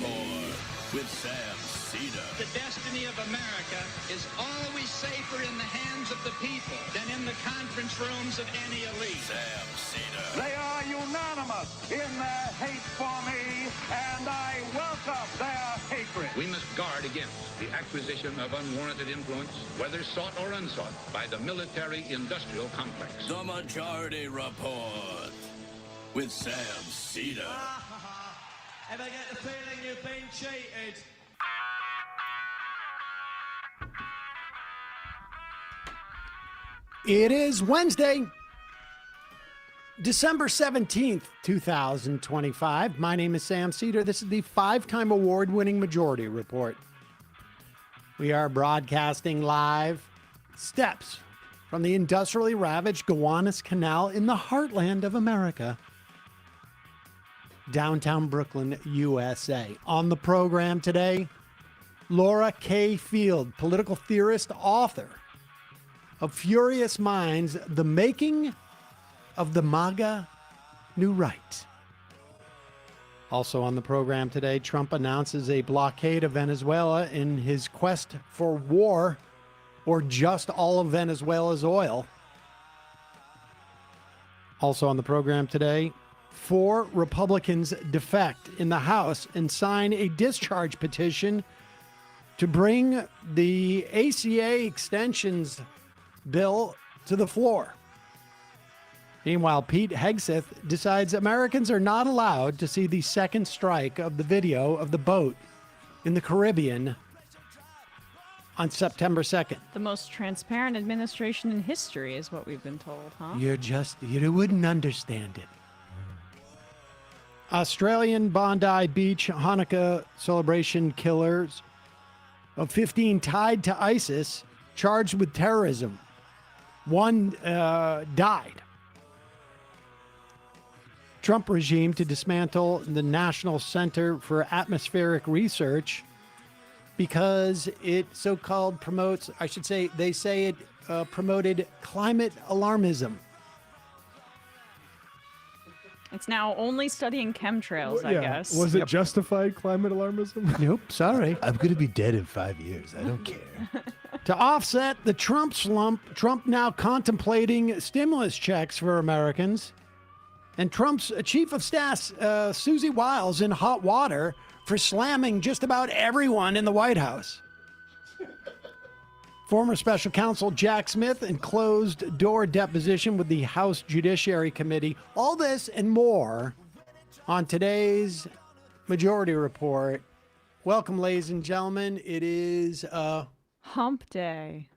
Report with Sam Seder. The destiny of America is always safer in the hands of the people than in the conference rooms of any elite. Sam Seder. They are unanimous in their hate for me, and I welcome their hatred. We must guard against the acquisition of unwarranted influence, whether sought or unsought, by the military-industrial complex. The Majority Report with Sam Seder. Ever get the feeling you've been cheated? It is Wednesday, December 17th, 2025. My name is Sam Seder. This is the five-time award-winning Majority Report. We are broadcasting live steps from the industrially ravaged Gowanus Canal in the heartland of America, downtown Brooklyn, USA. On the program today, Laura K. Field, political theorist, author of Furious Minds, The Making of the MAGA New Right. Also on the program today, Trump announces a blockade of Venezuela in his quest for war, or just all of Venezuela's oil. Also on the program today, 4 Republicans defect in the House and sign a discharge petition to bring the ACA extensions bill to the floor. Meanwhile, Pete Hegseth decides Americans are not allowed to see the second strike of the video of the boat in the Caribbean on September 2nd. The most transparent administration in history is what we've been told, huh? You wouldn't understand it. Australian Bondi Beach Hanukkah celebration killers of 15 tied to ISIS, charged with terrorism. One died. Trump regime to dismantle the National Center for Atmospheric Research because it so-called promotes, I should say, they say it promoted climate alarmism. It's now only studying chemtrails, I guess. Was it justified climate alarmism? Nope, sorry. I'm going to be dead in 5 years. I don't care. To offset the Trump slump, Trump now contemplating stimulus checks for Americans. And Trump's chief of staff, Susie Wiles, in hot water for slamming just about everyone in the White House. Former special counsel Jack Smith in closed-door deposition with the House Judiciary Committee. All this and more on today's Majority Report. Welcome, ladies and gentlemen. It is Hump Day.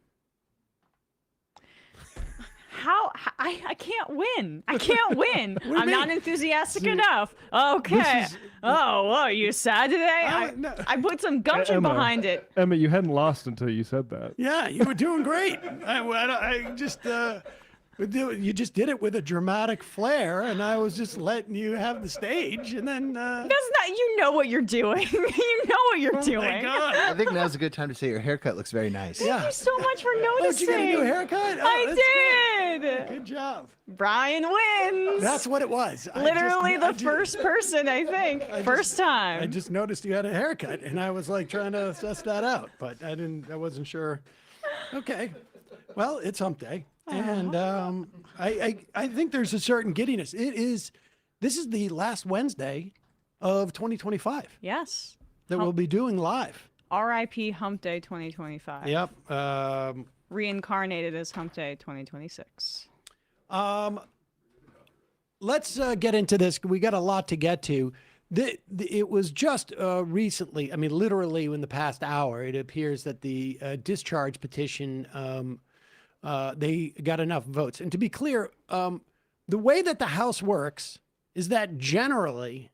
How? I can't win. I can't win. I'm not enthusiastic enough. Okay. What, you sad today? No. I put some gumption behind it. Emma, you hadn't lost until you said that. Yeah, you were doing great. You just did it with a dramatic flair, and I was just letting you have the stage, and then... That's not... You know what you're doing. You know what you're doing. My God. I think now's a good time to say your haircut looks very nice. Thank you so much for Oh, did noticing. you get a new haircut? Oh, I that's did. great. Good job. Brian wins. That's what it was. Literally the first person, I think. First time. I just noticed you had a haircut, and I was like trying to suss that out, but I wasn't sure. Okay. Well, it's hump day. And I think there's a certain giddiness. This is the last Wednesday of 2025 Yes. that we'll be doing live. R.I.P. Hump Day 2025. Yep. Reincarnated as Hump Day 2026. Let's get into this. We got a lot to get to. It was just recently, I mean, literally in the past hour, it appears that the discharge petition, they got enough votes. And to be clear, the way that the House works is that generally,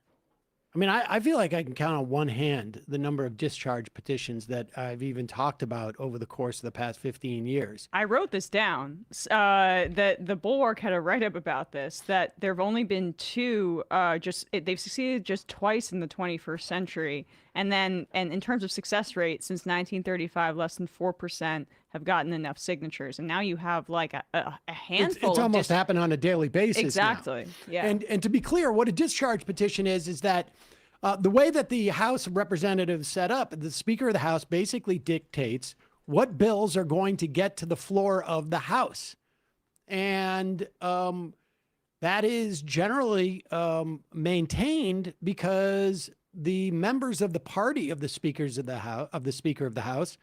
I mean, I feel like I can count on one hand the number of discharge petitions that I've even talked about over the course of the past 15 years. I wrote this down. That the Bulwark had a write-up about this, that there have only been 2, they've succeeded just twice in the 21st century. And in terms of success rate, since 1935, less than 4% have gotten enough signatures. And now you have like a handful. It's almost happened on a daily basis. Exactly. Now. Yeah. And to be clear, what a discharge petition is that The way that the House of Representatives set up, the Speaker of the House basically dictates what bills are going to get to the floor of the House. And that is generally maintained because the members of the party of the speakers of the House, of the Speaker of the House,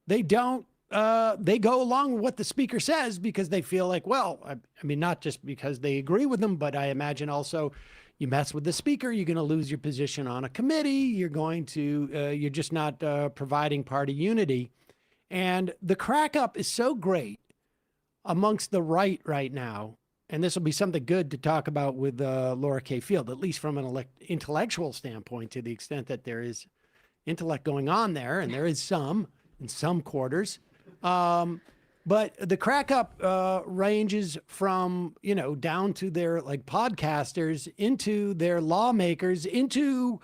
they don't. They go along with what the Speaker says because they feel like, well, I mean, not just because they agree with him, but I imagine also you mess with the Speaker, you're going to lose your position on a committee. You're going to, you're just not providing party unity. And the crack up is so great amongst the right now. And this will be something good to talk about with Laura K. Field, at least from an intellectual standpoint, to the extent that there is intellect going on there, and there is some in some quarters. But the crack up ranges from, you know, down to their like podcasters, into their lawmakers, into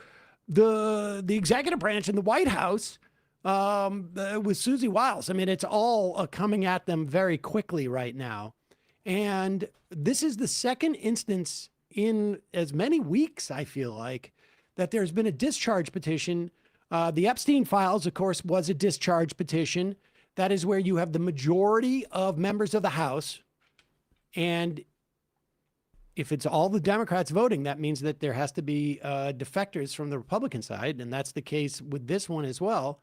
the executive branch in the White House with Susie Wiles. I mean, it's all coming at them very quickly right now. And this is the second instance in as many weeks, I feel like, that there's been a discharge petition. The Epstein files, of course, was a discharge petition. That is where you have the majority of members of the House. And if it's all the Democrats voting, that means that there has to be defectors from the Republican side. And that's the case with this one as well.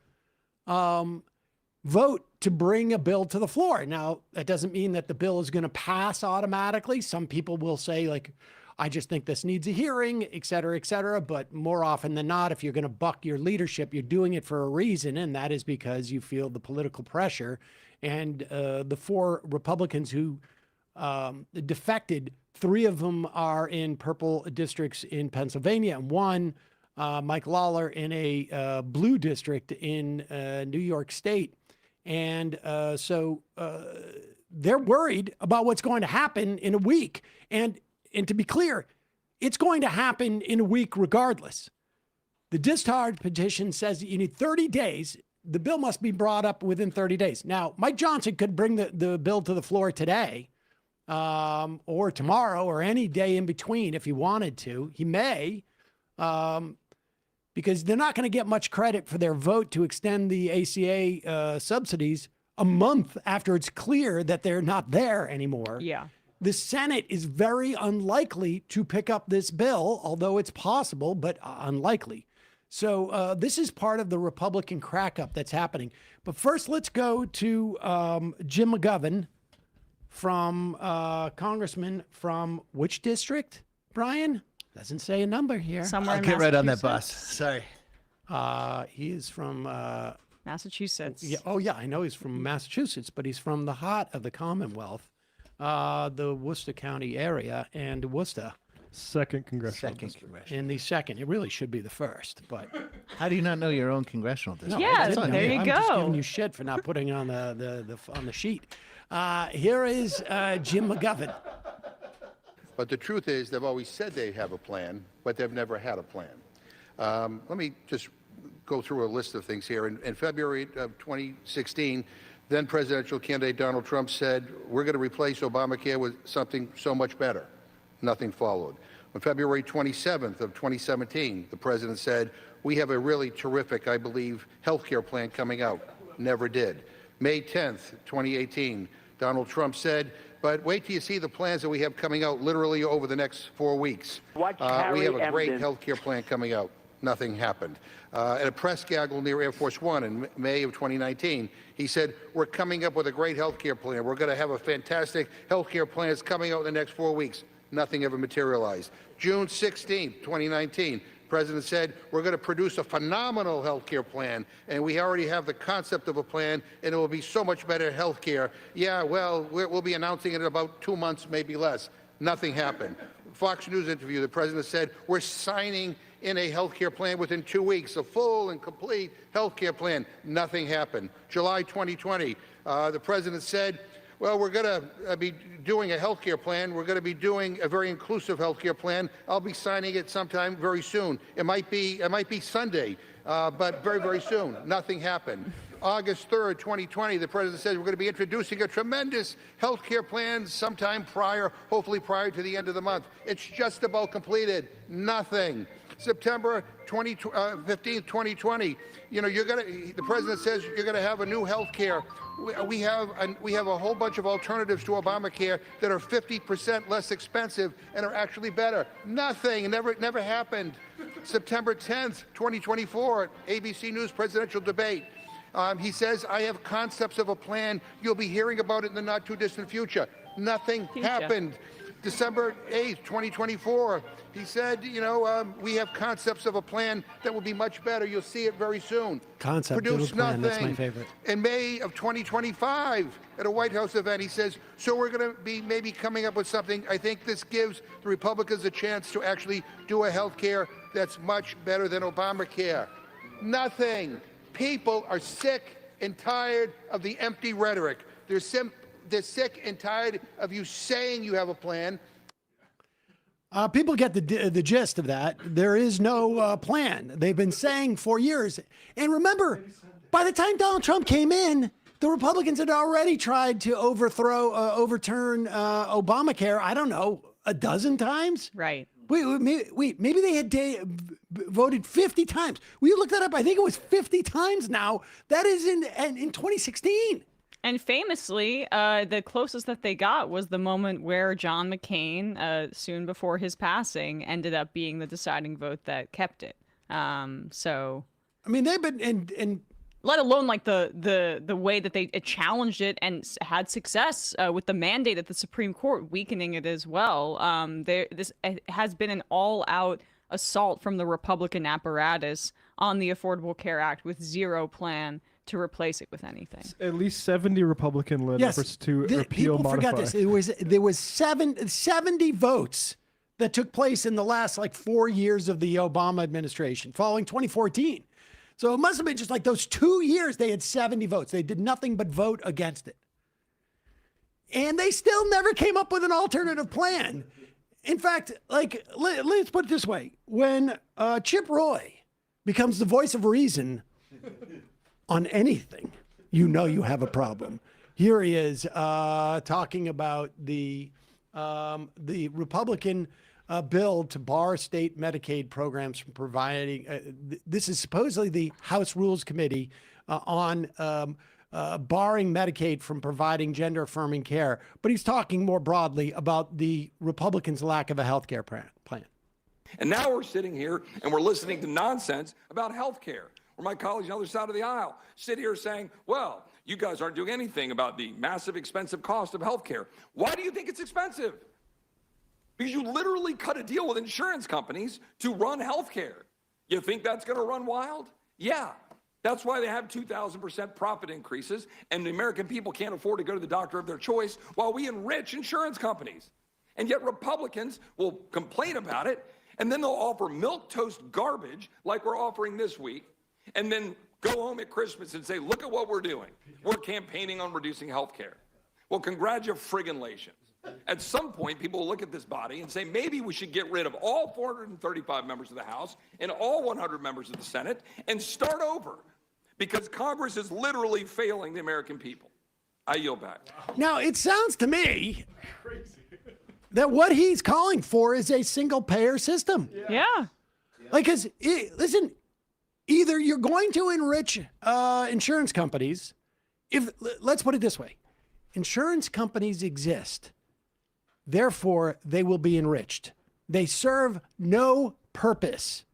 Vote to bring a bill to the floor. Now, that doesn't mean that the bill is going to pass automatically. Some people will say, like, I just think this needs a hearing, et cetera, et cetera. But more often than not, if you're going to buck your leadership, you're doing it for a reason. And that is because you feel the political pressure. And the 4 Republicans who defected, 3 of them are in purple districts in Pennsylvania, and 1, Mike Lawler, in a blue district in New York State. And so they're worried about what's going to happen in a week. And to be clear, it's going to happen in a week regardless. The discharge petition says that you need 30 days. The bill must be brought up within 30 days. Now, Mike Johnson could bring the bill to the floor today or tomorrow or any day in between if he wanted to. He may, because they're not going to get much credit for their vote to extend the ACA subsidies a month after it's clear that they're not there anymore. Yeah. The Senate is very unlikely to pick up this bill, although it's possible, but unlikely. So this is part of the Republican crack-up that's happening. But first, let's go to Jim McGovern, from Congressman from which district, Brian? Doesn't say a number here. Somewhere I'll in get right on that Massachusetts. bus. Sorry. He is from... Massachusetts. Yeah, oh, yeah, I know he's from Massachusetts, but he's from the heart of the Commonwealth, the Worcester County area, and Worcester. Second congressional Second district. congressional. In the second. It really should be the first, but... How do you not know your own congressional district? Yeah, I didn't. there you I'm just go. giving you shit for not putting it on the sheet. Here is Jim McGovern. But the truth is, they've always said they have a plan, but they've never had a plan. Let me just go through a list of things here. In February of 2016, then presidential candidate Donald Trump said, we're going to replace Obamacare with something so much better. Nothing followed. On February 27th of 2017, the president said, we have a really terrific, I believe, health care plan coming out. Never did. May 10th, 2018, Donald Trump said, but wait till you see the plans that we have coming out literally over the next 4 weeks. We have a great health care plan coming out. Nothing happened. At a press gaggle near Air Force One in May of 2019, he said, we're coming up with a great health care plan. We're going to have a fantastic health care plan that's coming out in the next 4 weeks. Nothing ever materialized. June 16, 2019, the president said, we're going to produce a phenomenal health care plan, and we already have the concept of a plan, and it will be so much better health care. Yeah, well, we'll be announcing it in about 2 months, maybe less. Nothing happened. Fox News interview, the president said, we're signing in a health care plan within 2 weeks, a full and complete health care plan. Nothing happened. July 2020, the president said, well, we're going to be doing a health care plan. We're going to be doing a very inclusive health care plan. I'll be signing it sometime very soon. It might be Sunday, but very, very soon. Nothing happened. August 3rd, 2020, the president said we're going to be introducing a tremendous health care plan sometime prior, hopefully prior to the end of the month. It's just about completed. Nothing. September 15th, 2020. You know, the president says you're gonna have a new health care. We have a whole bunch of alternatives to Obamacare that are 50% less expensive and are actually better. Nothing, it never happened. September 10th, 2024, ABC News presidential debate. He says, I have concepts of a plan. You'll be hearing about it in the not too distant future. Nothing happened. December 8th, 2024, he said, you know, we have concepts of a plan that will be much better. You'll see it very soon. Concept Produce of a plan, nothing. that's my favorite. In May of 2025, at a White House event, he says, so we're going to be maybe coming up with something. I think this gives the Republicans a chance to actually do a health care that's much better than Obamacare. Nothing. People are sick and tired of the empty rhetoric. They're sick and tired of you saying you have a plan. People get the gist of that. There is no plan. They've been saying for years. And remember, by the time Donald Trump came in, the Republicans had already tried to overturn Obamacare, I don't know, a dozen times? Right. Wait, maybe they had voted 50 times. We looked that up. I think it was 50 times now. That is in 2016. And famously, the closest that they got was the moment where John McCain, soon before his passing, ended up being the deciding vote that kept it. So, I mean, they've been and let alone like the way that they challenged it and had success with the mandate at the Supreme Court, weakening it as well. This has been an all-out assault from the Republican apparatus on the Affordable Care Act with zero plan to replace it with anything. At least 70 Republican-led efforts to repeal, people modify. forget this. There was 70 votes that took place in the last 4 years of the Obama administration, following 2014. So it must have been just like those 2 years they had 70 votes. They did nothing but vote against it. And they still never came up with an alternative plan. In fact, let's put it this way. When Chip Roy becomes the voice of reason on anything, you know you have a problem. Here he is talking about the Republican bill to bar state Medicaid programs from providing. This is supposedly the House Rules Committee on barring Medicaid from providing gender-affirming care. But he's talking more broadly about the Republicans' lack of a health care plan. And now we're sitting here and we're listening to nonsense about health care. Where my colleagues on the other side of the aisle sit here saying, well, you guys aren't doing anything about the massive expensive cost of health care. Why do you think it's expensive? Because you literally cut a deal with insurance companies to run health care. You think that's going to run wild? Yeah. That's why they have 2,000% profit increases, and the American people can't afford to go to the doctor of their choice while we enrich insurance companies. And yet Republicans will complain about it, and then they'll offer milquetoast garbage like we're offering this week, and then go home at Christmas and say, look at what we're doing. We're campaigning on reducing health care. Well, congratulations. At some point, people will look at this body and say, maybe we should get rid of all 435 members of the House and all 100 members of the Senate and start over, because Congress is literally failing the American people. I yield back. Now, it sounds to me that what he's calling for is a single-payer system. Yeah. Because, listen, either you're going to enrich insurance companies. Let's put it this way. Insurance companies exist. Therefore, they will be enriched. They serve no purpose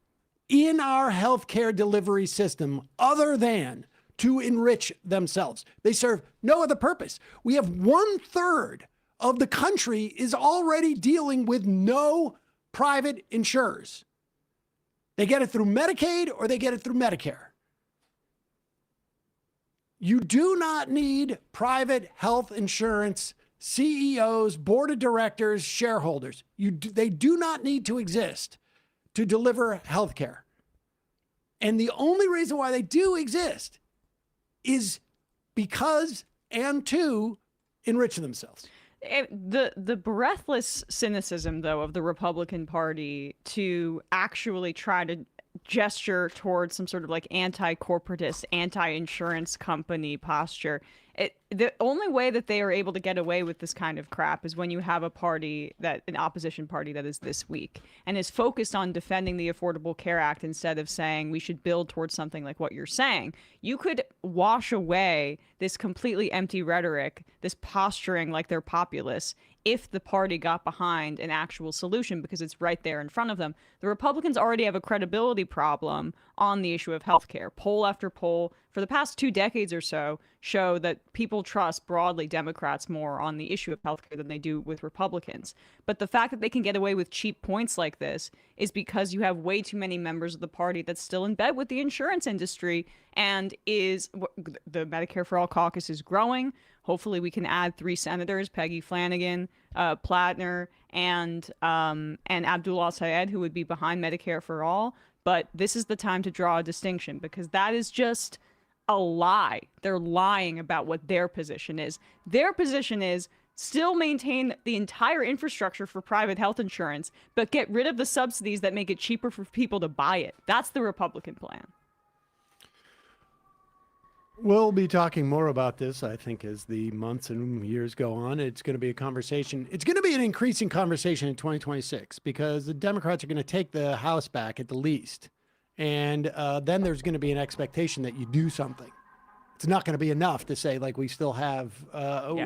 in our healthcare delivery system other than to enrich themselves. They serve no other purpose. We have 1/3 of the country is already dealing with no private insurers. They get it through Medicaid or they get it through Medicare. You do not need private health insurance CEOs, board of directors, shareholders. They do not need to exist to deliver health care. And the only reason why they do exist is because and to enrich themselves. The breathless cynicism, though, of the Republican Party to actually try to gesture towards some sort of like anti-corporatist, anti-insurance company posture. The only way that they are able to get away with this kind of crap is when you have an opposition party that is this weak and is focused on defending the Affordable Care Act instead of saying we should build towards something like what you're saying. You could wash away this completely empty rhetoric, this posturing like they're populists, if the party got behind an actual solution, because it's right there in front of them. The Republicans already have a credibility problem on the issue of healthcare. Poll after poll for the past 2 decades or so show that people trust broadly Democrats more on the issue of healthcare than they do with Republicans. But the fact that they can get away with cheap points like this is because you have way too many members of the party that's still in bed with the insurance industry, and the Medicare for All caucus is growing. Hopefully we can add 3 senators, Peggy Flanagan, Plattner, and Abdullah Syed, who would be behind Medicare for All. But this is the time to draw a distinction, because that is just a lie. They're lying about what their position is. Their position is still maintain the entire infrastructure for private health insurance, but get rid of the subsidies that make it cheaper for people to buy it. That's the Republican plan. We'll be talking more about this, I think, as the months and years go on. It's going to be a conversation. It's going to be an increasing conversation in 2026 because the Democrats are going to take the House back at the least. And then there's going to be an expectation that you do something. It's not going to be enough to say, like, we still have,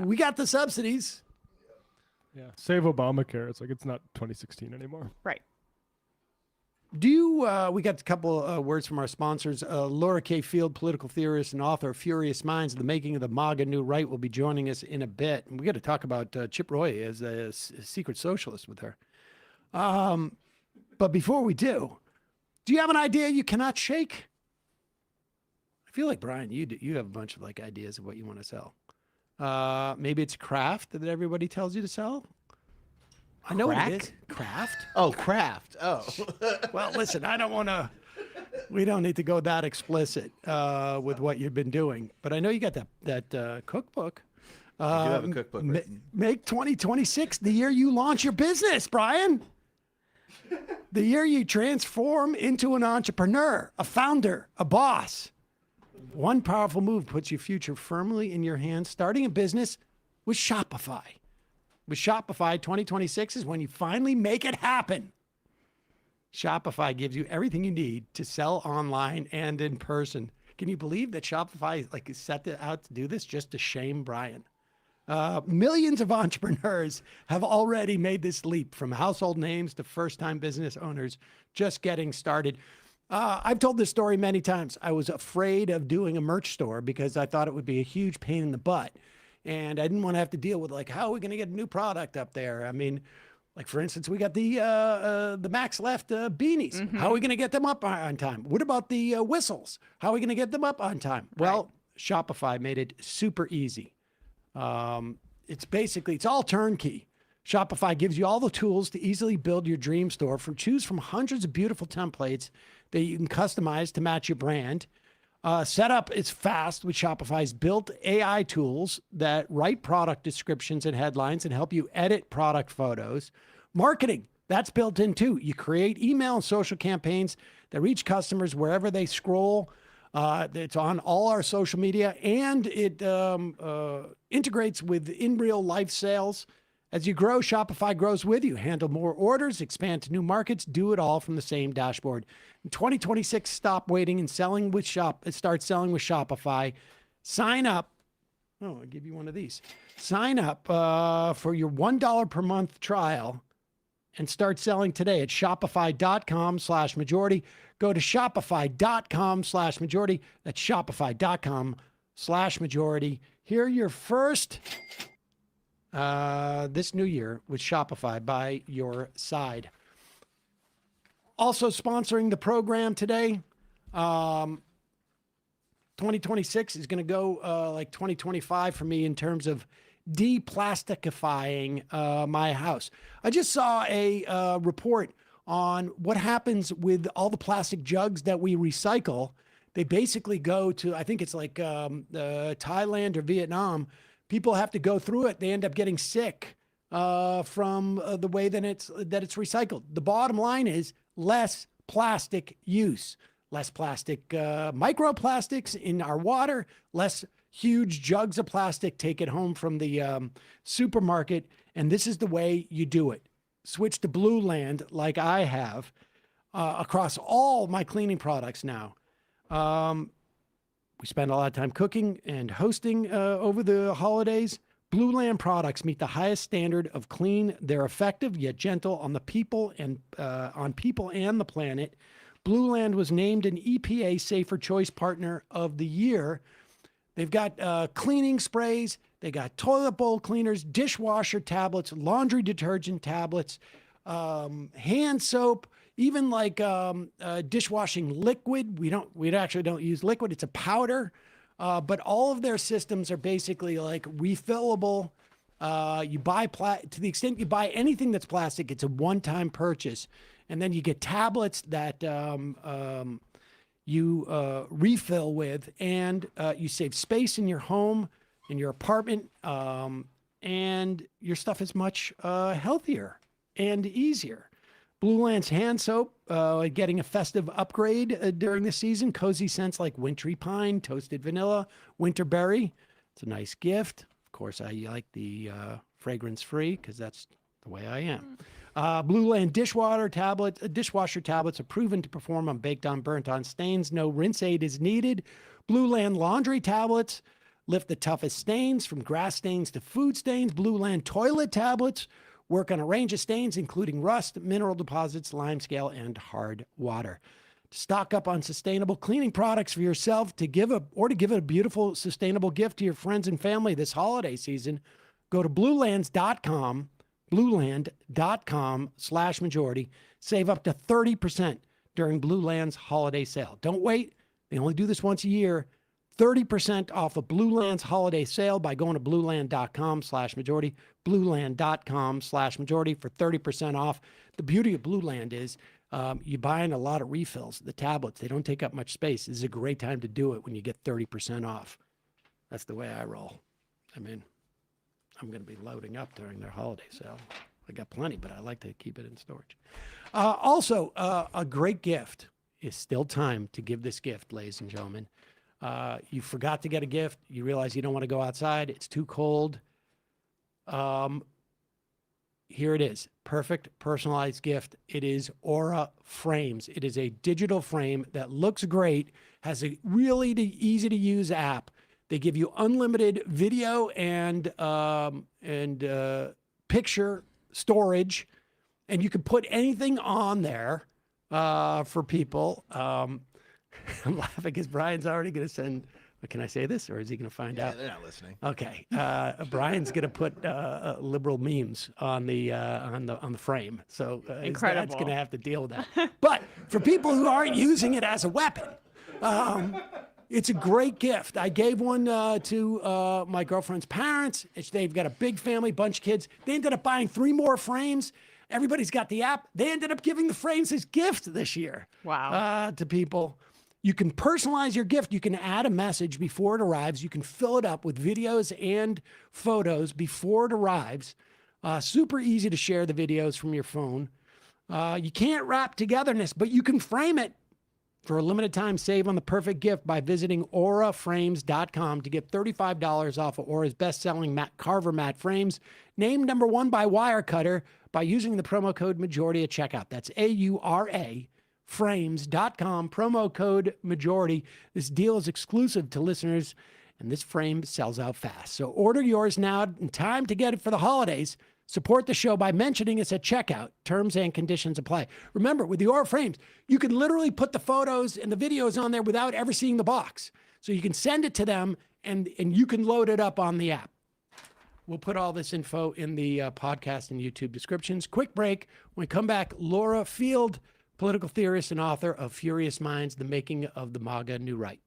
we got the subsidies. Yeah, save Obamacare. It's like it's not 2016 anymore. Right. We got a couple words from our sponsors. Laura K. Field, political theorist and author of Furious Minds, The Making of the MAGA New Right, will be joining us in a bit. And we got to talk about Chip Roy as a secret socialist with her. But before we do you have an idea you cannot shake? I feel like, Brian, you have a bunch of like ideas of what you want to sell. Maybe it's craft that everybody tells you to sell. I know what it is. Craft? Oh, craft. Oh. Well, listen, we don't need to go that explicit with what you've been doing. But I know you got that cookbook. You do have a cookbook. Make 2026 the year you launch your business, Brian. The year you transform into an entrepreneur, a founder, a boss. One powerful move puts your future firmly in your hands, starting a business with Shopify. With Shopify, 2026 is when you finally make it happen. Shopify gives you everything you need to sell online and in person. Can you believe that Shopify is set out to do this just to shame Brian? Millions of entrepreneurs have already made this leap, from household names to first-time business owners just getting started. I've told this story many times. I was afraid of doing a merch store because I thought it would be a huge pain in the butt. And I didn't want to have to deal with, like, how are we going to get a new product up there? I mean, like, for instance, we got the Max Left beanies. Mm-hmm. How are we going to get them up on time? What about the whistles? How are we going to get them up on time? Right. Well, Shopify made it super easy. It's all turnkey. Shopify gives you all the tools to easily build your dream store. Choose from hundreds of beautiful templates that you can customize to match your brand. Setup is fast with Shopify's built AI tools that write product descriptions and headlines and help you edit product photos. Marketing, that's built in too. You create email and social campaigns that reach customers wherever they scroll. It's on all our social media, and it integrates with in real life sales. As you grow, Shopify grows with you. Handle more orders, expand to new markets, do it all from the same dashboard. In 2026, stop waiting and start selling with Shopify. Sign up. Oh, I'll give you one of these. Sign up for your $1 per month trial and start selling today at shopify.com/majority. Go to shopify.com/majority. That's shopify.com/majority. Hear your first this new year with Shopify by your side. Also sponsoring the program today, 2026 is going to go like 2025 for me in terms of deplasticifying my house. I just saw a report on what happens with all the plastic jugs that we recycle. They basically go to, I think it's like Thailand or Vietnam. People have to go through it. They end up getting sick from the way that it's recycled. The bottom line is less plastic use, less plastic microplastics in our water, less huge jugs of plastic. Take it home from the supermarket, and this is the way you do it. Switch to Blue Land like I have across all my cleaning products now. We spend a lot of time cooking and hosting over the holidays. Blue Land products meet the highest standard of clean. They're effective yet gentle on the people and on people and the planet. Blue Land was named an EPA Safer Choice Partner of the Year. They've got cleaning sprays. They got toilet bowl cleaners, dishwasher tablets, laundry detergent tablets, hand soap, even like dishwashing liquid. We actually don't use liquid. It's a powder. But all of their systems are basically like refillable. You buy to the extent you buy anything that's plastic, it's a one-time purchase, and then you get tablets that you refill with, and you save space in your home, in your apartment, and your stuff is much healthier and easier. Blue Land's hand soap, getting a festive upgrade during the season. Cozy scents like wintry pine, toasted vanilla, winter berry. It's a nice gift. Of course, I like the fragrance-free because that's the way I am. Blue Land dishwasher tablets are proven to perform on baked-on, burnt-on stains. No rinse aid is needed. Blue Land laundry tablets lift the toughest stains, from grass stains to food stains. Blue Land toilet tablets work on a range of stains, including rust, mineral deposits, limescale, and hard water. To stock up on sustainable cleaning products for yourself, to give a beautiful, sustainable gift to your friends and family this holiday season, go to bluelands.com, blueland.com/majority. Save up to 30% during Blue Land's holiday sale. Don't wait. They only do this once a year. 30% off of Blue Land's holiday sale by going to blueland.com/majority, blueland.com/majority for 30% off. The beauty of Blue Land is you're buying a lot of refills. The tablets, they don't take up much space. This is a great time to do it when you get 30% off. That's the way I roll. I mean, I'm going to be loading up during their holiday sale. I got plenty, but I like to keep it in storage. Also, a great gift. It's still time to give this gift, ladies and gentlemen. You forgot to get a gift. You realize you don't want to go outside. It's too cold. Here it is. Perfect personalized gift. It is Aura Frames. It is a digital frame that looks great, has a really easy to use app. They give you unlimited video and picture storage, and you can put anything on there for people. I'm laughing because Brian's already going to send. Can I say this, or is he going to find out? They're not listening. Okay, Brian's going to put liberal memes on the frame, so his dad's going to have to deal with that. But for people who aren't using it as a weapon, it's a great gift. I gave one to my girlfriend's parents. They've got a big family, bunch of kids. They ended up buying 3 more frames. Everybody's got the app. They ended up giving the frames as gifts this year. Wow. To people. You can personalize your gift. You can add a message before it arrives. You can fill it up with videos and photos before it arrives. Super easy to share the videos from your phone. You can't wrap togetherness, but you can frame it. For a limited time, save on the perfect gift by visiting auraframes.com to get $35 off of Aura's best-selling Carver mat frames, named #1 by Wirecutter, by using the promo code majority at checkout. That's AURA. frames.com, promo code majority. This deal is exclusive to listeners, and this frame sells out fast. So order yours now in time to get it for the holidays. Support the show by mentioning us at checkout. Terms and conditions apply. Remember, with the Aura frames, you can literally put the photos and the videos on there without ever seeing the box. So you can send it to them, and you can load it up on the app. We'll put all this info in the podcast and YouTube descriptions. Quick break. When we come back, Laura Field, political theorist and author of Furious Minds, The Making of the MAGA New Right.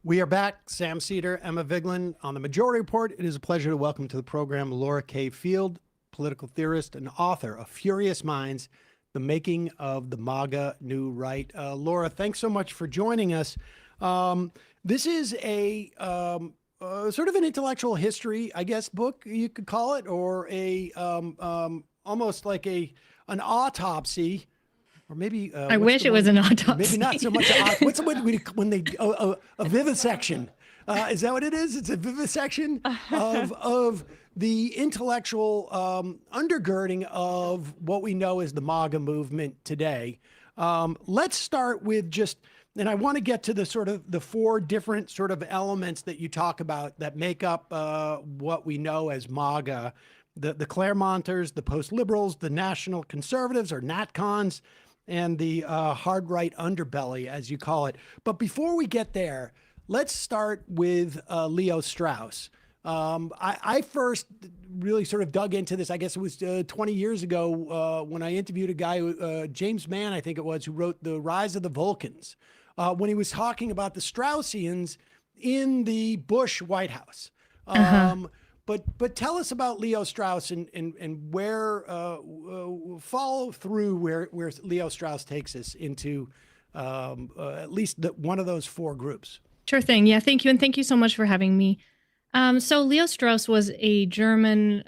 We are back. Sam Seder, Emma Vigeland on the Majority Report. It is a pleasure to welcome to the program Laura K. Field, political theorist and author of Furious Minds, The Making of the MAGA New Right. Laura, thanks so much for joining us. This is a sort of an intellectual history, I guess, book you could call it, or a almost like an autopsy. Or maybe I wish it was an autopsy. Maybe not so much. What's the word when they a vivisection? Is that what it is? It's a vivisection of the intellectual undergirding of what we know as the MAGA movement today. Let's start with just, and I want to get to the sort of the four different sort of elements that you talk about that make up what we know as MAGA: the Claremonters, the post-liberals, the national conservatives or NatCons, and the hard right underbelly, as you call it. But before we get there, let's start with Leo Strauss. I first really sort of dug into this, I guess it was 20 years ago when I interviewed a guy, James Mann, I think it was, who wrote The Rise of the Vulcans, when he was talking about the Straussians in the Bush White House. But tell us about Leo Strauss and where follow through where Leo Strauss takes us into at least one of those four groups. Sure thing. Yeah, thank you. And thank you so much for having me. So Leo Strauss was a German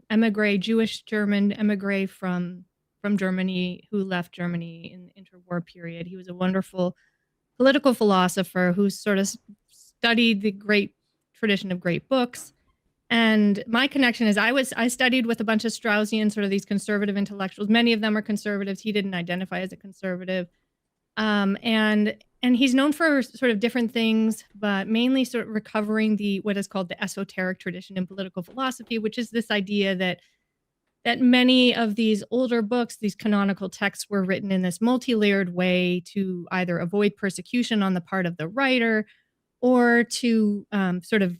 emigre, Jewish German emigre from Germany who left Germany in the interwar period. He was a wonderful political philosopher who sort of studied the great tradition of great books. And my connection is I studied with a bunch of Straussian, sort of these conservative intellectuals. Many of them are conservatives. He didn't identify as a conservative. And he's known for sort of different things, but mainly sort of recovering what is called the esoteric tradition in political philosophy, which is this idea that many of these older books, these canonical texts, were written in this multi-layered way to either avoid persecution on the part of the writer or to sort of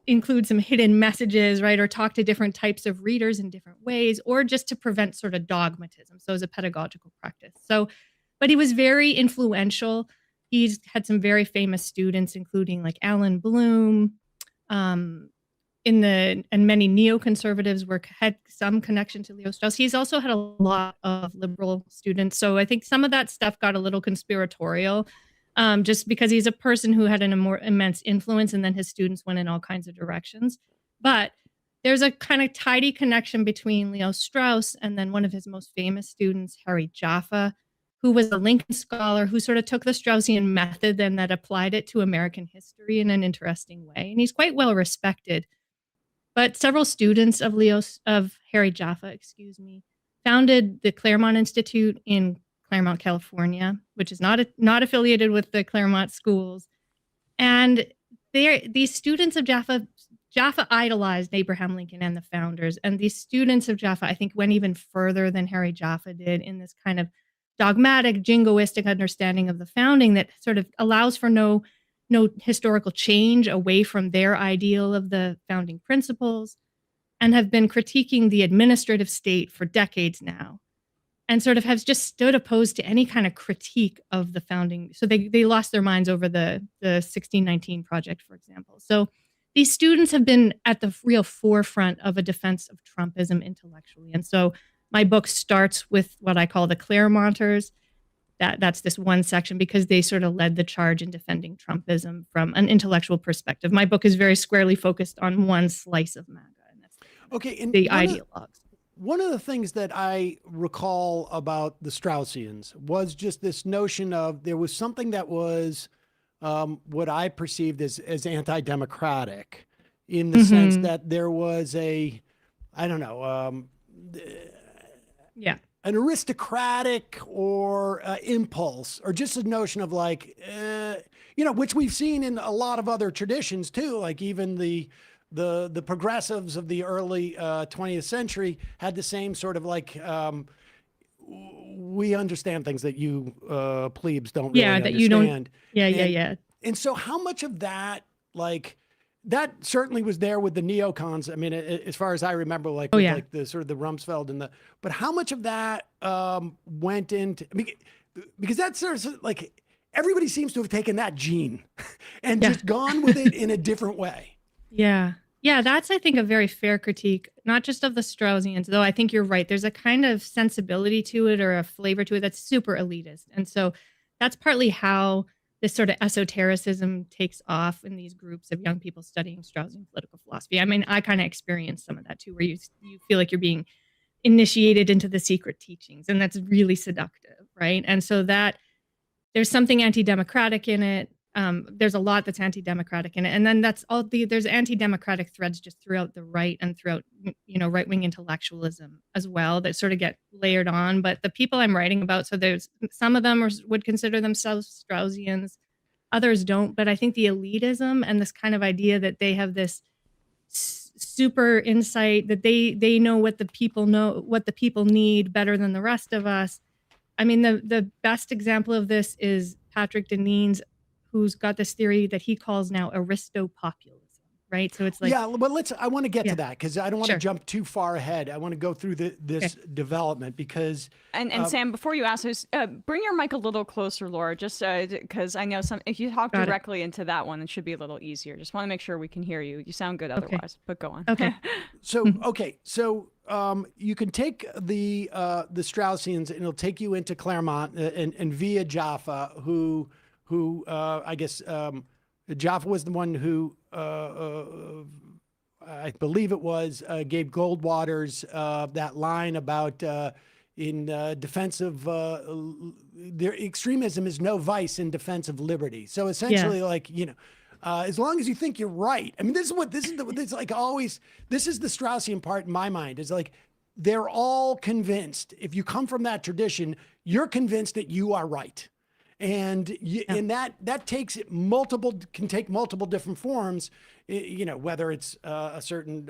include some hidden messages, right? Or talk to different types of readers in different ways, or just to prevent sort of dogmatism. So as a pedagogical practice. But he was very influential. He's had some very famous students, including like Alan Bloom, and many neoconservatives had some connection to Leo Strauss. He's also had a lot of liberal students. So I think some of that stuff got a little conspiratorial. Just because he's a person who had a more immense influence, and then his students went in all kinds of directions. But there's a kind of tidy connection between Leo Strauss and then one of his most famous students, Harry Jaffa, who was a Lincoln scholar who sort of took the Straussian method and that applied it to American history in an interesting way. And he's quite well respected. But several students of Harry Jaffa, founded the Claremont Institute in Claremont, California, which is not affiliated with the Claremont schools. And these students of Jaffa idolized Abraham Lincoln and the founders. And these students of Jaffa, I think, went even further than Harry Jaffa did in this kind of dogmatic, jingoistic understanding of the founding that sort of allows for no historical change away from their ideal of the founding principles, and have been critiquing the administrative state for decades now. And sort of has just stood opposed to any kind of critique of the founding. So they lost their minds over the 1619 Project, for example. So these students have been at the real forefront of a defense of Trumpism intellectually. And so my book starts with what I call the Claremonters. That's this one section because they sort of led the charge in defending Trumpism from an intellectual perspective. My book is very squarely focused on one slice of MAGA. And that's the ideologues. One of the things that I recall about the Straussians was just this notion of there was something that was what I perceived as anti-democratic in the sense that there was an aristocratic or impulse, or just a notion of like, which we've seen in a lot of other traditions too, like even the progressives of the early 20th century had the same sort of like, we understand things that you plebes don't really understand. You don't. Yeah. And so how much of that, like, that certainly was there with the neocons. I mean, as far as I remember, like the sort of the Rumsfeld but how much of that went into, because that's sort of like, everybody seems to have taken that gene and just gone with it in a different way. Yeah. Yeah, that's, I think, a very fair critique, not just of the Straussians, though I think you're right. There's a kind of sensibility to it or a flavor to it that's super elitist. And so that's partly how this sort of esotericism takes off in these groups of young people studying Straussian political philosophy. I mean, I kind of experienced some of that too, where you feel like you're being initiated into the secret teachings, and that's really seductive, right? And so that there's something anti-democratic in it. There's a lot that's anti-democratic in it, and then there's anti-democratic threads just throughout the right and throughout right-wing intellectualism as well that sort of get layered on. But the people I'm writing about, so there's some of them would consider themselves Straussians, others don't. But I think the elitism and this kind of idea that they have this super insight, that they know what the people need better than the rest of us. I mean, the best example of this is Patrick Deneen's, who's got this theory that he calls now aristopopulism, right? So it's like, yeah, but I want to get to that because I don't want to Sure. jump too far ahead. I want to go through this development because And Sam, before you ask this, bring your mic a little closer, Laura, just because I know if you talk Got it. directly into that one, it should be a little easier. Just want to make sure we can hear you. You sound good otherwise, but go on. Okay. So you can take the Straussians and it'll take you into Claremont and via Jaffa, who I guess Jaffa was the one who I believe it was gave Goldwater's that line about in defense of their extremism is no vice in defense of liberty. So essentially, as long as you think you're right. I mean, this is the Straussian part in my mind is like, they're all convinced. If you come from that tradition, you're convinced that you are right. And and that can take multiple different forms, whether it's a certain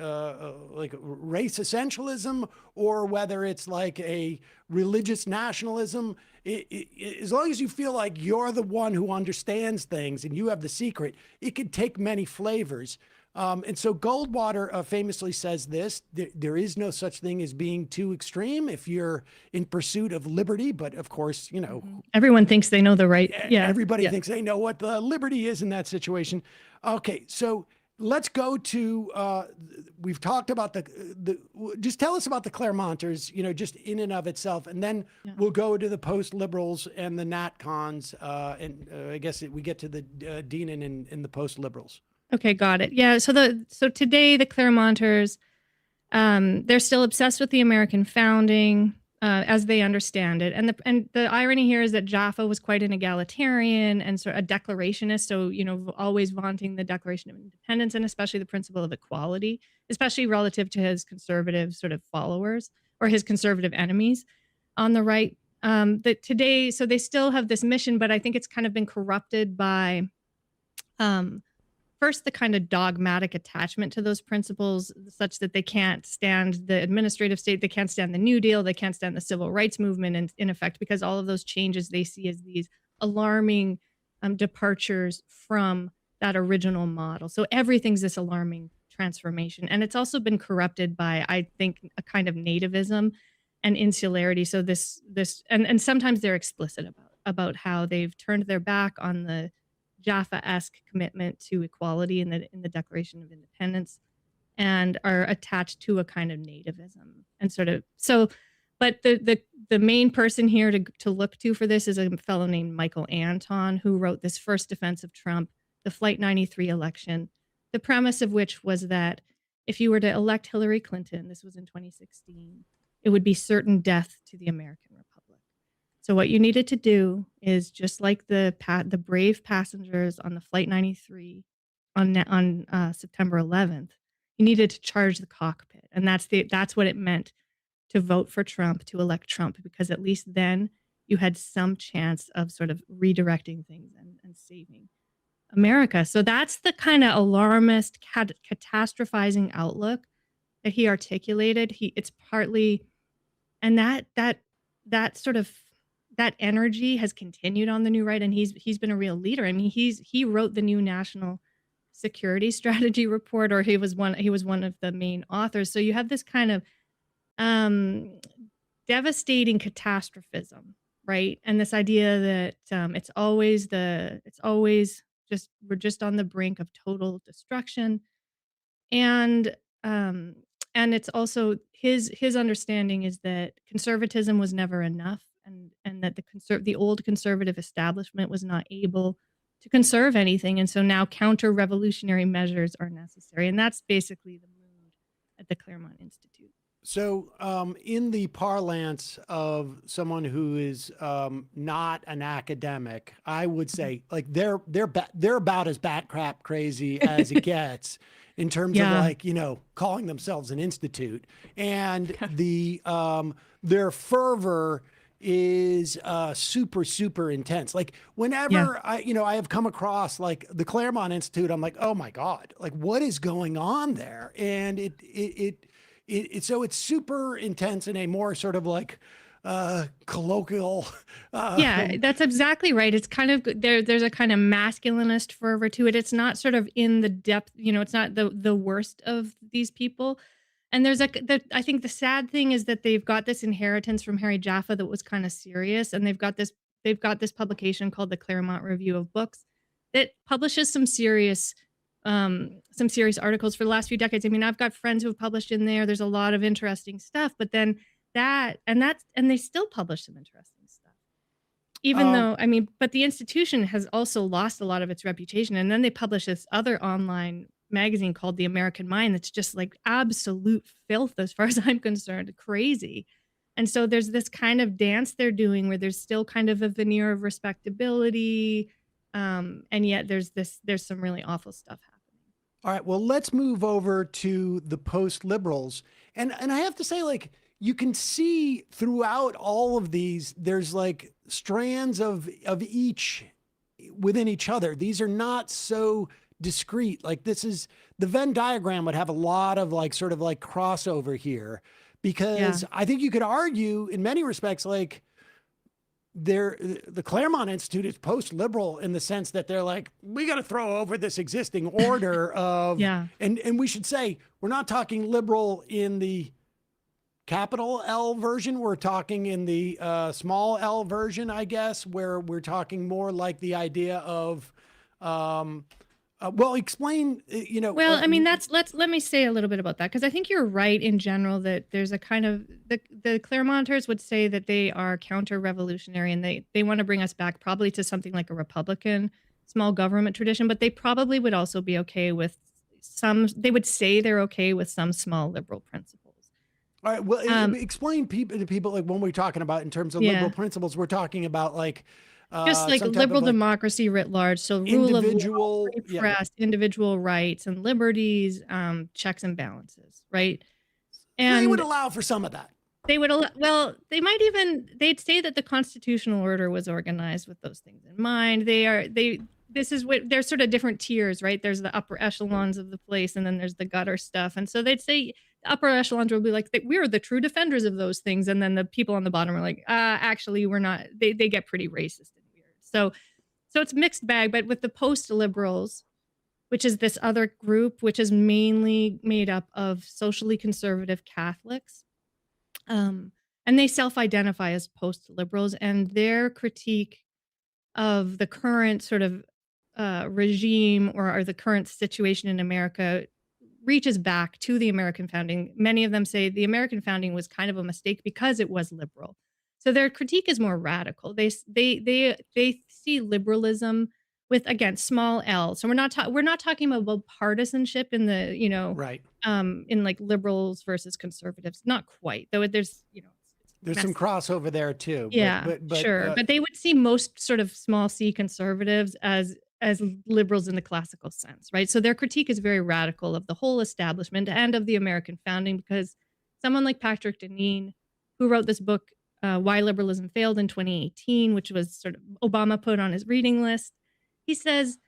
like race essentialism or whether it's like a religious nationalism. As long as you feel like you're the one who understands things and you have the secret, it could take many flavors. And so Goldwater famously says this: there is no such thing as being too extreme if you're in pursuit of liberty. But of course, everyone thinks they know the right. Yeah. Everybody thinks they know what the liberty is in that situation. Okay, so let's go to. We've talked about just tell us about the Claremonters, just in and of itself, and then we'll go to the post-liberals and the NatCons, and I guess we get to the Deanan and the post-liberals. Okay, got it. Yeah. So today the Claremonters, they're still obsessed with the American founding as they understand it. And the irony here is that Jaffa was quite an egalitarian and sort of a declarationist. So, always vaunting the Declaration of Independence and especially the principle of equality, especially relative to his conservative sort of followers or his conservative enemies on the right. That today, so they still have this mission, but I think it's kind of been corrupted by first, the kind of dogmatic attachment to those principles, such that they can't stand the administrative state, they can't stand the New Deal, they can't stand the civil rights movement, in effect, because all of those changes they see as these alarming departures from that original model. So everything's this alarming transformation. And it's also been corrupted by, I think, a kind of nativism and insularity. So and sometimes they're explicit about how they've turned their back on the Jaffa-esque commitment to equality in the Declaration of Independence, and are attached to a kind of nativism and sort of so. But the main person here to look to for this is a fellow named Michael Anton, who wrote this first defense of Trump, the Flight 93 election, the premise of which was that if you were to elect Hillary Clinton, this was in 2016, it would be certain death to the American Republic. So what you needed to do is, just like the brave passengers on the Flight 93 on September 11th, you needed to charge the cockpit, and that's what it meant to vote for Trump, to elect Trump, because at least then you had some chance of sort of redirecting things and saving America. So that's the kind of alarmist, catastrophizing outlook that he articulated. It's partly, and that sort of that energy has continued on the new right, and he's been a real leader. I mean, he wrote the new national security strategy report, or he was one of the main authors. So you have this kind of devastating catastrophism right? And this idea that it's always just we're just on the brink of total destruction. And um and it's also his understanding is that conservatism was never enough, and that the old conservative establishment was not able to conserve anything, and so now counter revolutionary measures are necessary, and that's basically the mood at the Claremont Institute. So, in the parlance of someone who is not an academic, I would say like they're about as bat crap crazy as it gets in terms of like, you know, calling themselves an institute, and their fervor is super intense. Like whenever I have come across like the Claremont Institute, I'm like, oh my God, like what is going on there? And so it's super intense in a more sort of like colloquial. Yeah, that's exactly right. It's kind of there's a kind of masculinist fervor to it. It's not sort of in the depth, you know, it's not the worst of these people. And I think the sad thing is that they've got this inheritance from Harry Jaffa that was kind of serious, and they've got this publication called the Claremont Review of Books that publishes some serious articles for the last few decades. I mean, I've got friends who have published in there. There's a lot of interesting stuff, but then and they still publish some interesting stuff. Even though, I mean, but the institution has also lost a lot of its reputation. And then they publish this other online magazine called The American Mind that's just like absolute filth as far as I'm concerned, crazy. And so there's this kind of dance they're doing where there's still kind of a veneer of respectability, and yet there's some really awful stuff happening. All right, well, let's move over to the post-liberals. And I have to say, like, you can see throughout all of these, there's like strands of each within each other. These are not so discrete. Like this is the Venn diagram would have a lot of like sort of like crossover here, because I think you could argue in many respects, like the Claremont Institute is post-liberal in the sense that they're like, we got to throw over this existing order of, and we should say, we're not talking liberal in the capital L version. We're talking in the small L version, I guess, where we're talking more like the idea of, well, explain, you know. Well, I mean, let me say a little bit about that, because I think you're right in general that there's a kind of, the Claremonters would say that they are counter-revolutionary, and they want to bring us back probably to something like a Republican small government tradition, but they probably would also be okay with they would say they're okay with some small liberal principles. All right. Well, explain to people like when we're talking about in terms of liberal principles, we're talking about like just like liberal democracy writ large. So rule of law, free press, individual rights and liberties, checks and balances, right? And they would allow for some of that. They would well, they'd say that the constitutional order was organized with those things in mind. There's sort of different tiers, right? There's the upper echelons of the place, and then there's the gutter stuff. And so they'd say the upper echelons will be like, we're the true defenders of those things. And then the people on the bottom are like, actually, we're not. They get pretty racist and weird. So it's mixed bag. But with the post-liberals, which is this other group, which is mainly made up of socially conservative Catholics, and they self-identify as post-liberals, and their critique of the current sort of regime or the current situation in America reaches back to the American founding. Many of them say the American founding was kind of a mistake because it was liberal. So their critique is more radical. They see liberalism with, again, small L. So we're not talking about partisanship in the, you know, in like liberals versus conservatives. Not quite, though. There's some crossover there too. Yeah, but sure. But they would see most sort of small c conservatives as liberals in the classical sense, right? So their critique is very radical of the whole establishment and of the American founding, because someone like Patrick Deneen, who wrote this book, Why Liberalism Failed in 2018, which was sort of Obama put on his reading list, he says,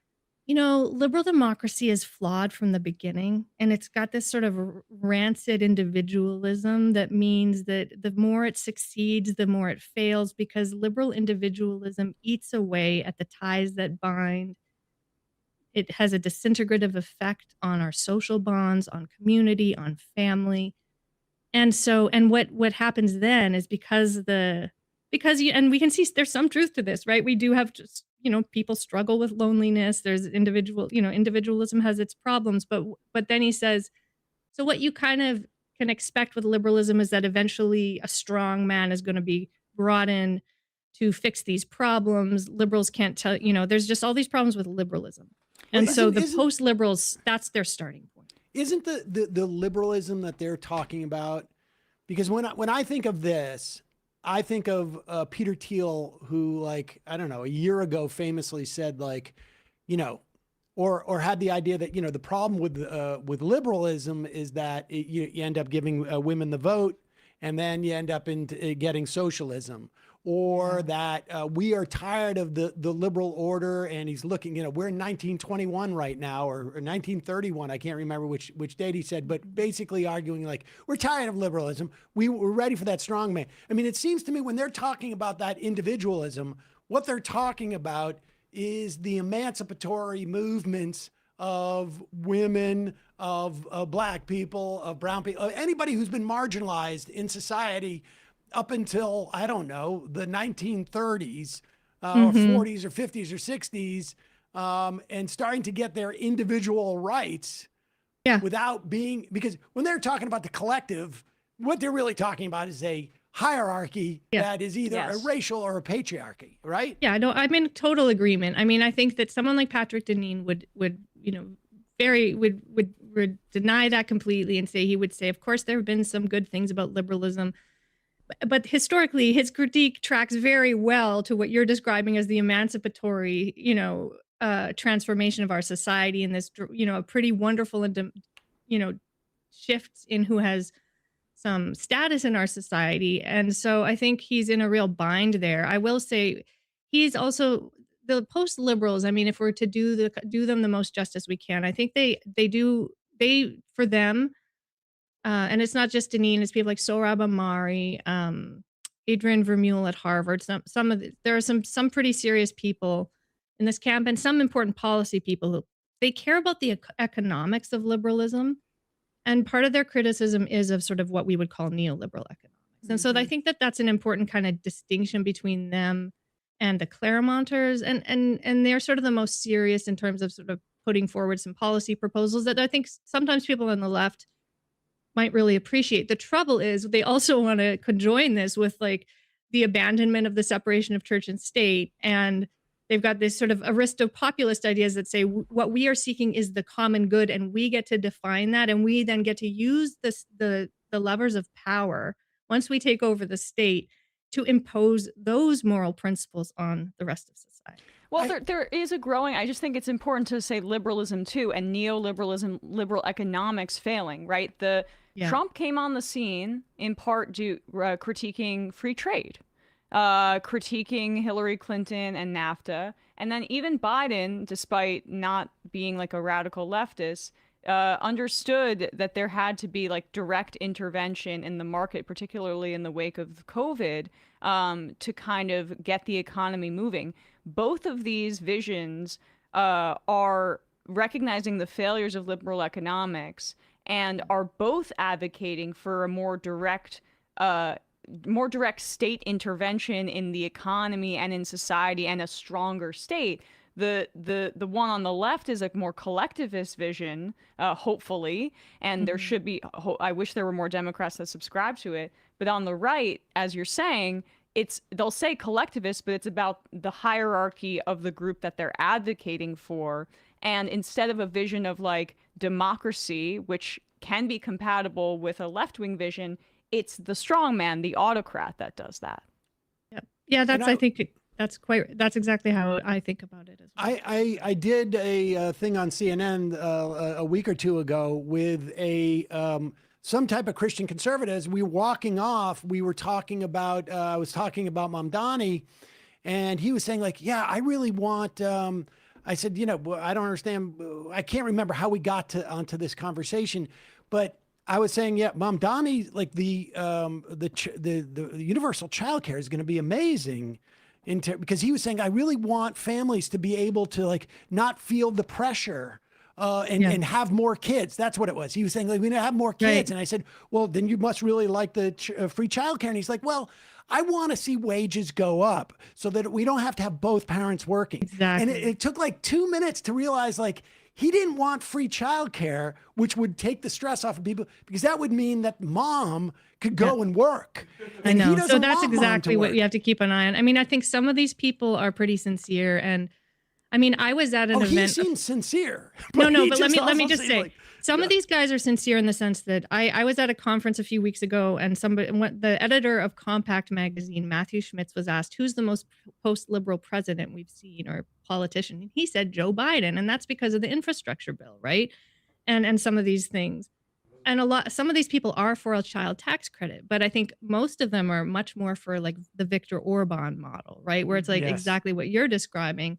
you know, liberal democracy is flawed from the beginning, and it's got this sort of rancid individualism that means that the more it succeeds, the more it fails, because liberal individualism eats away at the ties that bind. It has a disintegrative effect on our social bonds, on community, on family. And so, and what happens then is because because and we can see there's some truth to this, right? We do have just, people struggle with loneliness. There's individualism has its problems, but then he says, so what you kind of can expect with liberalism is that eventually a strong man is going to be brought in to fix these problems. Liberals can't tell, there's just all these problems with liberalism. And so the post-liberals, that's their starting point. Isn't the liberalism that they're talking about, because when I think of this, I think of Peter Thiel, who, like, I don't know, a year ago famously said, like, or had the idea that, the problem with liberalism is that you end up giving women the vote, and then you end up in getting socialism, or that we are tired of the liberal order. And he's looking, we're in 1921 right now, or 1931. I can't remember which date he said, but basically arguing like, we're tired of liberalism. We're ready for that strong man. I mean, it seems to me when they're talking about that individualism, what they're talking about is the emancipatory movements of women, of Black people, of brown people, anybody who's been marginalized in society up until, I don't know, the 1930s, or 40s or 50s or 60s, and starting to get their individual rights without being, because when they're talking about the collective, what they're really talking about is a hierarchy that is either a racial or a patriarchy, right? Yeah, no, I'm in total agreement. I mean, I think that someone like Patrick Deneen would deny that completely and say, of course, there have been some good things about liberalism, but historically his critique tracks very well to what you're describing as the emancipatory, transformation of our society, and this, a pretty wonderful and, shifts in who has some status in our society. And so I think he's in a real bind there. I will say he's also the post-liberals. I mean, if we're to do them the most justice we can, I think they for them, and it's not just Deneen, it's people like Sohrab Ahmari, Adrian Vermeule at Harvard. There are some pretty serious people in this camp, and some important policy people who they care about the economics of liberalism. And part of their criticism is of sort of what we would call neoliberal economics. And so I think that that's an important kind of distinction between them and the Claremonters. And they're sort of the most serious in terms of sort of putting forward some policy proposals that I think sometimes people on the left might really appreciate. The trouble is they also want to conjoin this with like the abandonment of the separation of church and state. And they've got this sort of aristopopulist ideas that say what we are seeking is the common good, and we get to define that, and we then get to use the levers of power once we take over the state to impose those moral principles on the rest of society. Well, there is a growing, I just think it's important to say liberalism too, and neoliberalism, liberal economics failing, right? Trump came on the scene in part due critiquing free trade. Critiquing Hillary Clinton and NAFTA. And then even Biden, despite not being like a radical leftist, understood that there had to be like direct intervention in the market, particularly in the wake of COVID, to kind of get the economy moving. Both of these visions are recognizing the failures of liberal economics and are both advocating for a more direct state intervention in the economy and in society, and a stronger state. The one on the left is a more collectivist vision, hopefully, and there should be. I wish there were more Democrats that subscribe to it. But on the right, as you're saying, they'll say collectivist, but it's about the hierarchy of the group that they're advocating for. And instead of a vision of like democracy, which can be compatible with a left-wing vision, it's the strong man, the autocrat, that does that. Yeah, I think that's exactly how I think about it as well. I did a thing on CNN a week or two ago with some type of Christian conservatives. We were walking off. We were talking about I was talking about Mamdani, and he was saying like, yeah, I really want. I said, I don't understand. I can't remember how we got onto this conversation, but I was saying, yeah, Mamdani, like the universal childcare is going to be amazing, because he was saying, I really want families to be able to like not feel the pressure and have more kids. That's what it was. He was saying, like, we need to have more kids. Right. And I said, well, then you must really like the free childcare. And he's like, well, I want to see wages go up so that we don't have to have both parents working. Exactly. And it took like 2 minutes to realize like he didn't want free childcare, which would take the stress off of people because that would mean that mom could go and work. And I know. he doesn't So that's want mom to exactly what work. you have to keep an eye on. I mean, I think some of these people are pretty sincere, and I mean, I was at an event. He seems sincere. No, he but let me also just seemed say, like- some of these guys are sincere in the sense that I was at a conference a few weeks ago, and the editor of Compact magazine, Matthew Schmitz, was asked, who's the most post-liberal president we've seen or politician? And he said Joe Biden, and that's because of the infrastructure bill, right? And some of these things. And some of these people are for a child tax credit, but I think most of them are much more for like the Viktor Orban model, right? Where it's like exactly what you're describing.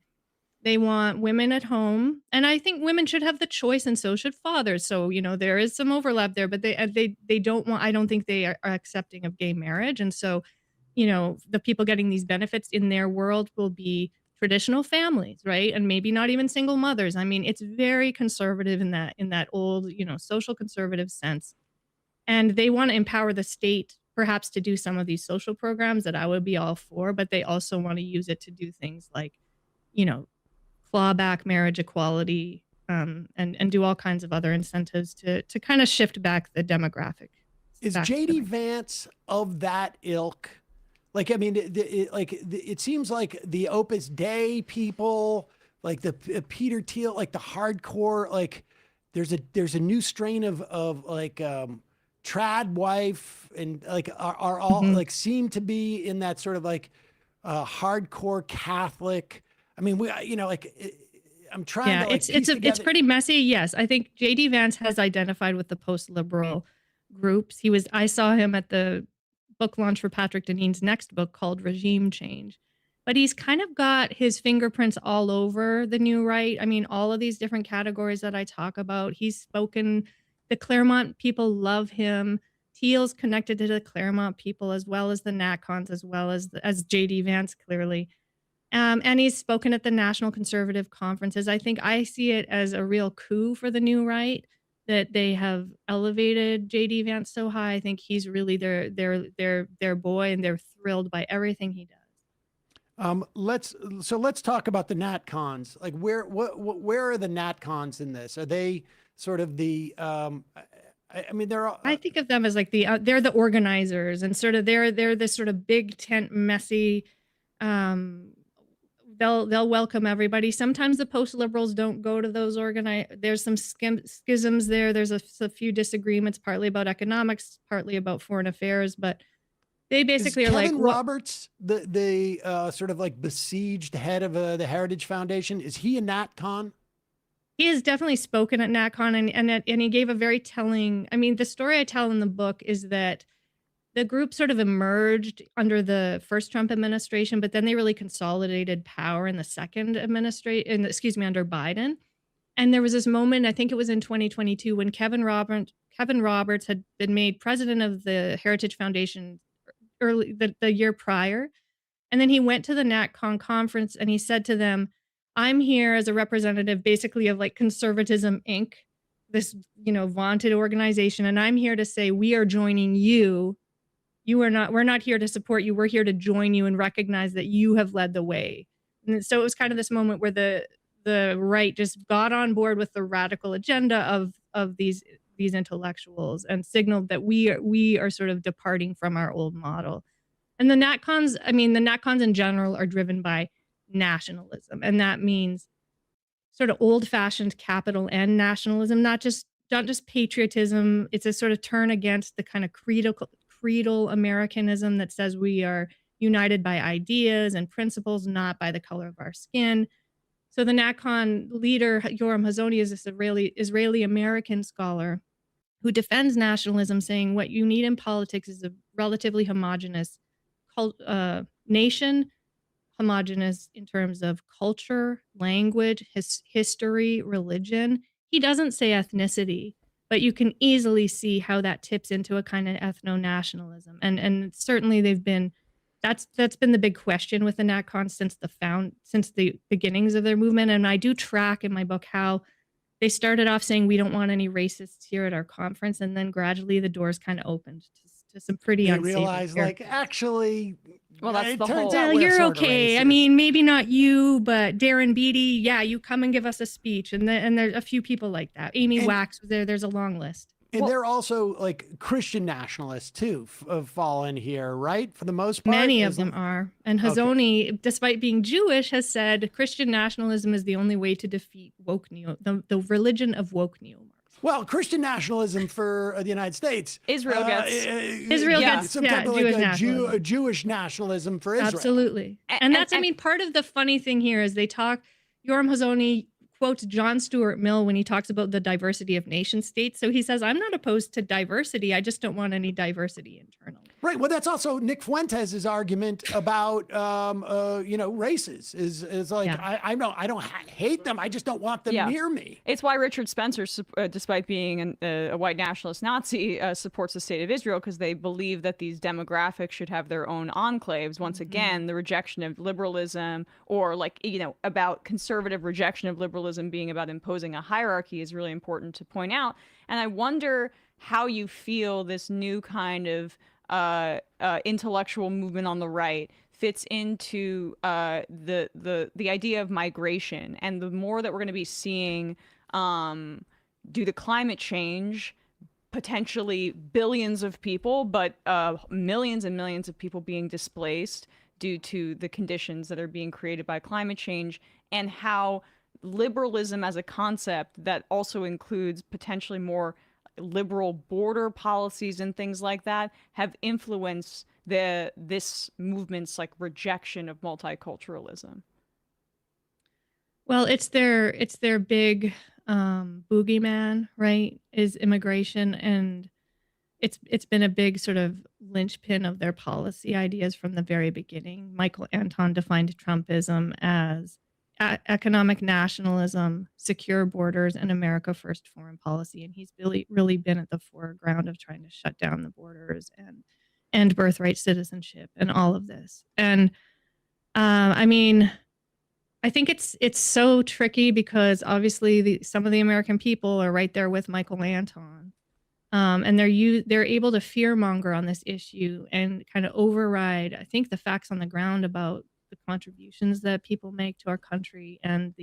They want women at home, and I think women should have the choice, and so should fathers. So there is some overlap there, but they don't want. I don't think they are accepting of gay marriage, and so the people getting these benefits in their world will be traditional families, right? And maybe not even single mothers. I mean, it's very conservative in that old social conservative sense, and they want to empower the state perhaps to do some of these social programs that I would be all for, but they also want to use it to do things like claw back marriage equality, and do all kinds of other incentives to kind of shift back the demographic. Is JD Vance of that ilk? Like, I mean, it seems like the Opus Dei people, like the Peter Thiel, like the hardcore, like there's a new strain of like trad wife, and like are all like seem to be in that sort of like hardcore Catholic. I mean, I'm trying to like it's pretty messy. Yes, I think JD Vance has identified with the post-liberal groups. I saw him at the book launch for Patrick Deneen's next book called Regime Change, but he's kind of got his fingerprints all over the new right. I mean, all of these different categories that I talk about. He's spoken. The Claremont people love him. Thiel's connected to the Claremont people as well as the NatCons, as well as JD Vance clearly. And he's spoken at the National Conservative Conferences. I think I see it as a real coup for the new right that they have elevated JD Vance so high. I think he's really their boy, and they're thrilled by everything he does. Let's talk about the NatCons. Like, where are the NatCons in this? Are they sort of the? I mean, they're. I think of them as like they're the organizers, and sort of they're this sort of big tent, messy. They'll welcome everybody. Sometimes the post-liberals don't go to those there's some schisms there. There's a few disagreements, partly about economics, partly about foreign affairs, but they basically are like Kevin Roberts, the sort of like besieged head of the Heritage Foundation. Is he a NatCon? He has definitely spoken at NatCon, and he gave a very telling. I mean, the story I tell in the book is that the group sort of emerged under the first Trump administration, but then they really consolidated power in the second administration, under Biden. And there was this moment, I think it was in 2022, when Kevin Roberts had been made president of the Heritage Foundation the year prior. And then he went to the NatCon conference and he said to them, I'm here as a representative basically of like Conservatism Inc., this, vaunted organization. And I'm here to say, we are joining you. We're not here to support you. We're here to join you and recognize that you have led the way. And so it was kind of this moment where the right just got on board with the radical agenda of these intellectuals and signaled that we are sort of departing from our old model. And the NatCons in general are driven by nationalism. And that means sort of old-fashioned capital N nationalism, not just patriotism. It's a sort of turn against the kind of creedal Americanism that says we are united by ideas and principles, not by the color of our skin. So the NatCon leader, Yoram Hazony, is this Israeli-American scholar who defends nationalism, saying what you need in politics is a relatively homogenous nation, homogenous in terms of culture, language, history, religion. He doesn't say ethnicity, but you can easily see how that tips into a kind of ethno-nationalism. And certainly that's been the big question with the NatCon since the beginnings of their movement. And I do track in my book how they started off saying we don't want any racists here at our conference, and then gradually the doors kind of opened to to some pretty They unsavory realize, like, characters. actually, Well, that's it the turns whole- out Well, we're you're sort of okay. I racist. mean, maybe not you, but Darren Beatty, yeah, you come and give us a speech. And there's a few people like that. Amy Wax was there. There's a long list. And they're also like Christian nationalists too, fall in here, right? For the most part, Many of them are. And Hazony, despite being Jewish, has said Christian nationalism is the only way to defeat the religion of woke neo-Marxism. Well, Christian nationalism for the United States, Israel gets some type of like Jewish a nationalism. Jewish nationalism for Israel. Absolutely. And that's, I mean, part of the funny thing here is they talk, Yoram Hazony quotes John Stuart Mill when he talks about the diversity of nation states. So he says, I'm not opposed to diversity. I just don't want any diversity internally. Right. Well, that's also Nick Fuentes' argument about, races is like, I don't hate them. I just don't want them near me. It's why Richard Spencer, despite being a white nationalist Nazi, supports the state of Israel, because they believe that these demographics should have their own enclaves. Once again, the rejection of liberalism, or about conservative rejection of liberalism being about imposing a hierarchy, is really important to point out. And I wonder how you feel this new kind of intellectual movement on the right fits into the idea of migration, and the more that we're going to be seeing due to climate change, potentially billions of people, but millions and millions of people being displaced due to the conditions that are being created by climate change, and how liberalism as a concept that also includes potentially more liberal border policies and things like that have influenced this movement's like rejection of multiculturalism. Well, it's their big boogeyman, right? Is immigration, and it's been a big sort of linchpin of their policy ideas from the very beginning. Michael Anton defined Trumpism as economic nationalism, secure borders, and America First foreign policy. And he's really been at the foreground of trying to shut down the borders and birthright citizenship and all of this. And I mean, I think it's so tricky because obviously some of the American people are right there with Michael Anton. And they're able to fearmonger on this issue and kind of override, I think, the facts on the ground about the contributions that people make to our country, and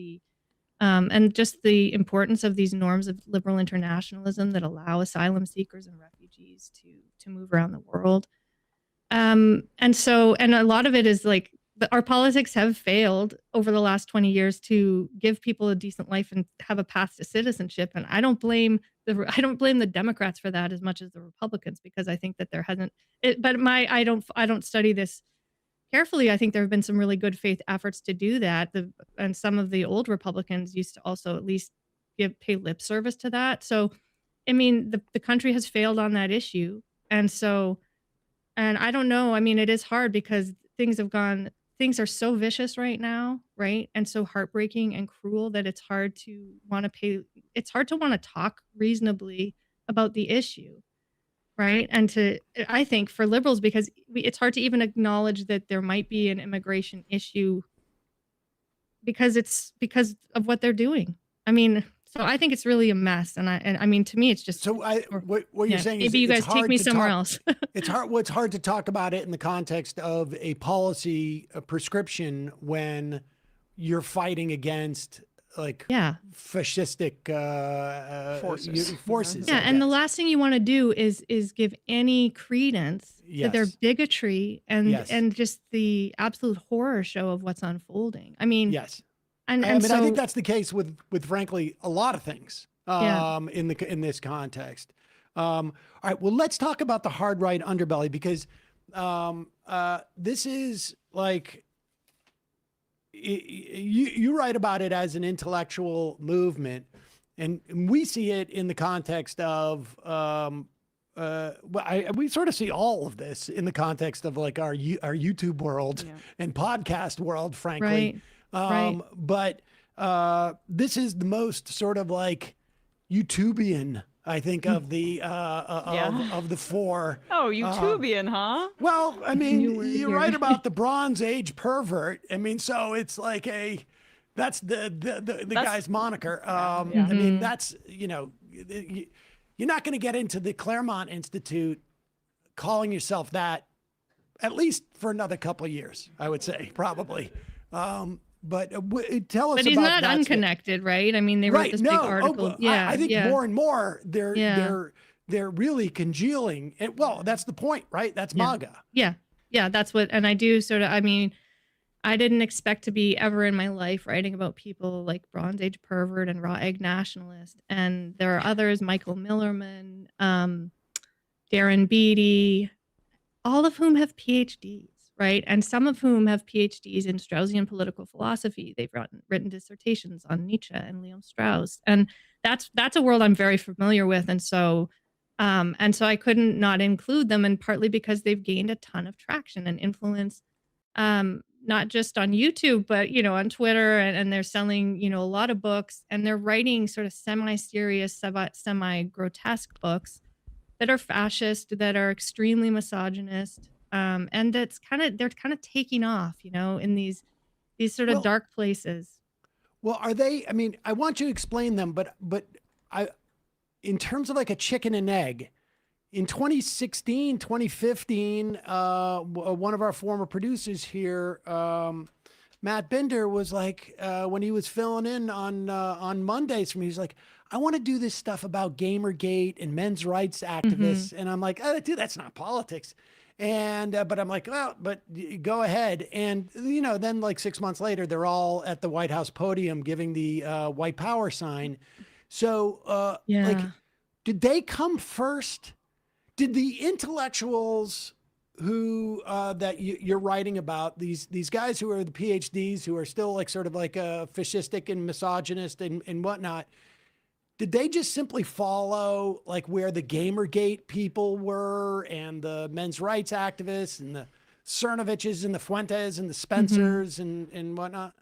and just the importance of these norms of liberal internationalism that allow asylum seekers and refugees to move around the world. And a lot of it is like our politics have failed over the last 20 years to give people a decent life and have a path to citizenship. And I don't blame the Democrats for that as much as the Republicans, because I think that there hasn't. I don't study this carefully. I think there have been some really good faith efforts to do that. And some of the old Republicans used to also at least pay lip service to that. So, I mean, the country has failed on that issue. And I don't know. I mean, it is hard because things are so vicious right now, right? And so heartbreaking and cruel that it's hard to want to talk reasonably about the issue. Right. And I think for liberals, because it's hard to even acknowledge that there might be an immigration issue because of what they're doing. I mean, so I think it's really a mess. And I mean, to me, it's just. So what you're saying is maybe you guys take me somewhere else. It's hard to talk about it in the context of a policy prescription when you're fighting against fascistic forces. Yeah, and the last thing you want to do is give any credence to their bigotry and just the absolute horror show of what's unfolding. I mean, yes, and I so, think that's the case with frankly a lot of things in this context. All right, well, let's talk about the hard right underbelly, because this is like. You write about it as an intellectual movement, and we see it in the context of we sort of see all of this in the context of like our YouTube world and podcast world, frankly. Right. But this is the most sort of like YouTubian, I think, of the of the four. Oh, YouTubian, huh? Well, I mean, you're right about the Bronze Age pervert. I mean, so it's like that's the guy's moniker. I mean, that's you're not going to get into the Claremont Institute calling yourself that, at least for another couple of years, I would say, probably. But tell us But he's about not that. unconnected, right? I mean, they wrote this big article. I think more and more they're really congealing. And, well, that's the point, right? That's MAGA. Yeah, that's what. And I do sort of. I mean, I didn't expect to be ever in my life writing about people like Bronze Age pervert and raw egg nationalist. And there are others, Michael Millerman, Darren Beatty, all of whom have PhDs. Right. And some of whom have PhDs in Straussian political philosophy. They've written dissertations on Nietzsche and Leo Strauss. And that's a world I'm very familiar with. And so I couldn't not include them, and partly because they've gained a ton of traction and influence, not just on YouTube, but, on Twitter, and they're selling, a lot of books, and they're writing sort of semi-serious, semi-grotesque books that are fascist, that are extremely misogynist. And they're kind of taking off, in these sort of dark places. Well, are they? I mean, I want you to explain them, but in terms of like a chicken and egg, in 2016, 2015, one of our former producers here, Matt Binder, was like, when he was filling in on Mondays for me, he's like, I want to do this stuff about Gamergate and men's rights activists, and I'm like, oh, dude, that's not politics. And, but I'm like, well, but go ahead. And, then like 6 months later, they're all at the White House podium giving the white power sign. So, like, did they come first? Did the intellectuals who, that you're writing about, these guys who are the PhDs, who are still like sort of like fascistic and misogynist and whatnot, did they just simply follow like where the Gamergate people were and the men's rights activists and the Cernoviches and the Fuentes and the Spencers and whatnot?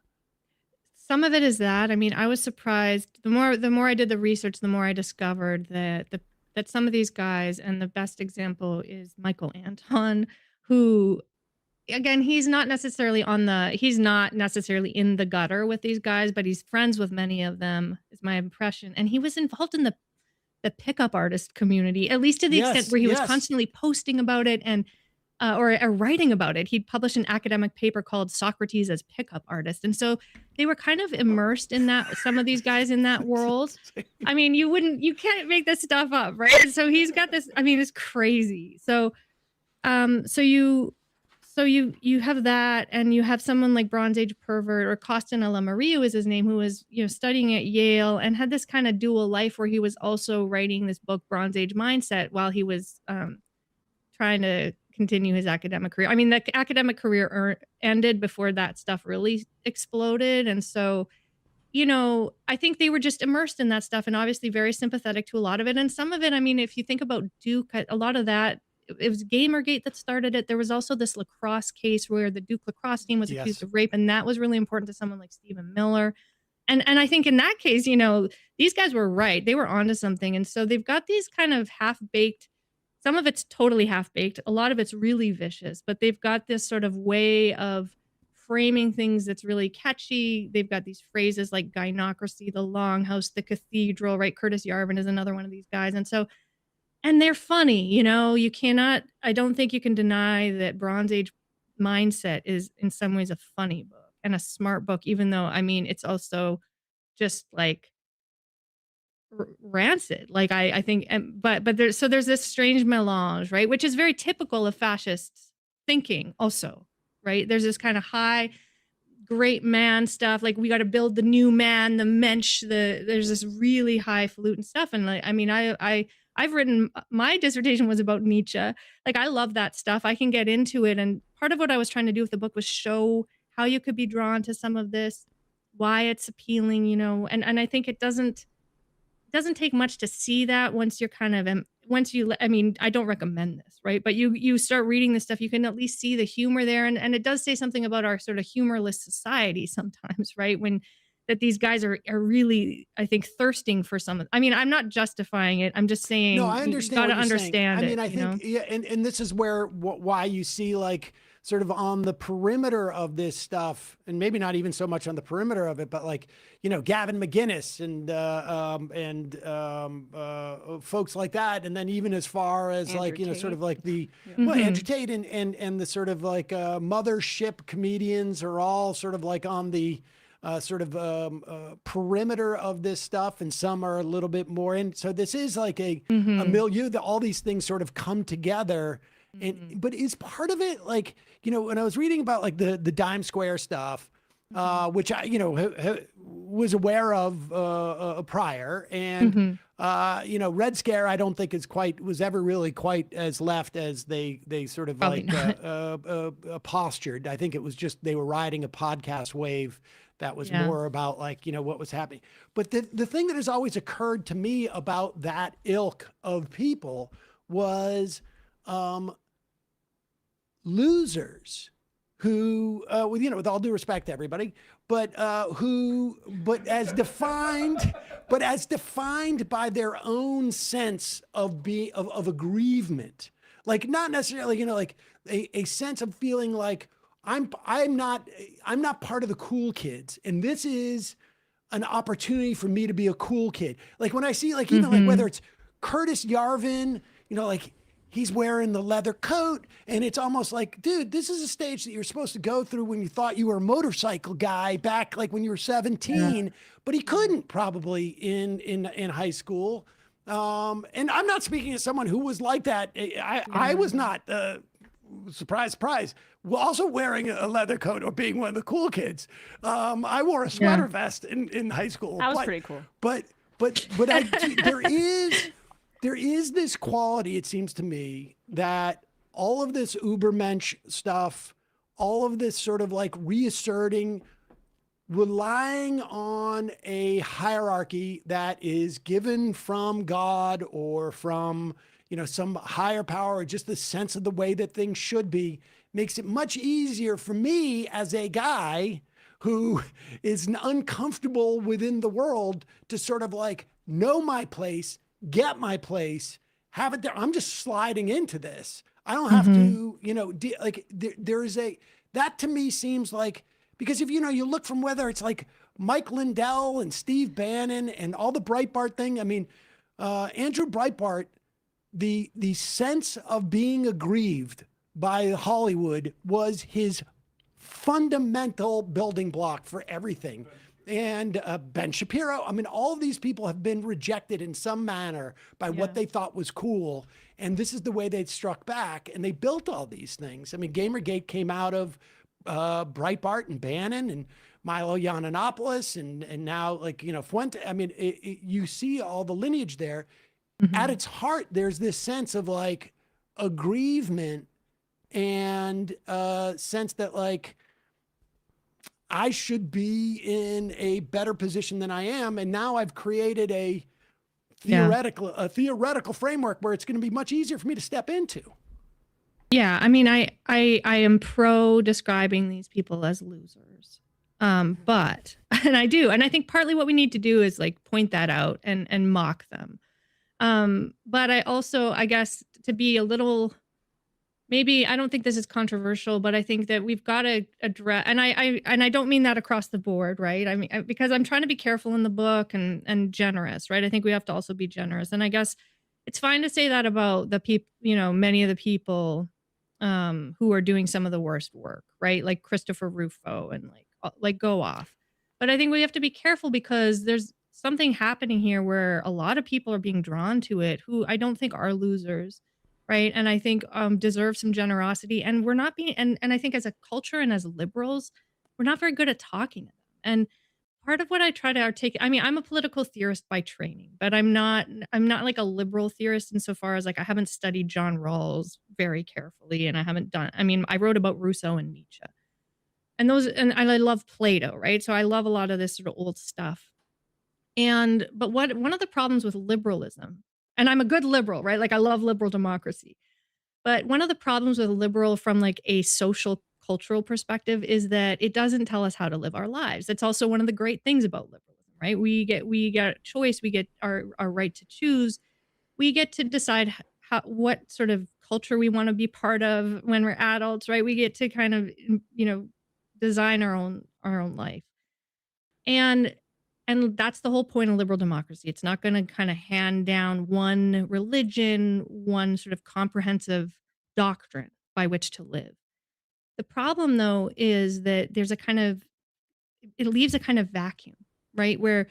Some of it is that. I mean, I was surprised. The more I did the research, the more I discovered that some of these guys, and the best example is Michael Anton, who, again, he's not necessarily in the gutter with these guys, but he's friends with many of them, is my impression. And he was involved in the pickup artist community, at least to the extent where he was constantly posting about it and or writing about it. He'd published an academic paper called Socrates as Pickup Artist. And so they were kind of immersed in that, some of these guys in that world. I mean, you can't make this stuff up, right? So he's got this, I mean, it's crazy. So you have that, and you have someone like Bronze Age pervert, or Costin Alamariu is his name, who was, studying at Yale and had this kind of dual life where he was also writing this book, Bronze Age Mindset, while he was trying to continue his academic career. I mean, the academic career ended before that stuff really exploded. And so, I think they were just immersed in that stuff, and obviously very sympathetic to a lot of it. And some of it, I mean, if you think about Duke, a lot of that, it was Gamergate that started it. There was also this lacrosse case where the Duke lacrosse team was accused of rape, and that was really important to someone like Stephen Miller. And I think in that case, these guys were right. They were onto something. And so they've got these kind of half-baked, some of it's totally half-baked, a lot of it's really vicious, but they've got this sort of way of framing things that's really catchy. They've got these phrases like gynocracy, the longhouse, the cathedral, right? Curtis Yarvin is another one of these guys. And they're funny, I don't think you can deny that Bronze Age Mindset is in some ways a funny book and a smart book, even though, I mean, it's also just like rancid. Like I think, but there's this strange melange, right? Which is very typical of fascist thinking also, right? There's this kind of high, great man stuff. Like, we got to build the new man, the mensch, there's this really highfalutin stuff. And like, I mean, I've written, my dissertation was about Nietzsche. Like, I love that stuff. I can get into it. And part of what I was trying to do with the book was show how you could be drawn to some of this, why it's appealing, and I think it doesn't take much to see that once you're kind of, I mean, I don't recommend this, right? But you start reading this stuff, you can at least see the humor there. And it does say something about our sort of humorless society sometimes, right? That these guys are really, I think, thirsting for some. I mean, I'm not justifying it. I'm just saying, no, I understand. You got to understand it. I mean, I think, yeah, and this is why you see like sort of on the perimeter of this stuff, and maybe not even so much on the perimeter of it, but like, Gavin McGinnis and folks like that. And then even as far as Andrew like, Tate. sort of like the, well, Andrew Tate and the sort of like mothership comedians are all sort of like on the perimeter of this stuff, and some are a little bit more in. So this is like a milieu that all these things sort of come together. And but is part of it like, when I was reading about like the Dime Square stuff, which I was aware of prior, and Red Scare I don't think was ever really quite as left as they sort of Probably postured. I think it was just they were riding a podcast wave that was more about like, what was happening. But the thing that has always occurred to me about that ilk of people was losers who, with all due respect to everybody, but as defined by their own sense of aggrievement, like not necessarily, like a sense of feeling like I'm not part of the cool kids, and this is an opportunity for me to be a cool kid. Like when I see like even like whether it's Curtis Yarvin, like he's wearing the leather coat, and it's almost like, dude, this is a stage that you're supposed to go through when you thought you were a motorcycle guy back like when you were 17, but he couldn't probably in high school. And I'm not speaking as someone who was like that. I was not, surprise, well, also wearing a leather coat or being one of the cool kids. I wore a sweater vest in high school. That was pretty cool. But there is this quality, it seems to me, that all of this Ubermensch stuff, all of this sort of like reasserting, relying on a hierarchy that is given from God or from, some higher power, or just the sense of the way that things should be, makes it much easier for me as a guy who is uncomfortable within the world to sort of like know my place, get my place, have it there. I'm just sliding into this. I don't have to, that to me seems like, because if, you look from whether it's like Mike Lindell and Steve Bannon and all the Breitbart thing. I mean, Andrew Breitbart, the sense of being aggrieved by Hollywood was his fundamental building block for everything. And Ben Shapiro, I mean, all of these people have been rejected in some manner by what they thought was cool. And this is the way they struck back, and they built all these things. I mean, Gamergate came out of Breitbart and Bannon and Milo Yiannopoulos and now like, Fuente. I mean, you see all the lineage there. At its heart, there's this sense of like aggrievement and sense that like, I should be in a better position than I am. And now I've created a theoretical framework where it's going to be much easier for me to step into. Yeah. I mean, I am pro describing these people as losers. But, and I do, and I think partly what we need to do is like point that out and mock them. But I also, I guess, to be a little, maybe, I don't think this is controversial, but I think that we've got to address, and I don't mean that across the board, right? I mean, because I'm trying to be careful in the book and generous, right? I think we have to also be generous. And I guess it's fine to say that about the people, many of the people who are doing some of the worst work, right? Like Christopher Rufo and like go off. But I think we have to be careful because there's something happening here where a lot of people are being drawn to it who I don't think are losers. Right. And I think deserve some generosity. And we're not being, and I think as a culture and as liberals, we're not very good at talking to them. And part of what I try to articulate, I mean, I'm a political theorist by training, but I'm not like a liberal theorist insofar as like I haven't studied John Rawls very carefully, and I wrote about Rousseau and Nietzsche. And I love Plato, right? So I love a lot of this sort of old stuff. But one of the problems with liberalism, and I'm a good liberal, right? Like I love liberal democracy. But one of the problems with liberal from like a social cultural perspective is that it doesn't tell us how to live our lives. It's also one of the great things about liberalism, right? We get choice, we get our right to choose. We get to decide what sort of culture we want to be part of when we're adults, right? We get to kind of, design our own life. And that's the whole point of liberal democracy. It's not going to kind of hand down one religion, one sort of comprehensive doctrine by which to live. The problem, though, is that it leaves a kind of vacuum, right? Where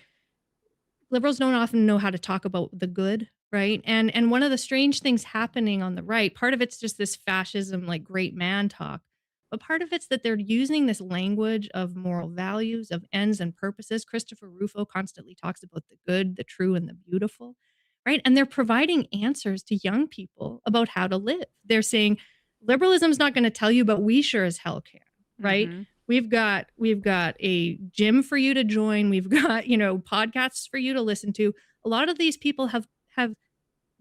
liberals don't often know how to talk about the good, right? And one of the strange things happening on the right, part of it's just this fascism, like great man talk, but part of it's that they're using this language of moral values, of ends and purposes. Christopher Rufo constantly talks about the good, the true, and the beautiful, right? And they're providing answers to young people about how to live. They're saying liberalism's not going to tell you, but we sure as hell can, right? Mm-hmm. We've got a gym for you to join. We've got, podcasts for you to listen to. A lot of these people have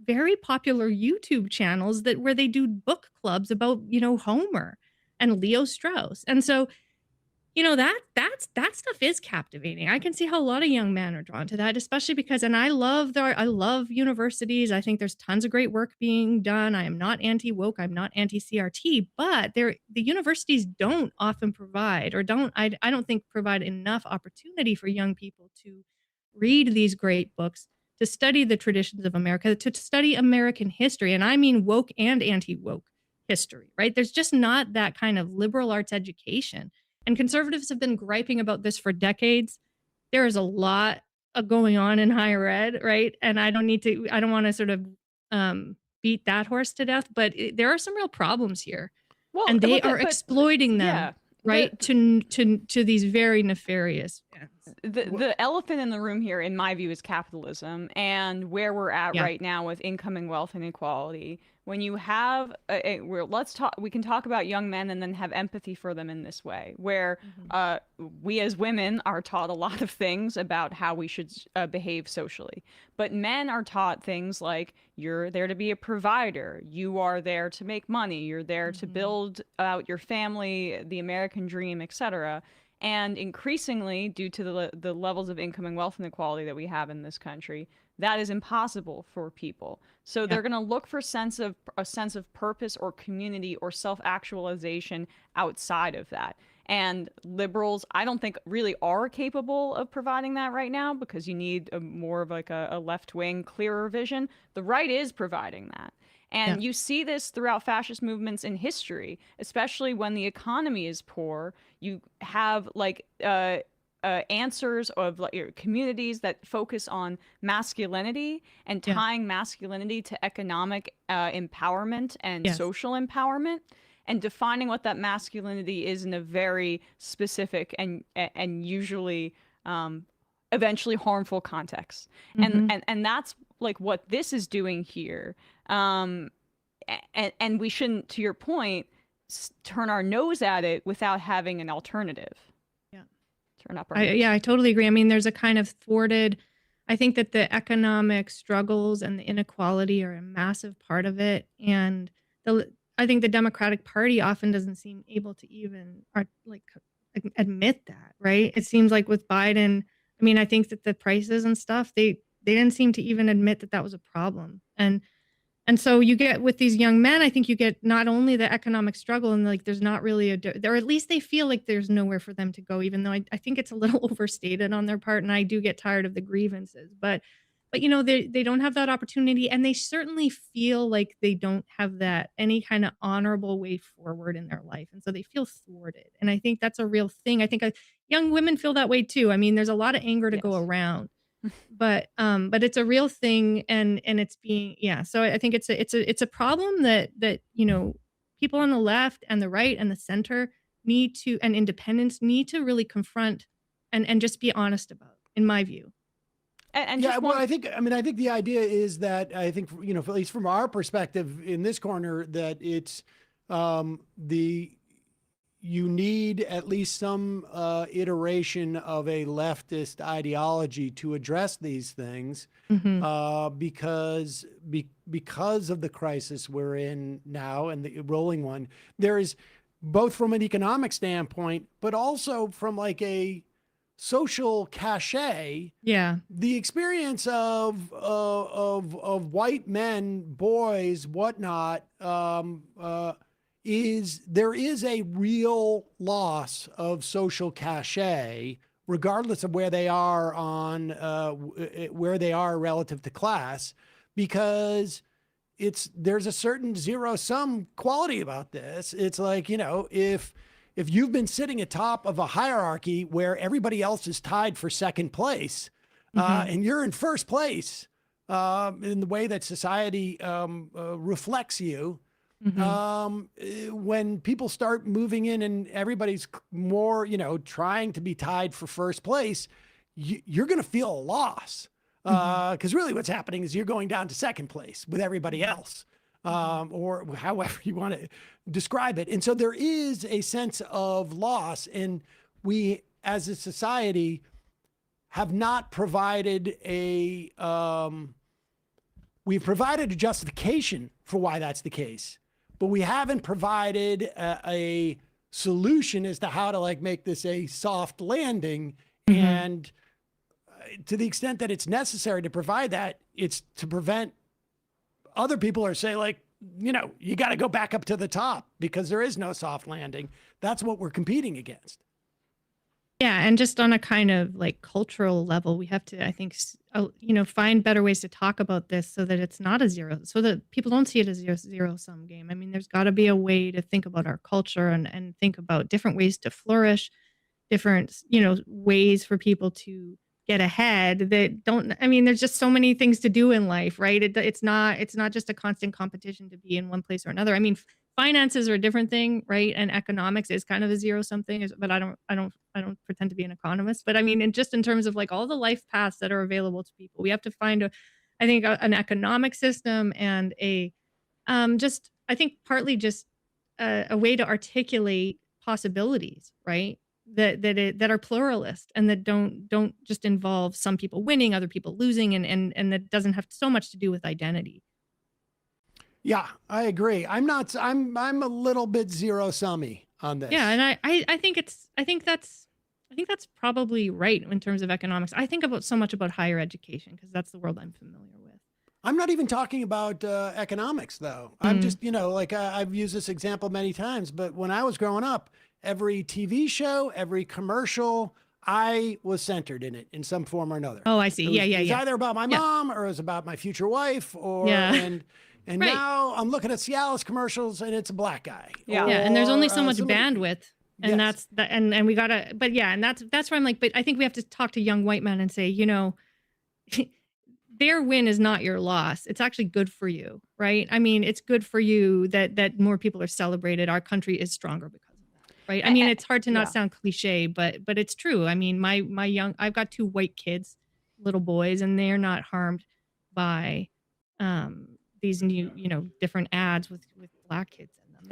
very popular YouTube channels where they do book clubs about, Homer and Leo Strauss. And so, that stuff is captivating. I can see how a lot of young men are drawn to that, especially because, and I love universities. I think there's tons of great work being done. I am not anti-woke. I'm not anti-CRT, but the universities don't often provide, or I don't think provide enough opportunity for young people to read these great books, to study the traditions of America, to study American history. And I mean woke and anti-woke history, right? There's just not that kind of liberal arts education. And conservatives have been griping about this for decades. There is a lot going on in higher ed, right? And I don't want to sort of beat that horse to death, but there are some real problems here. Well, and they are exploiting them, right? To these very nefarious ends. The elephant in the room here, in my view, is capitalism and where we're at right now with income and wealth inequality. When you have, we can talk about young men and then have empathy for them in this way, where we as women are taught a lot of things about how we should behave socially. But men are taught things like, you're there to be a provider, you are there to make money, you're there to build out your family, the American dream, etc. And increasingly, due to the levels of income and wealth inequality that we have in this country, that is impossible for people. So they're going to look for a sense of purpose or community or self-actualization outside of that. And liberals, I don't think really are capable of providing that right now, because you need more of like a left-wing, clearer vision. The right is providing that. And you see this throughout fascist movements in history, especially when the economy is poor. You have answers of communities that focus on masculinity and tying masculinity to economic empowerment and social empowerment, and defining what that masculinity is in a very specific and usually eventually harmful context. And that's like what this is doing here. And we shouldn't, to your point, turn our nose at it without having an alternative. Turn up our nose. I totally agree. I mean, there's a kind of thwarted, I think that the economic struggles and the inequality are a massive part of it. And I think the Democratic Party often doesn't seem able to even admit that, right? It seems like with Biden, I mean, I think that the prices and stuff, they didn't seem to even admit that was a problem. And so you get with these young men, I think you get not only the economic struggle and there's not really or at least they feel like there's nowhere for them to go, even though I think it's a little overstated on their part. And I do get tired of the grievances, but they don't have that opportunity, and they certainly feel like they don't have that any kind of honorable way forward in their life. And so they feel thwarted. And I think that's a real thing. I think young women feel that way too. I mean, there's a lot of anger to go around. But it's a real thing, and it's being so I think it's a problem that people on the left and the right and the center and independents need to really confront and just be honest about, in my view. I think the idea is that, I think, at least from our perspective in this corner, that it's you need at least some iteration of a leftist ideology to address these things, because of the crisis we're in now and the rolling one. There is, both from an economic standpoint, but also from like a social cachet. Yeah. The experience of white men, boys, whatnot, is there is a real loss of social cachet, regardless of where they are on where they are relative to class, because there's a certain zero-sum quality about this. It's like, if you've been sitting atop of a hierarchy where everybody else is tied for second place, and you're in first place in the way that society reflects you, when people start moving in and everybody's more, trying to be tied for first place, you're going to feel a loss. Because really what's happening is you're going down to second place with everybody else, or however you want to describe it. And so there is a sense of loss, and we as a society have not provided we've provided a justification for why that's the case, but we haven't provided a solution as to how to make this a soft landing. And to the extent that it's necessary to provide that, it's to prevent other people or say you got to go back up to the top because there is no soft landing. That's what we're competing against. Yeah, and just on a kind of cultural level, we have to, I think, find better ways to talk about this so that it's not so that people don't see it as a zero-sum game. I mean, there's got to be a way to think about our culture and think about different ways to flourish, different, ways for people to get ahead that don't, there's just so many things to do in life, right? It's not just a constant competition to be in one place or another. Finances are a different thing, right? And economics is kind of a zero-sum thing, but I don't pretend to be an economist, but just in terms of all the life paths that are available to people, we have to find an economic system and partly just a way to articulate possibilities, right? That are pluralist and that don't just involve some people winning, other people losing, and that doesn't have so much to do with identity. Yeah, I agree. I'm a little bit zero-summy on this. Yeah, and I think that's probably right in terms of economics. I think so much about higher education because that's the world I'm familiar with. I'm not even talking about economics, though. I'm just, I've used this example many times, but when I was growing up, every TV show, every commercial, I was centered in it in some form or another. Oh, I see. It was either about my mom or it was about my future wife and right. Now I'm looking at Cialis commercials and it's a black guy. Yeah. And there's only so much bandwidth. And that's that. And we gotta, but yeah. And that's where I'm but I think we have to talk to young white men and say, their win is not your loss. It's actually good for you, right? It's good for you that more people are celebrated. Our country is stronger because of that, right? It's hard to not sound cliche, but it's true. I've got 2 white kids, little boys, and they're not harmed by these new, different ads with black kids in them.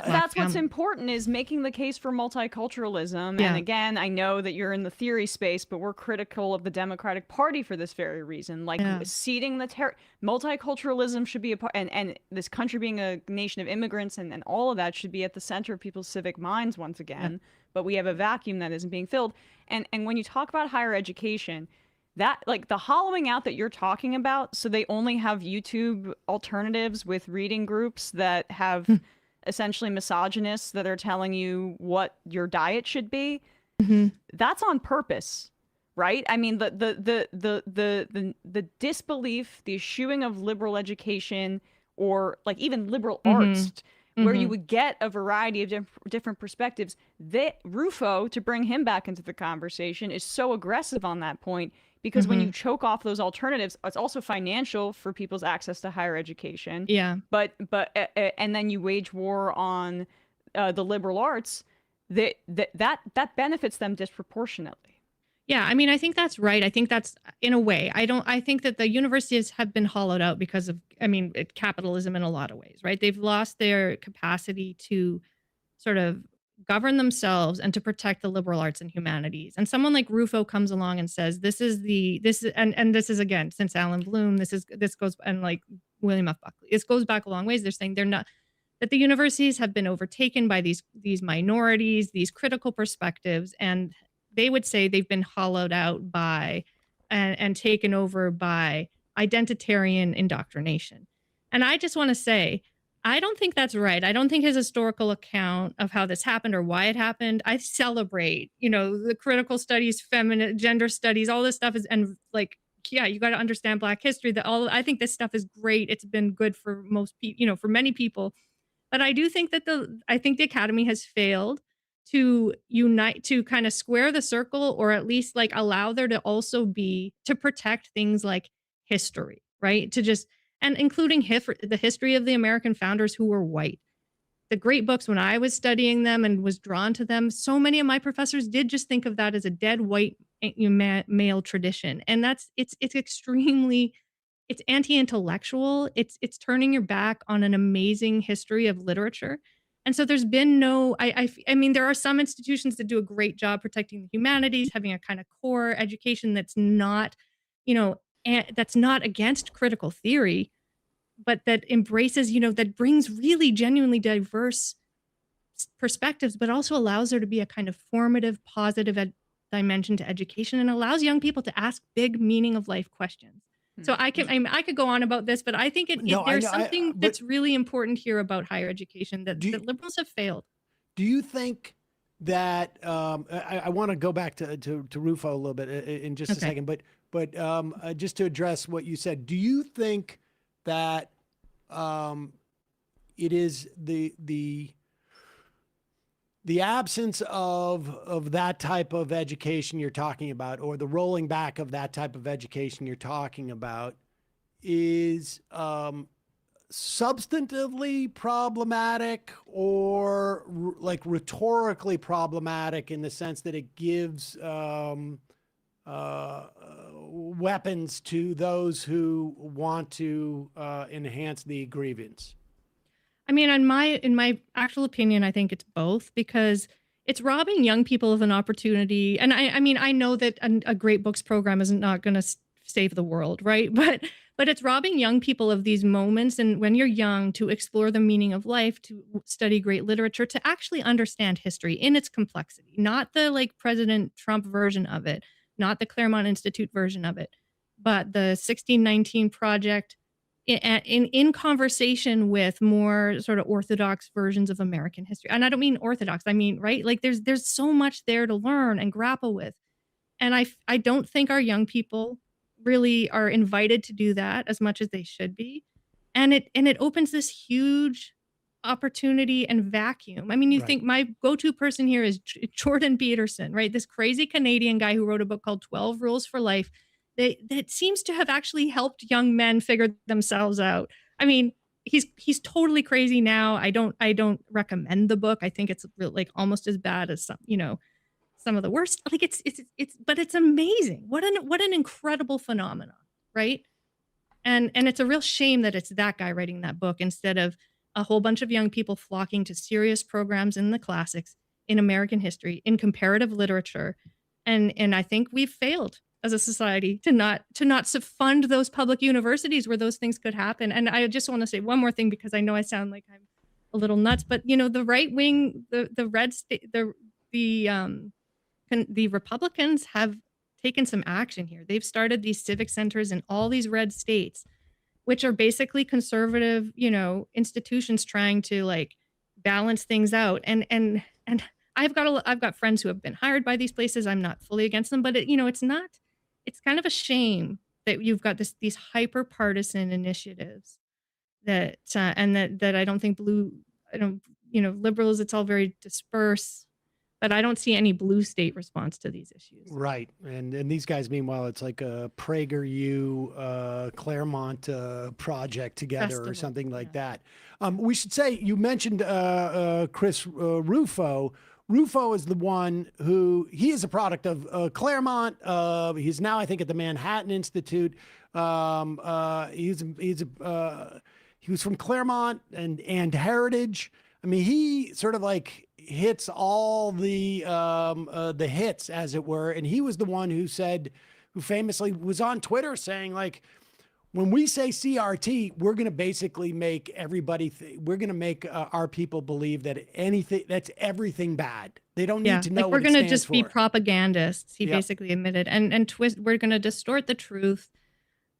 That's what's important is making the case for multiculturalism. And again, I know that you're in the theory space, but we're critical of the Democratic Party for this very reason. Ceding the multiculturalism should be a part, and this country being a nation of immigrants and all of that should be at the center of people's civic minds once again. But we have a vacuum that isn't being filled. And when you talk about higher education, that the hollowing out that you're talking about, so they only have YouTube alternatives with reading groups that have essentially misogynists that are telling you what your diet should be. That's on purpose, right? The disbelief, the eschewing of liberal education or even liberal arts, where you would get a variety of different perspectives. Rufo, to bring him back into the conversation, is so aggressive on that point. Because when you choke off those alternatives, it's also financial for people's access to higher education. Yeah. But and then you wage war on the liberal arts. That benefits them disproportionately. Yeah, I think that's right. I think that's in a way. I think that the universities have been hollowed out because of capitalism in a lot of ways, right? They've lost their capacity to sort of govern themselves and to protect the liberal arts and humanities. And someone like Rufo comes along and says, this is again, since Alan Bloom, this goes, and William F. Buckley, this goes back a long ways. They're saying that the universities have been overtaken by these minorities, these critical perspectives, and they would say they've been hollowed out by and taken over by identitarian indoctrination. And I just want to say, I don't think that's right. I don't think his historical account of how this happened or why it happened. I celebrate, the critical studies, feminine, gender studies, all this stuff is, and like, yeah, you got to understand Black history. I think this stuff is great. It's been good for most people, for many people. But I do think that I think the Academy has failed to unite, to kind of square the circle, or at least like allow there to also be, to protect things like history, right? And including the history of the American founders who were white. The great books, when I was studying them and was drawn to them, so many of my professors did just think of that as a dead white male tradition. And it's extremely, it's anti-intellectual. It's turning your back on an amazing history of literature. And so there's been no, I mean, there are some institutions that do a great job protecting the humanities, having a kind of core education that's not, that's not against critical theory, but that embraces, that brings really genuinely diverse perspectives, but also allows there to be a kind of formative, positive dimension to education, and allows young people to ask big meaning of life questions. So I could go on about this, but I think there's something that's really important here about higher education that liberals have failed. Do you think that I want to go back to Rufo a little bit in just a second, but just to address what you said, do you think that it is the absence of that type of education you're talking about, or the rolling back of that type of education you're talking about, is substantively problematic, or like rhetorically problematic, in the sense that it gives weapons to those who want to enhance the grievance? I mean, in my actual opinion, I think it's both, because it's robbing young people of an opportunity. And I mean, I know that a great books program is not going to save the world, right? But it's robbing young people of these moments, and when you're young, to explore the meaning of life, to study great literature, to actually understand history in its complexity, not the like President Trump version of it, not the Claremont Institute version of it, but the 1619 Project, in conversation with more sort of orthodox versions of American history. And I don't mean orthodox, I mean, right? Like there's so much there to learn and grapple with. And I don't think our young people really are invited to do that as much as they should be. And it opens this huge opportunity and vacuum. I mean, you think my go-to person here is Jordan Peterson, right? This crazy Canadian guy who wrote a book called 12 Rules for Life that seems to have actually helped young men figure themselves out. I mean, he's totally crazy now. I don't recommend the book. I think it's like almost as bad as some of the worst. Like but it's amazing. What an incredible phenomenon, right? And it's a real shame that it's that guy writing that book instead of a whole bunch of young people flocking to serious programs in the classics, in American history, in comparative literature. And I think we've failed as a society to not fund those public universities where those things could happen. And I just want to say one more thing, because I know I sound like I'm a little nuts, but the right wing, the red state, the Republicans have taken some action here. They've started these civic centers in all these red states, which are basically conservative, institutions trying to like balance things out. And I've got friends who have been hired by these places. I'm not fully against them, but it's kind of a shame that you've got these hyper partisan initiatives that I don't think liberals, it's all very dispersed, but I don't see any blue state response to these issues. Right. And these guys, meanwhile, it's like a PragerU Claremont project together Festival, or something like that. We should say, you mentioned Chris Rufo. Rufo is the one he is a product of Claremont. He's now, I think, at the Manhattan Institute. He was from Claremont and Heritage. I mean, he sort of like hits all the hits, as it were. And he was the one who famously was on Twitter saying, like, when we say CRT, we're going to basically make everybody, we're going to make our people believe that that's everything bad. They don't need to know like what we're going to it stands just be for. propagandists. He Yep. basically admitted, and twist. We're going to distort the truth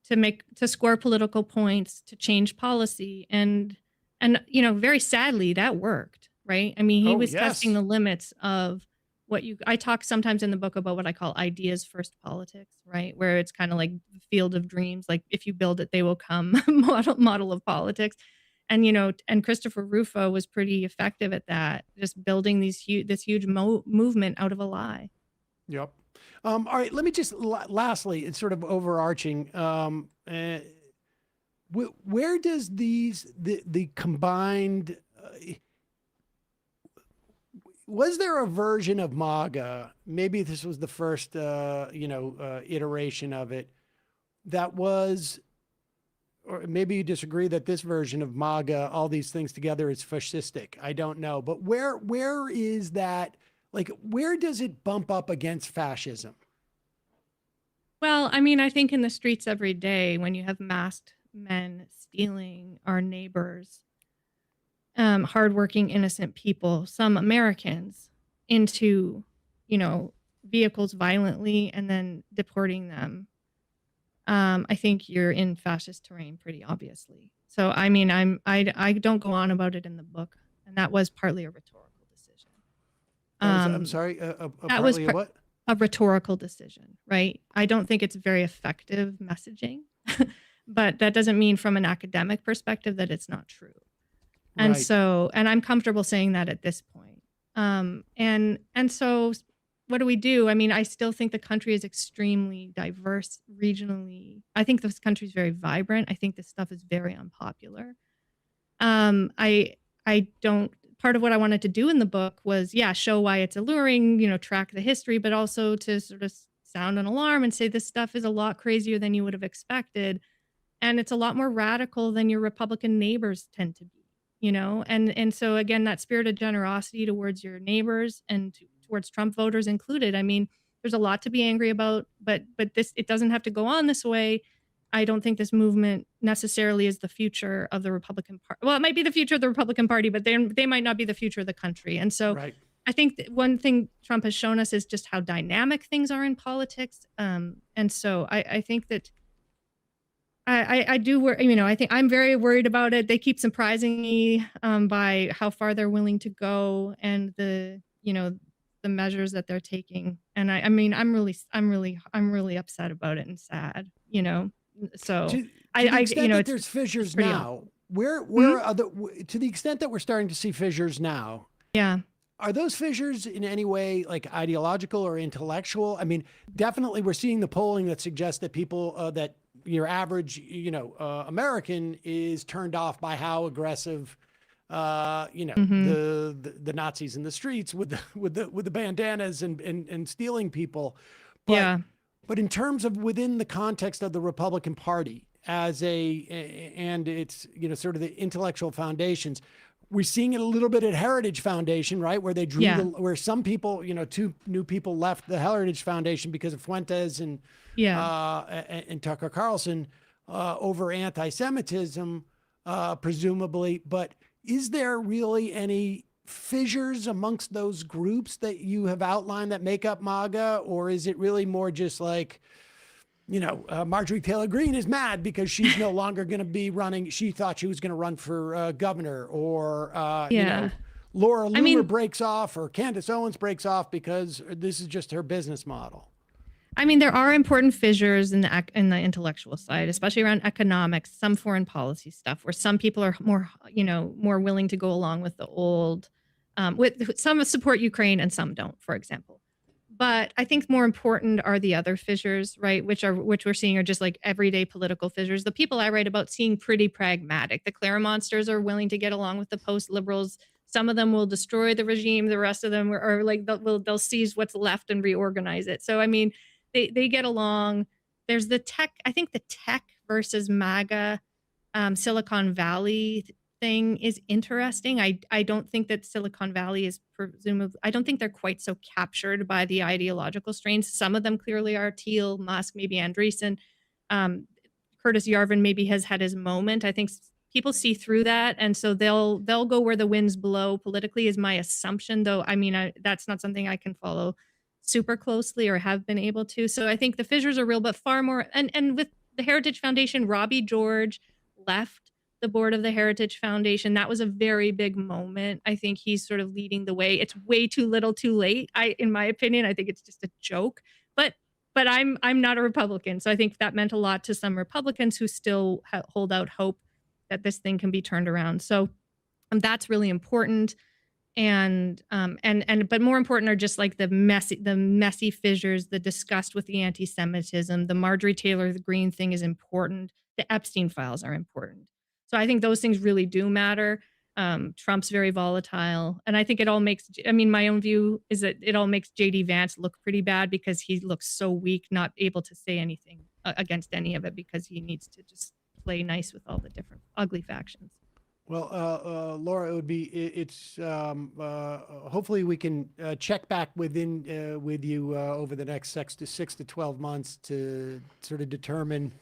to score political points, to change policy, and very sadly that worked, right? I mean, he was testing the limits of what I talk sometimes in the book about what I call ideas first politics, right? Where it's kind of like the field of dreams, like if you build it, they will come model of politics. And, and Christopher Rufo was pretty effective at that, just building this huge movement out of a lie. Yep. All right. Let me just, lastly, it's sort of overarching. Where does the combined, was there a version of MAGA? Maybe this was the first, iteration of it that was, or maybe you disagree that this version of MAGA, all these things together, is fascistic. I don't know. But where is that? Like, where does it bump up against fascism? Well, I mean, I think in the streets every day, when you have masked men stealing our neighbors, hardworking, innocent people, some Americans, into, vehicles violently and then deporting them, I think you're in fascist terrain pretty obviously. So, I mean, I don't go on about it in the book, and that was partly a rhetorical decision. I'm sorry, that was what? A rhetorical decision, right? I don't think it's very effective messaging, but that doesn't mean from an academic perspective that it's not true. And so, and I'm comfortable saying that at this point. And so what do we do? I mean, I still think the country is extremely diverse regionally. I think this country is very vibrant. I think this stuff is very unpopular. I don't, part of what I wanted to do in the book was, show why it's alluring, track the history, but also to sort of sound an alarm and say this stuff is a lot crazier than you would have expected. And it's a lot more radical than your Republican neighbors tend to be, and so again, that spirit of generosity towards your neighbors and towards Trump voters included. I mean, there's a lot to be angry about, but it doesn't have to go on this way. I don't think this movement necessarily is the future of the Republican Party. Well, it might be the future of the Republican Party, but they might not be the future of the country. And so I think that one thing Trump has shown us is just how dynamic things are in politics. And so I think that I do worry, I think I'm very worried about it. They keep surprising me by how far they're willing to go and the measures that they're taking. And I mean, I'm really upset about it and sad, So to the extent that there's fissures now, to the extent that we're starting to see fissures now, are those fissures in any way like ideological or intellectual? I mean, definitely we're seeing the polling that suggests that people, that your average, American is turned off by how aggressive, the Nazis in the streets with the bandanas and stealing people. But in terms of within the context of the Republican Party and its, sort of the intellectual foundations, we're seeing it a little bit at Heritage Foundation, right? Where they drew, where some people, 2 new people left the Heritage Foundation because of Fuentes and Tucker Carlson over anti-Semitism, presumably. But is there really any fissures amongst those groups that you have outlined that make up MAGA, or is it really more just like, Marjorie Taylor Greene is mad because she's no longer going to be running. She thought she was going to run for governor, or Laura Loomer breaks off, or Candace Owens breaks off because this is just her business model. I mean, there are important fissures in the intellectual side, especially around economics, some foreign policy stuff, where some people are more willing to go along with the old, with some support Ukraine and some don't, for example. But I think more important are the other fissures, right? Which we're seeing are just like everyday political fissures. The people I write about seem pretty pragmatic. The Claremontsters are willing to get along with the post-liberals. Some of them will destroy the regime. The rest of them are like they'll seize what's left and reorganize it. So I mean, they get along. There's the tech. I think the tech versus MAGA, Silicon Valley thing is interesting. I don't think that Silicon Valley is presumably, I don't think they're quite so captured by the ideological strains. Some of them clearly are: Thiel, Musk, maybe Andreessen. Curtis Yarvin maybe has had his moment. I think people see through that, and so they'll go where the winds blow politically, is my assumption. Though I mean, that's not something I can follow super closely or have been able to. So I think the fissures are real, but far more. And with the Heritage Foundation, Robbie George left the board of the Heritage Foundation. That was a very big moment. I think he's sort of leading the way. It's way too little, too late. In my opinion, I think it's just a joke. But I'm not a Republican, so I think that meant a lot to some Republicans who still hold out hope that this thing can be turned around. So that's really important. And but more important are just like the messy fissures, the disgust with the anti-Semitism, the Marjorie Taylor Greene thing is important. The Epstein files are important. So I think those things really do matter. Trump's very volatile. And I think it all makes, I mean, my own view is that it all makes JD Vance look pretty bad because he looks so weak, not able to say anything against any of it because he needs to just play nice with all the different ugly factions. Well, Laura, it's hopefully we can check back with you over the next 6 to 12 months to sort of determine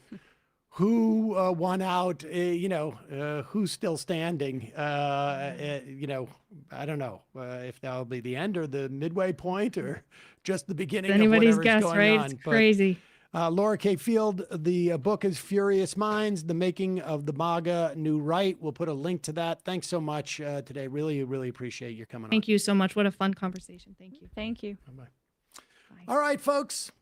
who won out, who's still standing. I don't know if that'll be the end or the midway point or just the beginning of whatever's guess, going right? on. It's crazy. Laura K. Field, the book is Furious Minds, The Making of the MAGA New Right. We'll put a link to that. Thanks so much today. Really, really appreciate you coming on. Thank you so much. What a fun conversation. Thank you. Thank you. Bye-bye. All right, folks.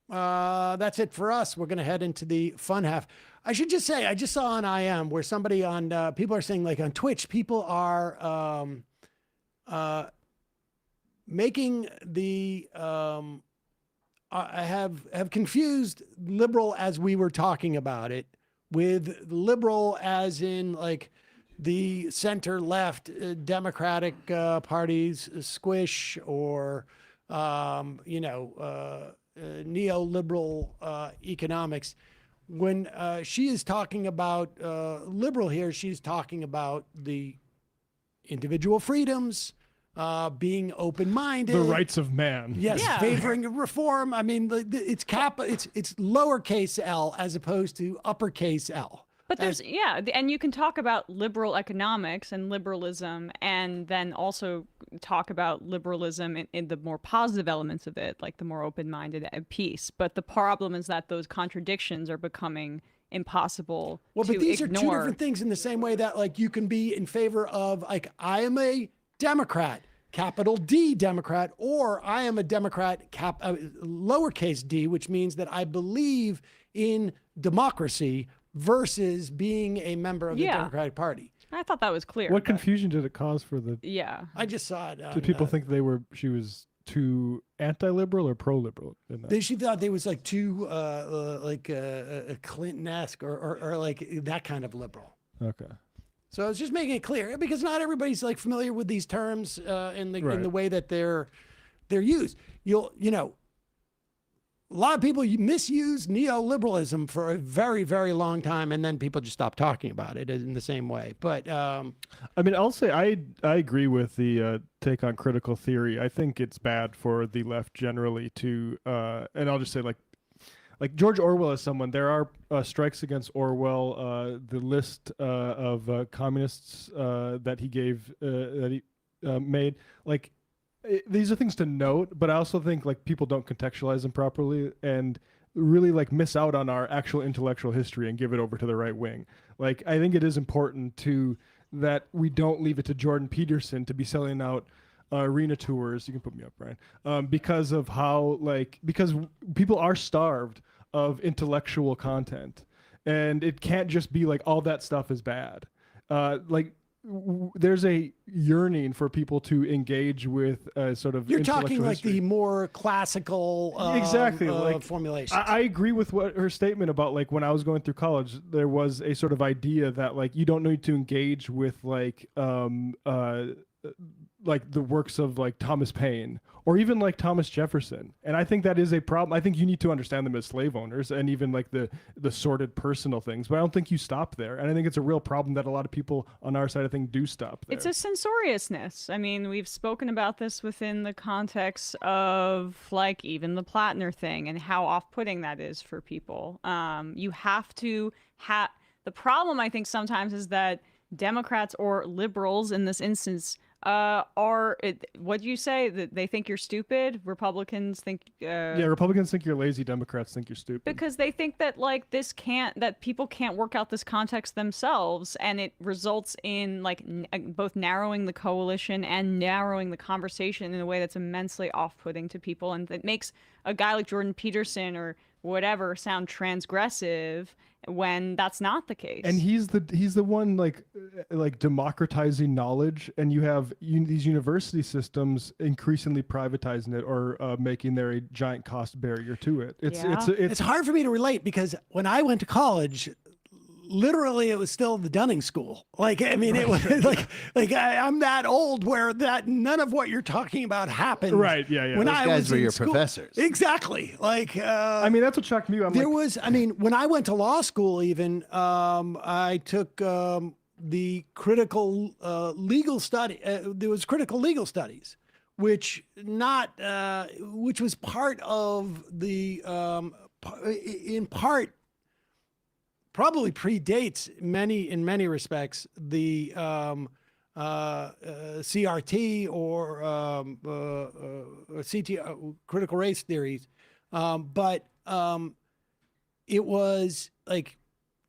That's it for us. We're going to head into the fun half. I should just say, I just saw on IM where somebody people are saying like on Twitch, people are making the have confused liberal as we were talking about it with liberal as in like the center left Democratic parties squish or neoliberal economics. When she is talking about liberal here, she's talking about the individual freedoms, being open-minded, the rights of man. Yes, Yeah. favoring reform. I mean, it's lowercase L as opposed to uppercase L. But there's, and you can talk about liberal economics and liberalism and then also talk about liberalism in the more positive elements of it, like the more open-minded peace. But the problem is that those contradictions are becoming impossible to But these ignore. are two different things in the same way that like you can be in favor of like I am a Democrat, capital D Democrat, or I am a Democrat, lowercase d, which means that I believe in democracy versus being a member of the Democratic Party. I thought that was clear. What confusion did it cause for the? Yeah. I just saw it. Did people think she was too anti-liberal or pro-liberal in that? She thought they was like too Clinton-esque or like that kind of liberal. Okay. So I was just making it clear because not everybody's like familiar with these terms in the way that they're used. A lot of people misuse neoliberalism for a very, very long time, and then people just stop talking about it in the same way. But I mean, I'll say I agree with the take on critical theory. I think it's bad for the left generally to, and I'll just say like George Orwell is someone. There are strikes against Orwell. The list of communists that he gave that he made, like. These are things to note, but I also think like people don't contextualize them properly and really like miss out on our actual intellectual history and give it over to the right wing. Like I think it is important that we don't leave it to Jordan Peterson to be selling out arena tours. You can put me up, Brian, because of how because people are starved of intellectual content, and it can't just be like all that stuff is bad. There's a yearning for people to engage with sort of. You're talking like history. the more classical exactly formulations. I agree with her statement about like when I was going through college, there was a sort of idea that like you don't need to engage with like like the works of like Thomas Paine or even like Thomas Jefferson. And I think that is a problem. I think you need to understand them as slave owners and even like the sordid personal things, but I don't think you stop there. And I think it's a real problem that a lot of people on our side of things do stop there. It's a censoriousness. I mean, we've spoken about this within the context of like even the Platner thing and how off-putting that is for people. You have to have, the problem I think sometimes is that Democrats or liberals in this instance what do you say, that they think you're stupid? Republicans think Republicans think you're lazy, Democrats think you're stupid, because they think that like that people can't work out this context themselves, and it results in like both narrowing the coalition and narrowing the conversation in a way that's immensely off-putting to people, and that makes a guy like Jordan Peterson or whatever sound transgressive when that's not the case. And he's the one like democratizing knowledge, and you have these university systems increasingly privatizing it or making there a giant cost barrier to it. It's hard for me to relate because when I went to college, literally it was still the Dunning School. Like, I mean, it was I'm that old where that none of what you're talking about happened. Right. Yeah. When Those I guys was were in your school. professors. Exactly. Like, I mean, that's what shocked me. When I went to law school, even, I took, the critical, legal study, there was critical legal studies, which was part of the, in part, probably predates in many respects the CRT or CT, critical race theories, but it was like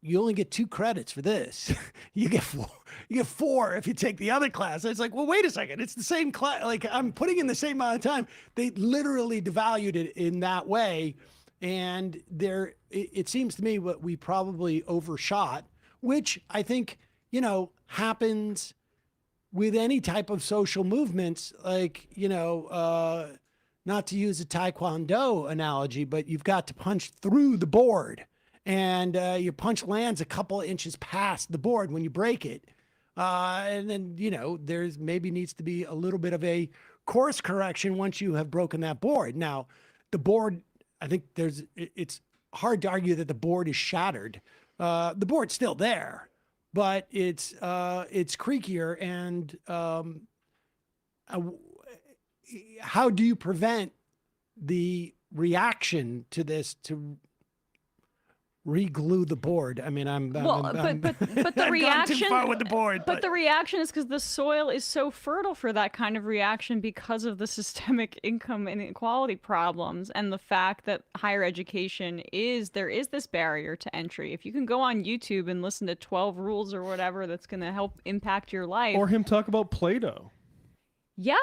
you only get 2 credits for this. You get 4. You get 4 if you take the other class. It's like, well, wait a second, it's the same class. Like I'm putting in the same amount of time. They literally devalued it in that way. And it seems to me what we probably overshot, which I think, happens with any type of social movements, like, not to use a Taekwondo analogy, but you've got to punch through the board, and your punch lands a couple of inches past the board when you break it. And then, there's maybe needs to be a little bit of a course correction once you have broken that board. Now, the board, I think it's hard to argue that the board is shattered. The board's still there, but it's creakier. And how do you prevent the reaction to this to re-glue the board? I mean, but the reaction too far with the board. But the reaction is because the soil is so fertile for that kind of reaction because of the systemic income inequality problems and the fact that higher education there is this barrier to entry. If you can go on YouTube and listen to 12 rules or whatever that's going to help impact your life, or him talk about Plato. Yeah.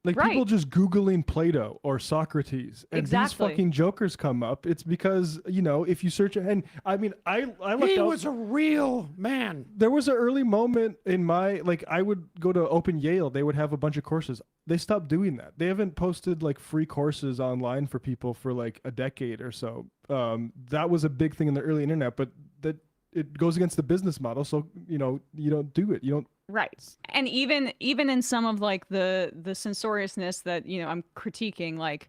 Like people just Googling Plato or Socrates and these fucking jokers come up. It's because, if you search, and I mean, I looked He was a real man. There was an early moment in my, I would go to Open Yale. They would have a bunch of courses. They stopped doing that. They haven't posted free courses online for people for a decade or so. That was a big thing in the early internet, but it goes against the business model. So, you don't do it. You don't. Right. And even in some of the censoriousness that, I'm critiquing,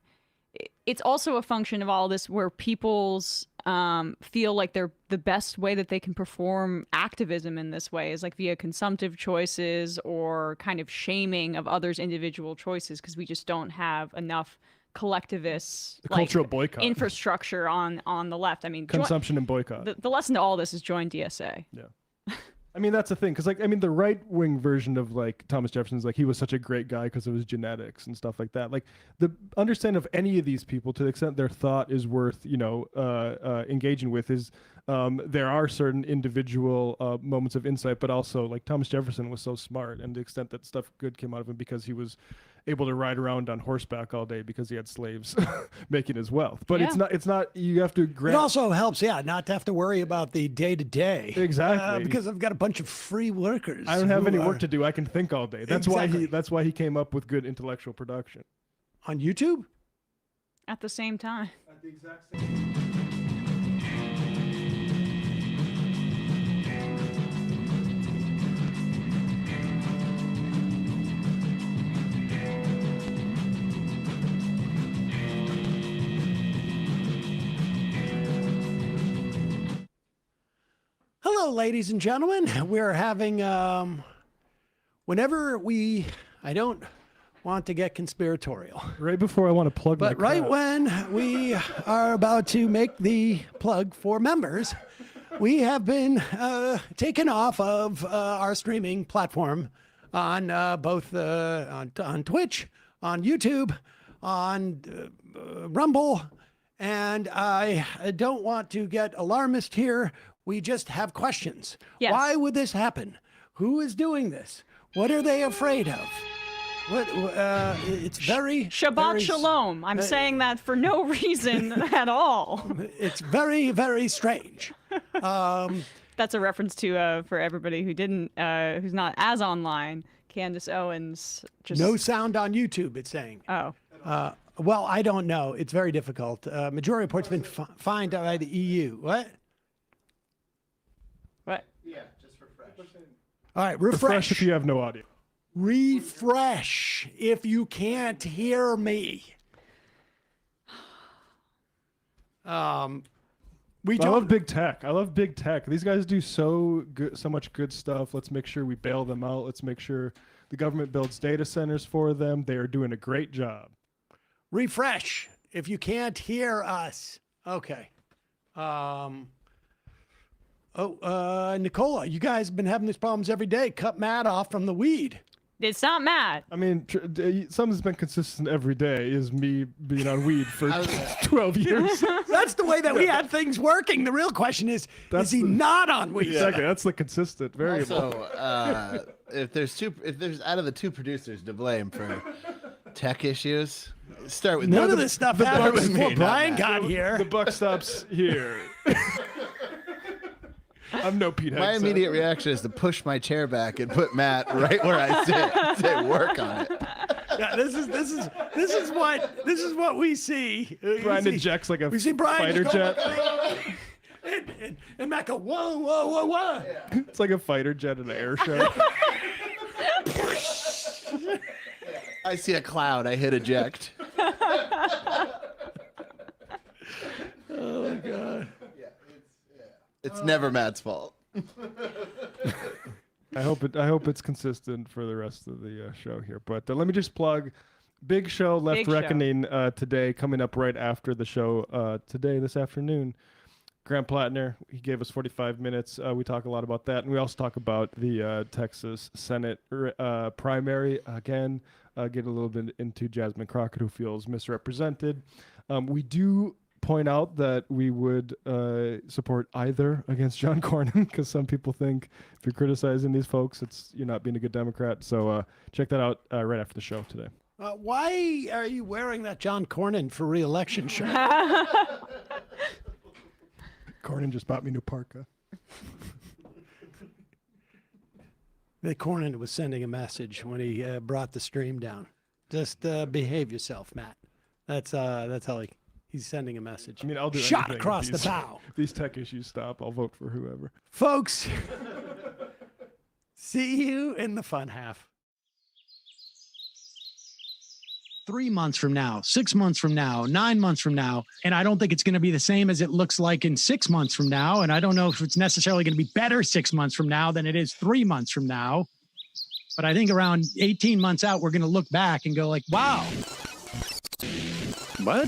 it's also a function of all this where people's feel like they're the best way that they can perform activism in this way is via consumptive choices or kind of shaming of others' individual choices, because we just don't have enough collectivist cultural boycott infrastructure on the left. I mean, consumption and boycott. The lesson to all this is join DSA. Yeah. I mean, that's the thing, because the right-wing version of Thomas Jefferson's he was such a great guy because of his genetics and stuff like that. The understanding of any of these people, to the extent their thought is worth engaging with, is there are certain individual moments of insight, but also Thomas Jefferson was so smart, and the extent that stuff good came out of him because he was able to ride around on horseback all day because he had slaves making his wealth. But it's not. You have to grant. It also helps, not to have to worry about the day-to-day. Exactly. Because I've got a bunch of free workers. I don't have any work to do. I can think all day. That's why he came up with good intellectual production. On YouTube? At the same time. At the exact same time. Hello, ladies and gentlemen. We're having, I don't want to get conspiratorial. Right before I want to plug But my right crap. when we are about to make the plug for members, we have been taken off of our streaming platform on both on Twitch, on YouTube, on Rumble, and I don't want to get alarmist here. We just have questions. Yes. Why would this happen? Who is doing this? What are they afraid of? What? It's very Shabbat very, Shalom. I'm saying that for no reason at all. It's very, very strange. That's a reference to for everybody who didn't, who's not as online. Candace Owens just No sound on YouTube, it's saying. Oh. Well, I don't know. It's very difficult. Majority report's been fined by the EU. What? What? Yeah, just refresh. All right, Refresh if you have no audio. Refresh if you can't hear me. We I don't. love big tech. I love big tech. These guys do so much good stuff. Let's make sure we bail them out. Let's make sure the government builds data centers for them. They are doing a great job. Refresh if you can't hear us. Okay. Nicola, you guys have been having these problems every day. Cut Matt off from the weed. It's not Matt. I mean, something that's been consistent every day is me being on weed for 12 years. That's the way that we had things working. The real question is he not on weed? Exactly. That's the consistent variable. Also, if there's out of the two producers to blame for tech issues, start with None of this stuff happened with before me, Brian not got here. The buck stops here. I'm no Pete My Hexon. immediate reaction is to push my chair back and put Matt right where I sit. Say, work on it. Yeah, this is what we see. Brian ejects like a we see Brian fighter just go, jet. and Matt go, whoa, whoa, whoa, whoa. It's like a fighter jet in an air show. I see a cloud. I hit eject. Oh God. It's never Matt's fault. I hope it's consistent for the rest of the show here. But let me just plug big show Left Big show. Reckoning today, coming up right after the show this afternoon. Grant Plattner, he gave us 45 minutes. We talk a lot about that, and we also talk about the Texas Senate primary again. Get a little bit into Jasmine Crockett, who feels misrepresented. We do point out that we would support either against John Cornyn, because some people think if you're criticizing these folks, you're not being a good Democrat. So check that out right after the show today. Why are you wearing that John Cornyn for re-election shirt? Cornyn just bought me new parka. The Cornyn was sending a message when he brought the stream down. Just behave yourself, Matt. That's how he's sending a message. I mean, I'll do shot anything across if the bow. If these tech issues stop, I'll vote for whoever. Folks, see you in the fun half. 3 months from now, 6 months from now, 9 months from now. And I don't think it's going to be the same as it looks like in 6 months from now. And I don't know if it's necessarily going to be better 6 months from now than it is 3 months from now. But I think around 18 months out, we're going to look back and go like, wow. What?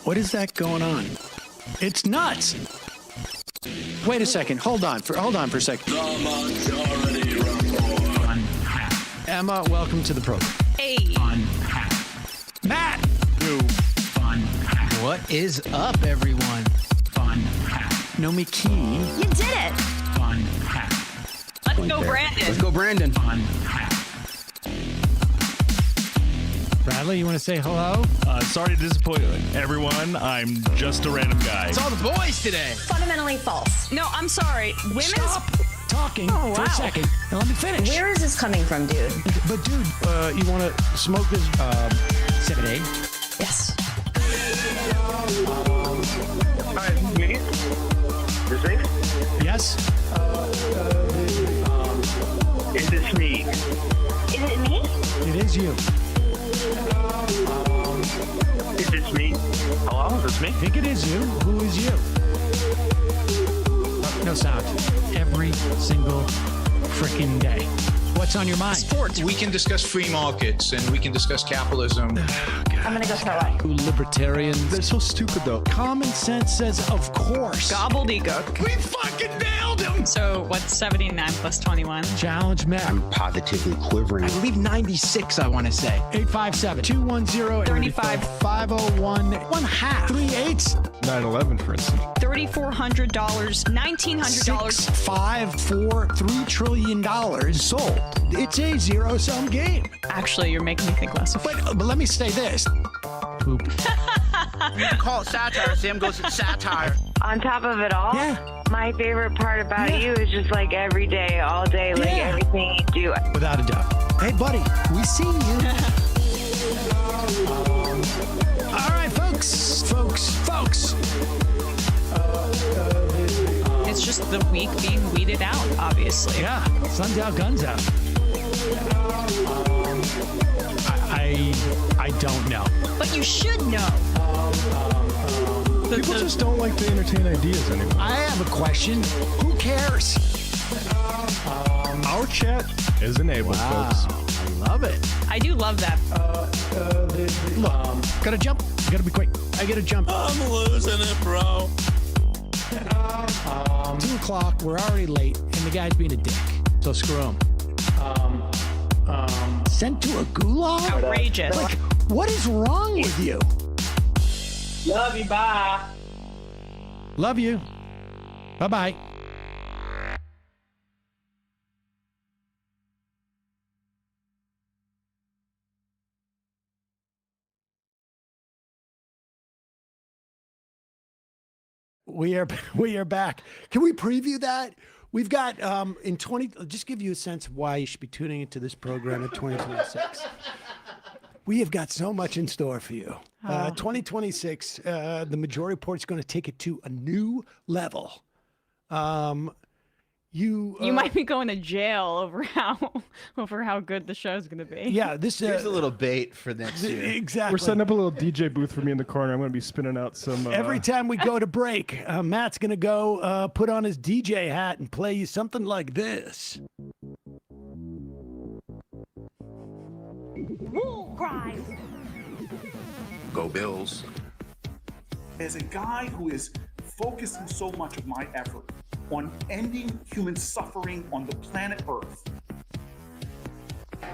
What is that going on? It's nuts. Wait a second. Hold on for a second. The Majority Report. Emma, welcome to the program. Hey. Matt. What is up, everyone? Nomi Key. You did it. Let's go, Brandon. Let's go, Brandon. Bradley, you want to say hello? Sorry to disappoint everyone. I'm just a random guy. It's all the boys today. Fundamentally false. No, I'm sorry. Women's. Stop talking for a second and let me finish. Where is this coming from, dude? But dude, you want to smoke this 7A? Yes. Hi, me? This me? Yes. Is this me? Is it me? It is you. Is this me? Hello, is this me? I think it is you. Who is you? No sound. freaking day. What's on your mind? Sports. We can discuss free markets and we can discuss capitalism. I'm gonna go throw up. Libertarians. They're so stupid, though. Common sense says, of course. Gobbledygook. We fucking nailed him. So what's 79 plus 21? Challenge Matt. I'm positively quivering. I believe 96, I want to say. 857-210-35 501 1 half 3 8 9/11, for instance. $3,400, $1,900. 5 4 $3 trillion sold. It's a zero-sum game. Actually, you're making me think less of it. But let me say this. Poop. Call it satire. Sam goes, it's satire. On top of it all, Yeah. my favorite part about you is just like every day, all day, like Yeah. everything you do. Without a doubt. Hey, buddy, we see you. All right, folks. It's just the weak being weeded out, obviously. Yeah, sun's out, guns out. I don't know. But you should know. People just don't like to entertain ideas anymore. I have a question. Who cares? Our chat is enabled, folks. I love it. I do love that. Look, gotta jump. Gotta be quick. I gotta jump. I'm losing it, bro. 2 o'clock. We're already late, and the guy's being a dick. So screw him. Sent to a gulag? Outrageous. Like, what is wrong with you? Love you, bye. Love you. Bye-bye. We are back. Can we preview that? We've got in 20. Just give you a sense of why you should be tuning into this program in 2026. We have got so much in store for you. 2026, the Majority Report is going to take it to a new level. You might be going to jail over how good the show's going to be. Yeah, this Here's a little bait for next year. Exactly. We're setting up a little DJ booth for me in the corner. I'm going to be spinning out some. Every time we go to break, Matt's going to go put on his DJ hat and play you something like this. War crimes. Go Bills. As a guy who is focusing so much of my effort on ending human suffering on the planet Earth.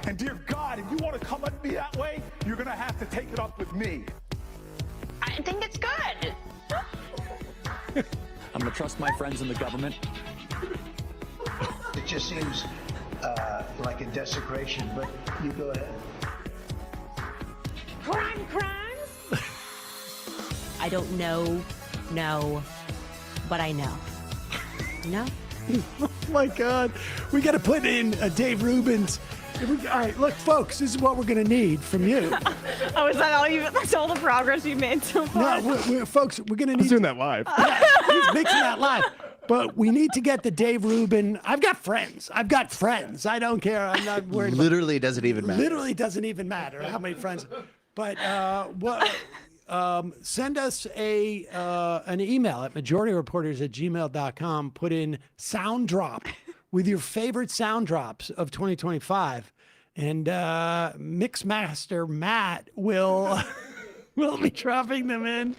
And dear God, if you want to come at me that way, you're going to have to take it up with me. I think it's good. I'm going to trust my friends in the government. It just seems like a desecration, but you go ahead. Crimes? I don't know, but I know. No? Oh my God. We got to put in Dave Rubin's. All right, look, folks, this is what we're going to need from you. Oh, is that all that's all the progress you've made so far? No, folks, we're going to need. He's doing that live. Yeah, he's mixing that live. But we need to get the Dave Rubin. I've got friends. I don't care. I'm not worried. Literally doesn't even matter. Literally doesn't even matter how many friends. But send us an email at majorityreporters@gmail.com. Put in sound drop with your favorite sound drops of 2025, and Mixmaster Matt will be dropping them in.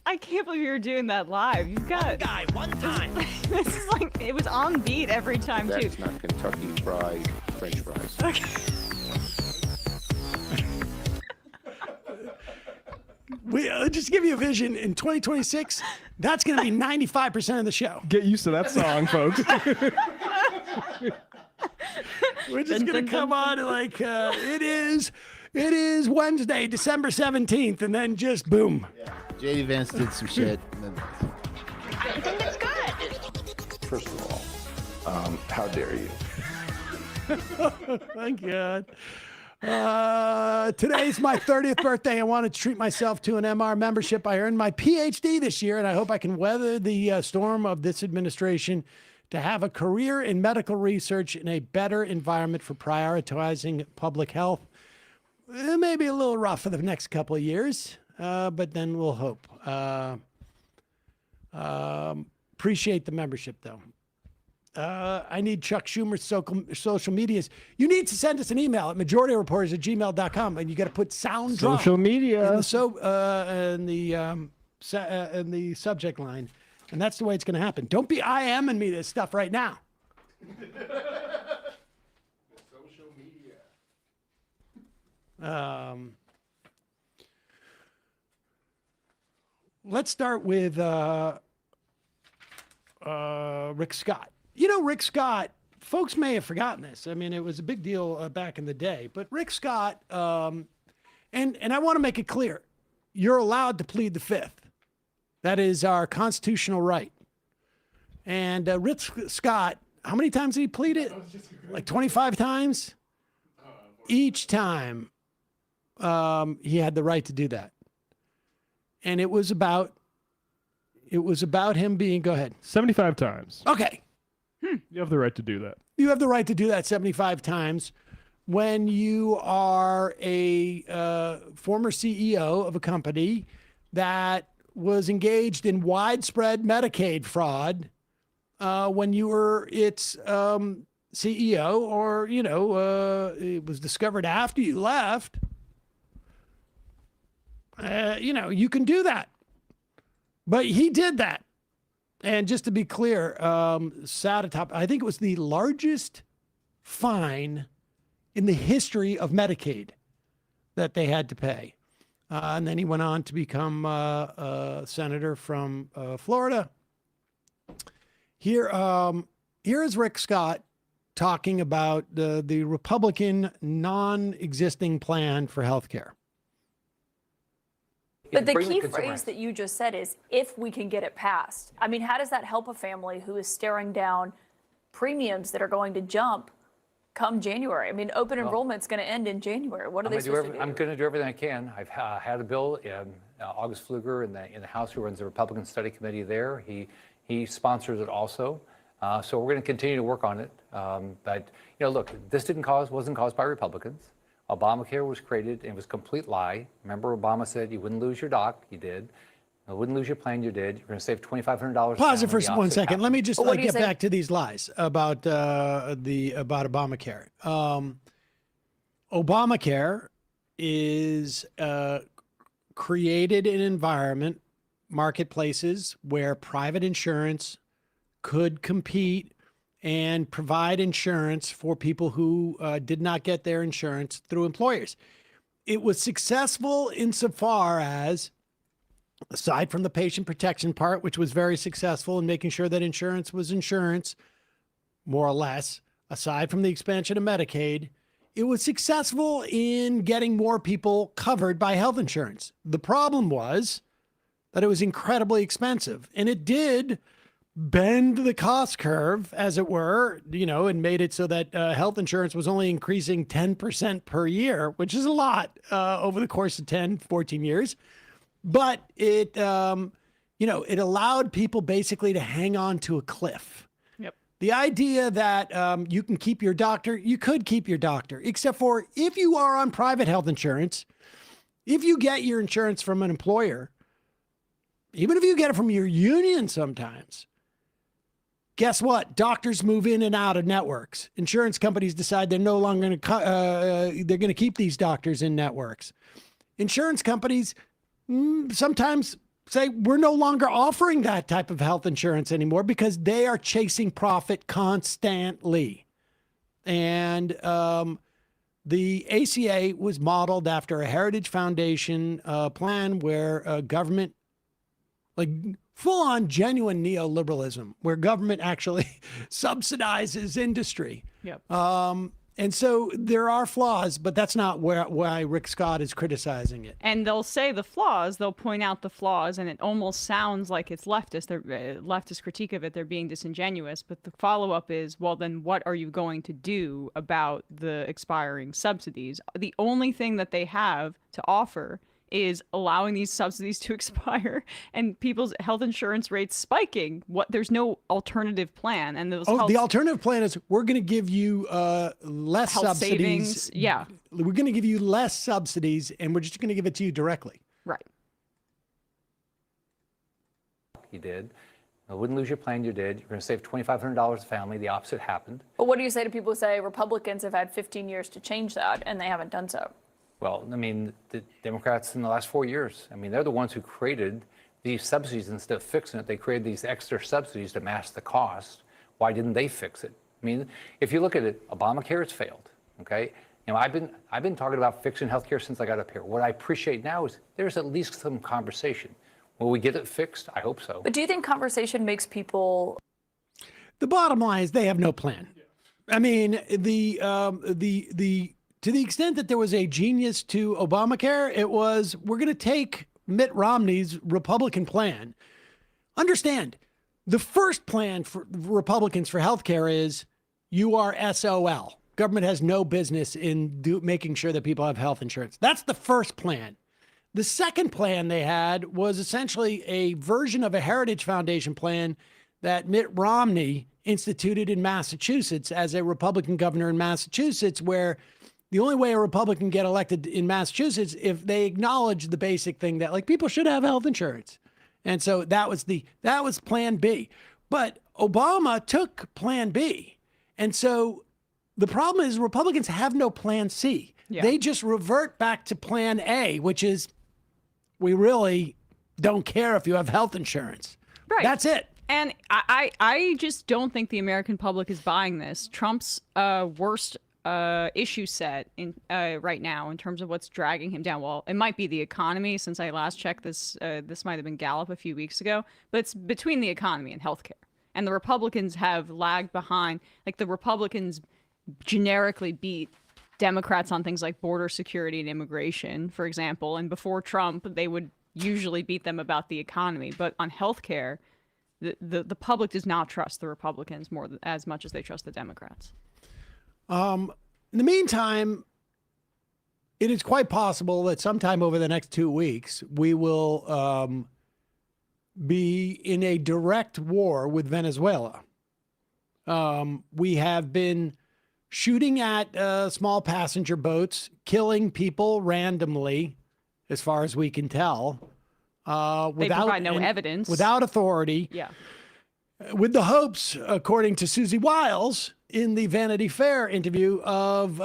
I can't believe you're doing that live. You've got One guy, one time. This is like it was on beat every time too. That's not Kentucky Fried French fries. Okay. Just to give you a vision, in 2026, that's going to be 95% of the show. Get used to that song, folks. We're just going to come on like, it is Wednesday, December 17th, and then just boom. Yeah. JD Vance did some shit. I think it's good. First of all, how dare you? My God. Today's my 30th birthday. I want to treat myself to an MR membership. I earned my PhD this year, and I hope I can weather the storm of this administration to have a career in medical research in a better environment for prioritizing public health. It may be a little rough for the next couple of years, but then we'll hope. Appreciate the membership, though. I need Chuck Schumer's social medias. You need to send us an email at majorityreporters@gmail.com, and you got to put sound drop Social media in the subject line, and that's the way it's going to happen. Don't be IMing me this stuff right now. Social media. Let's start with Rick Scott. You know, Rick Scott, folks may have forgotten this. I mean, it was a big deal back in the day. But Rick Scott, and I want to make it clear, you're allowed to plead the fifth. That is our constitutional right. And Rick Scott, how many times did he plead it? Like 25 times? Each time he had the right to do that. And it was about him being, go ahead. 75 times. Okay. You have the right to do that. You have the right to do that 75 times when you are a former CEO of a company that was engaged in widespread Medicaid fraud when you were its CEO, or, it was discovered after you left. You can do that. But he did that. And just to be clear, sat atop, I think it was the largest fine in the history of Medicaid that they had to pay. And then he went on to become a senator from Florida. Here is Rick Scott talking about the Republican non-existing plan for health care. But the key phrase that you just said is, if we can get it passed. I mean, how does that help a family who is staring down premiums that are going to jump come January? I mean, open enrollment's going to end in January. What are they supposed to do? I'm going to do everything I can. I've had a bill, August Pfluger in the House, who runs the Republican Study Committee there. He sponsors it also. So we're going to continue to work on it. But, look, this wasn't caused by Republicans. Obamacare was created, and it was a complete lie. Remember, Obama said you wouldn't lose your doc. You did. You wouldn't lose your plan. You did. You're going to save $2,500. Pause it for 1 second. Let me just get back to these lies about Obamacare. Obamacare is created an environment, marketplaces, where private insurance could compete and provide insurance for people who did not get their insurance through employers. It was successful insofar as, aside from the patient protection part, which was very successful in making sure that insurance was insurance, more or less, aside from the expansion of Medicaid, it was successful in getting more people covered by health insurance. The problem was that it was incredibly expensive, and it did bend the cost curve, as it were, and made it so that health insurance was only increasing 10% per year, which is a lot over the course of 10, 14 years. But it, it allowed people basically to hang on to a cliff. Yep. The idea that you can keep your doctor, you could keep your doctor, except for if you are on private health insurance, if you get your insurance from an employer, even if you get it from your union sometimes, guess what? Doctors move in and out of networks. Insurance companies decide they're no longer going to they're going to keep these doctors in networks. Insurance companies sometimes say we're no longer offering that type of health insurance anymore because they are chasing profit constantly. And the ACA was modeled after a Heritage Foundation plan where government, like full-on genuine neoliberalism, where government actually subsidizes industry. Yep. And so there are flaws, but that's not why Rick Scott is criticizing it. And they'll say the flaws, they'll point out the flaws, and it almost sounds like it's leftist, leftist critique of it, they're being disingenuous. But the follow-up is, well, then what are you going to do about the expiring subsidies? The only thing that they have to offer is allowing these subsidies to expire and people's health insurance rates spiking. There's no alternative plan. And those the alternative plan is we're going to give you less health subsidies. Savings. Yeah. We're going to give you less subsidies, and we're just going to give it to you directly. Right. You did. You wouldn't lose your plan, you did. You're going to save $2,500 a family. The opposite happened. But what do you say to people who say Republicans have had 15 years to change that and they haven't done so? Well, I mean, the Democrats in the last 4 years, I mean, they're the ones who created these subsidies. Instead of fixing it, they created these extra subsidies to mask the cost. Why didn't they fix it? I mean, if you look at it, Obamacare has failed, okay? You know, I've been talking about fixing healthcare since I got up here. What I appreciate now is there's at least some conversation. Will we get it fixed? I hope so. But do you think conversation makes people? The bottom line is they have no plan. I mean, to the extent that there was a genius to Obamacare, it was, we're going to take Mitt Romney's Republican plan. Understand, the first plan for Republicans for healthcare is you are SOL. Government has no business in making sure that people have health insurance. That's the first plan. The second plan they had was essentially a version of a Heritage Foundation plan that Mitt Romney instituted in Massachusetts as a Republican governor in Massachusetts, where the only way a Republican can get elected in Massachusetts if they acknowledge the basic thing that, like, people should have health insurance. And so that was plan B. But Obama took plan B. And so the problem is Republicans have no plan C. Yeah. They just revert back to plan A, which is, we really don't care if you have health insurance. Right. That's it. And I just don't think the American public is buying this. Trump's worst issue set in right now in terms of what's dragging him down. Well, it might be the economy. Since I last checked this, this might have been Gallup a few weeks ago, but it's between the economy and healthcare. And the Republicans have lagged behind. Like, the Republicans generically beat Democrats on things like border security and immigration, for example. And before Trump, they would usually beat them about the economy. But on healthcare, the public does not trust the Republicans as much as they trust the Democrats. In the meantime, it is quite possible that sometime over the next 2 weeks, we will be in a direct war with Venezuela. We have been shooting at small passenger boats, killing people randomly, as far as we can tell. They provide no evidence. Without authority. Yeah. With the hopes, according to Susie Wiles in the Vanity Fair interview, of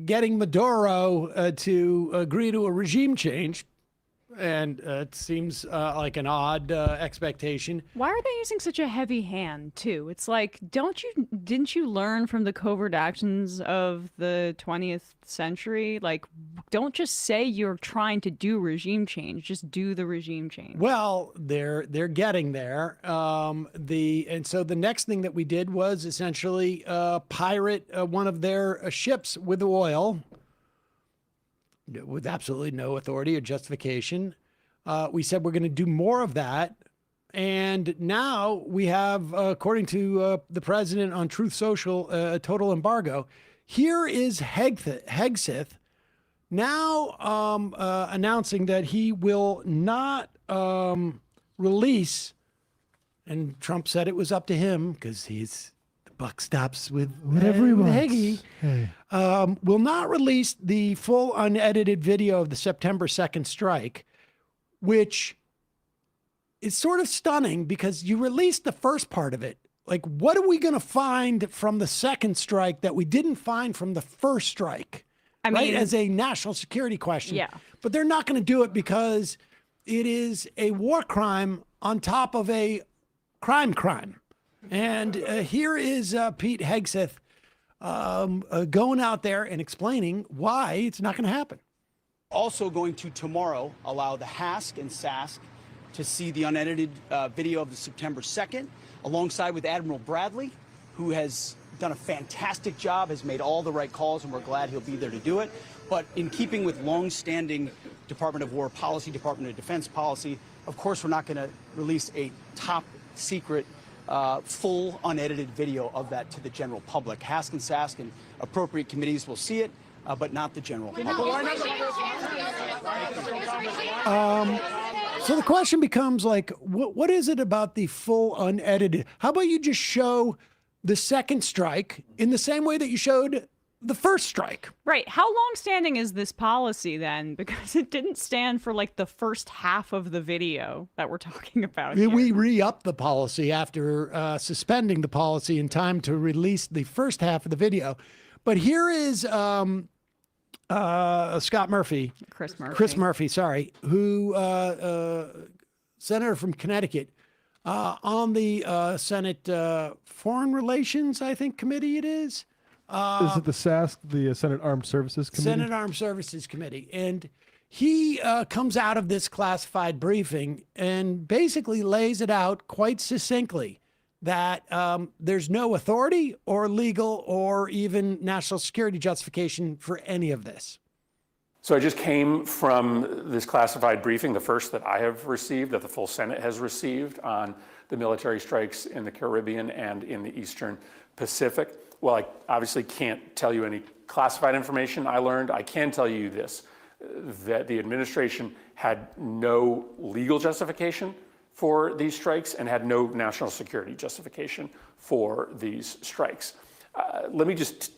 getting Maduro to agree to a regime change. And it seems like an odd expectation. Why are they using such a heavy hand, too? It's like, didn't you learn from the covert actions of the 20th century? Like, don't just say you're trying to do regime change. Just do the regime change. Well, they're getting there. And so the next thing that we did was essentially pirate one of their ships with oil, with absolutely no authority or justification. We said we're going to do more of that. And now we have, according to the president on Truth Social, a total embargo. Here is Hegseth now announcing that he will not release, and Trump said it was up to him because buck stops with whatever he wants. Heggie. Hey. Will not release the full unedited video of the September 2nd strike, which is sort of stunning because you released the first part of it. Like, what are we going to find from the second strike that we didn't find from the first strike? I mean, as a national security question. Yeah. But they're not going to do it because it is a war crime on top of a crime. And here is Pete Hegseth going out there and explaining why it's not going to happen. Also going to tomorrow allow the HASC and SASC to see the unedited video of the September 2nd, alongside with Admiral Bradley, who has done a fantastic job, has made all the right calls, and we're glad he'll be there to do it. But in keeping with long-standing Department of War policy, Department of Defense policy, of course, we're not going to release a top secret full unedited video of that to the general public. HASC and SASC and appropriate committees will see it, but not the general public. So the question becomes, like, what is it about the full unedited? How about you just show the second strike in the same way that you showed the first strike. Right. How long-standing is this policy then? Because it didn't stand for like the first half of the video that we're talking about here. We re-upped the policy after suspending the policy in time to release the first half of the video. But here is Scott Murphy. Chris Murphy, sorry, who senator from Connecticut on the Senate Foreign Relations, I think, committee it is. Is it the SASC, the Senate Armed Services Committee? Senate Armed Services Committee. And he comes out of this classified briefing and basically lays it out quite succinctly that there's no authority or legal or even national security justification for any of this. So I just came from this classified briefing, the first that I have received, that the full Senate has received on the military strikes in the Caribbean and in the Eastern Pacific. Well, I obviously can't tell you any classified information I learned. I can tell you this, that the administration had no legal justification for these strikes and had no national security justification for these strikes. Let me just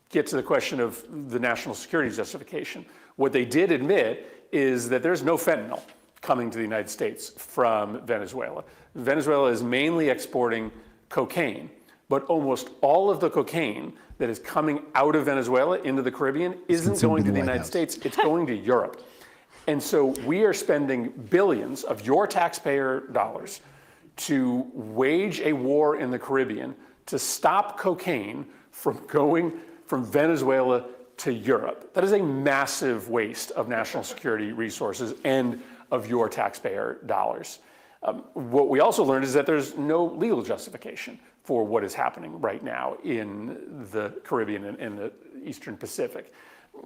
get to the question of the national security justification. What they did admit is that there's no fentanyl coming to the United States from Venezuela. Venezuela is mainly exporting cocaine, but almost all of the cocaine that is coming out of Venezuela into the Caribbean isn't going to the United States, it's going to Europe. And so we are spending billions of your taxpayer dollars to wage a war in the Caribbean to stop cocaine from going from Venezuela to Europe. That is a massive waste of national security resources and of your taxpayer dollars. What we also learned is that there's no legal justification for what is happening right now in the Caribbean and in the Eastern Pacific.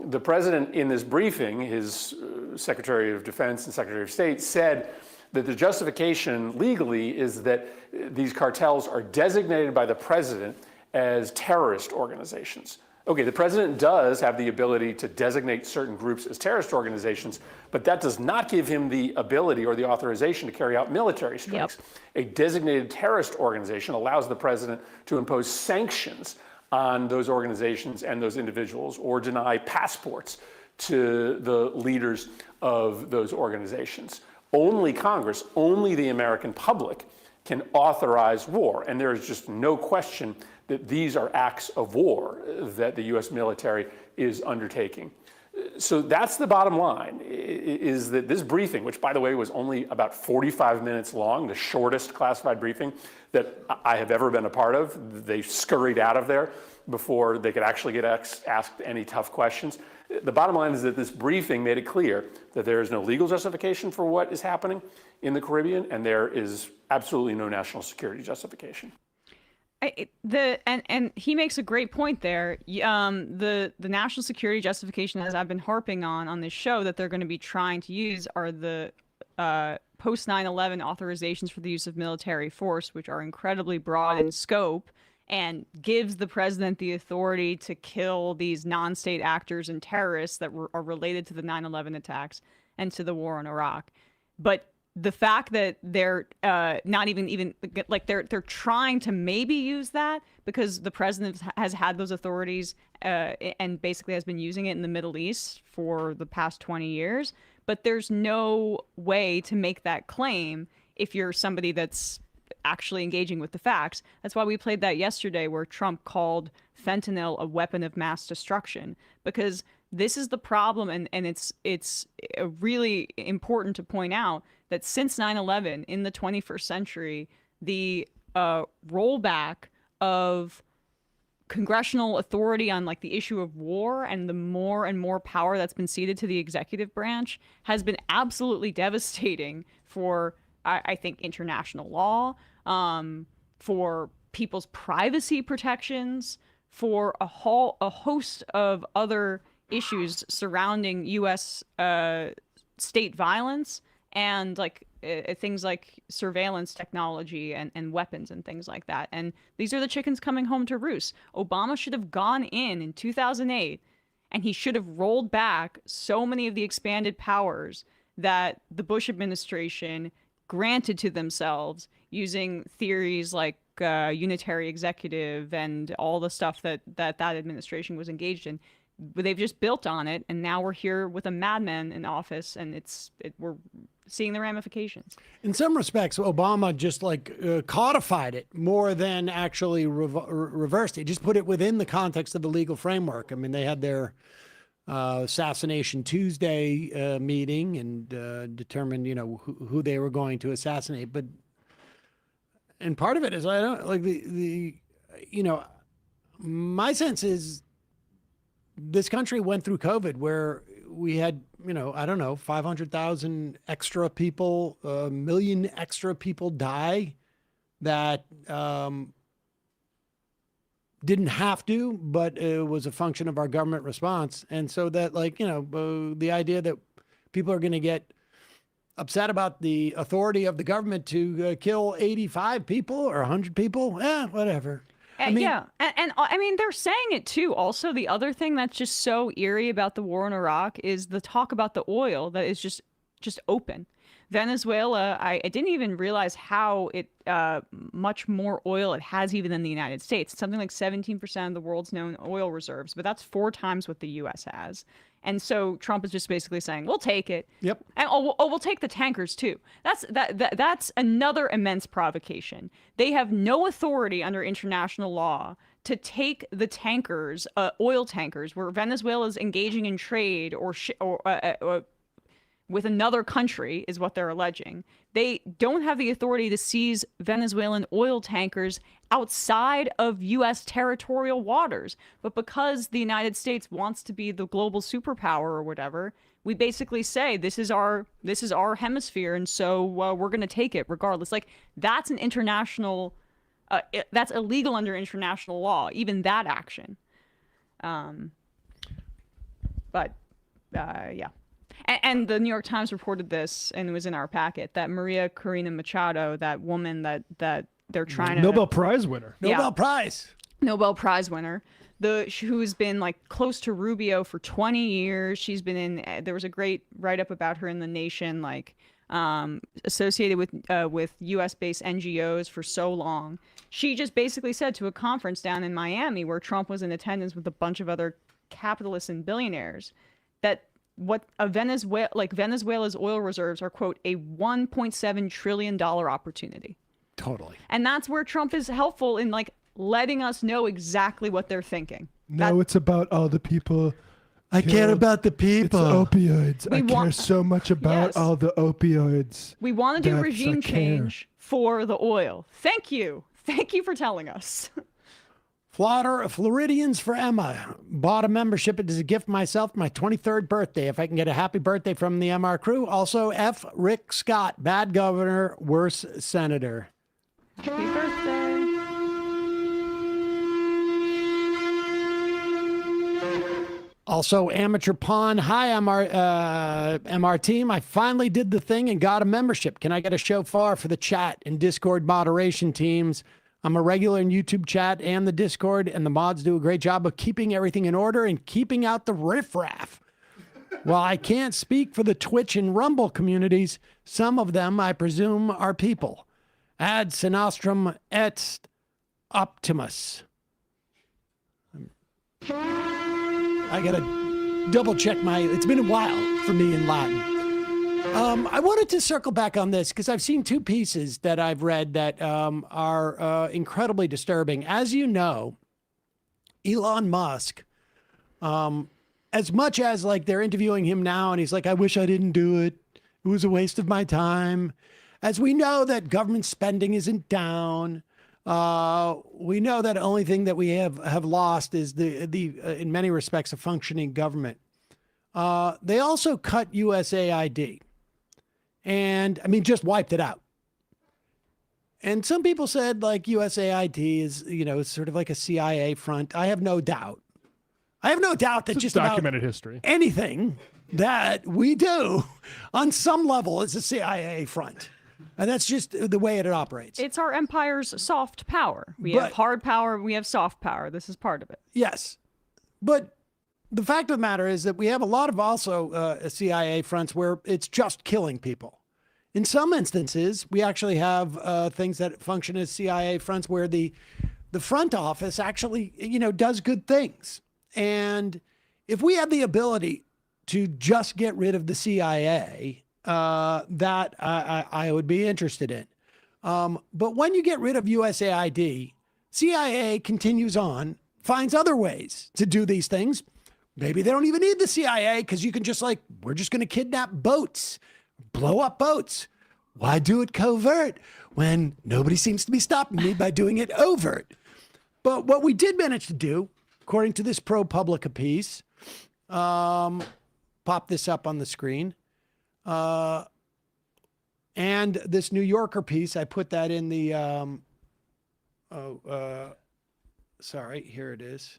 The president in this briefing, his Secretary of Defense and Secretary of State, said that the justification legally is that these cartels are designated by the president as terrorist organizations. Okay, the president does have the ability to designate certain groups as terrorist organizations, but that does not give him the ability or the authorization to carry out military strikes. A designated terrorist organization allows the president to impose sanctions on those organizations and those individuals or deny passports to the leaders of those organizations. Only Congress, only the American public can authorize war, and there is just no question that these are acts of war that the U.S. military is undertaking. So that's the bottom line, is that this briefing, which by the way was only about 45 minutes long, the shortest classified briefing that I have ever been a part of, they scurried out of there before they could actually get asked any tough questions. The bottom line is that this briefing made it clear that there is no legal justification for what is happening in the Caribbean, and there is absolutely no national security justification. And he makes a great point there. The national security justification, as I've been harping on this show, that they're going to be trying to use are the post 9/11 authorizations for the use of military force, which are incredibly broad in scope and gives the president the authority to kill these non-state actors and terrorists that are related to the 9/11 attacks and to the war in Iraq. But the fact that they're not even like they're trying to maybe use that because the president has had those authorities and basically has been using it in the Middle East for the past 20 years. But there's no way to make that claim if you're somebody that's actually engaging with the facts. That's why we played that yesterday where Trump called fentanyl a weapon of mass destruction, because this is the problem. And it's really important to point out that since 9/11 in the 21st century, the rollback of congressional authority on like the issue of war and the more and more power that's been ceded to the executive branch has been absolutely devastating for, I think, international law, for people's privacy protections, for a host of other issues surrounding U.S. State violence and like things like surveillance technology and weapons and things like that. And these are the chickens coming home to roost. Obama should have gone in 2008 and he should have rolled back so many of the expanded powers that the Bush administration granted to themselves using theories like unitary executive and all the stuff that administration was engaged in. They've just built on it, and now we're here with a madman in office, and we're seeing the ramifications. In some respects, Obama just codified it more than actually reversed it. Just put it within the context of the legal framework. I mean, they had their Assassination Tuesday meeting and determined, who they were going to assassinate. And part of it is, I don't like my sense is this country went through COVID where we had, 500,000 extra people, 1 million extra people die that didn't have to, but it was a function of our government response. And so that the idea that people are going to get upset about the authority of the government to kill 85 people or 100 people, whatever. And I mean, they're saying it too. Also, the other thing that's just so eerie about the war in Iraq is the talk about the oil that is just open. Venezuela, I didn't even realize how much more oil it has even than the United States. It's something like 17% of the world's known oil reserves, but that's 4 times what the U.S. has. And so Trump is just basically saying, we'll take it. Yep. And we'll take the tankers too. That's another immense provocation. They have no authority under international law to take the tankers, oil tankers, where Venezuela is engaging in trade or with another country, is what they're alleging. They don't have the authority to seize Venezuelan oil tankers outside of U.S. territorial waters. But because the United States wants to be the global superpower or whatever, we basically say this is our hemisphere, and so we're going to take it regardless. Like, that's an international, that's illegal under international law, even that action. Yeah. And the New York Times reported this, and it was in our packet, that Maria Corina Machado, that woman that they're trying to... Nobel Prize winner. Nobel Prize winner, who's been close to Rubio for 20 years. She's been in... There was a great write-up about her in The Nation, associated with U.S.-based NGOs for so long. She just basically said to a conference down in Miami where Trump was in attendance with a bunch of other capitalists and billionaires that Venezuela's oil reserves are, quote, a $1.7 trillion opportunity. Totally. And that's where Trump is helpful in letting us know exactly what they're thinking. No, it's about all the people. I care about the people. It's opioids. I care so much about all the opioids. We want to do regime change for the oil. Thank you. Thank you for telling us. Floridians for Emma. Bought a membership as a gift myself for my 23rd birthday. If I can get a happy birthday from the MR crew. Also, F. Rick Scott. Bad governor, worse senator. Happy birthday. Also, Amateur Pawn. Hi, MR team. I finally did the thing and got a membership. Can I get a shofar for the chat and Discord moderation teams? I'm a regular in YouTube chat and the Discord, and the mods do a great job of keeping everything in order and keeping out the riffraff. While I can't speak for the Twitch and Rumble communities, some of them, I presume, are people. Ad sinostrum et optimus. I gotta double check it's been a while for me in Latin. I wanted to circle back on this because I've seen 2 pieces that I've read that are incredibly disturbing. As you know, Elon Musk, as much as they're interviewing him now and he's like, I wish I didn't do it. It was a waste of my time. As we know that government spending isn't down. We know that the only thing that we have lost is the in many respects, a functioning government. They also cut USAID. And just wiped it out. And some people said USAID is, sort of like a CIA front. I have no doubt. That it's just documented about history. Anything that we do on some level is a CIA front. And that's just the way it operates. It's our empire's soft power. We have hard power, we have soft power. This is part of it. Yes. But the fact of the matter is that we have a lot of also CIA fronts where it's just killing people. In some instances, we actually have things that function as CIA fronts where the front office actually, does good things. And if we had the ability to just get rid of the CIA, that I would be interested in. But when you get rid of USAID, CIA continues on, finds other ways to do these things. Maybe they don't even need the CIA because you can just we're just going to kidnap boats, blow up boats. Why do it covert when nobody seems to be stopping me by doing it overt? But what we did manage to do, according to this ProPublica piece, pop this up on the screen, and this New Yorker piece, I put that in the, sorry, here it is.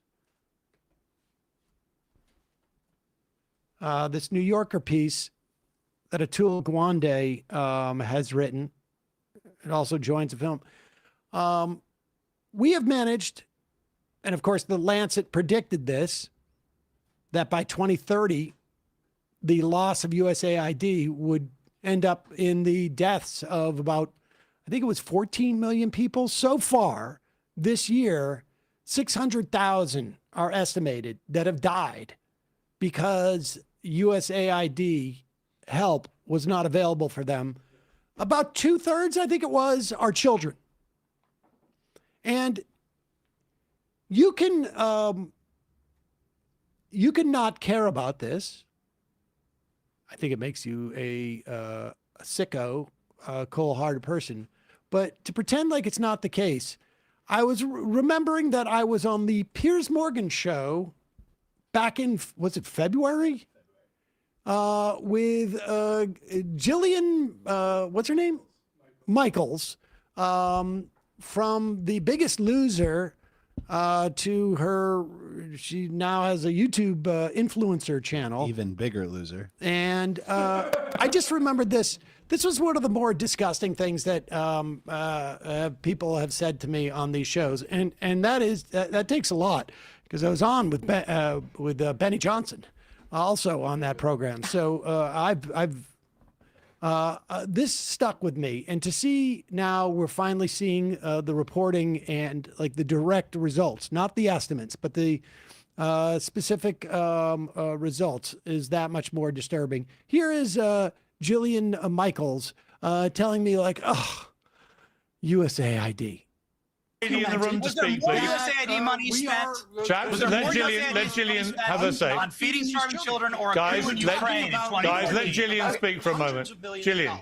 This New Yorker piece that Atul Gawande has written, it also joins the film. We have managed, and of course the Lancet predicted this, that by 2030, the loss of USAID would end up in the deaths of about, I think it was 14 million people. So far this year, 600,000 are estimated that have died because USAID help was not available for them. About 2/3, I think it was, are children. And you can not care about this. I think it makes you a sicko, cold-hearted person. But to pretend like it's not the case, I was remembering that I was on the Piers Morgan show back in, was it February? With Jillian, what's her name? Michaels, from The Biggest Loser to her, she now has a YouTube influencer channel. Even bigger loser. And I just remembered this. This was one of the more disgusting things that people have said to me on these shows. And that is, that takes a lot, because I was on with Benny Johnson, also on that program. So this stuck with me. And to see now we're finally seeing the reporting and like the direct results, not the estimates, but the specific results is that much more disturbing. Here is Jillian Michaels telling me like, oh, USAID. In the room to speak, please. USAID money spent. Chat, let Jillian have her say. On feeding starving children or guys, in Ukraine in 2014. Guys, let Jillian speak for a moment. Jillian.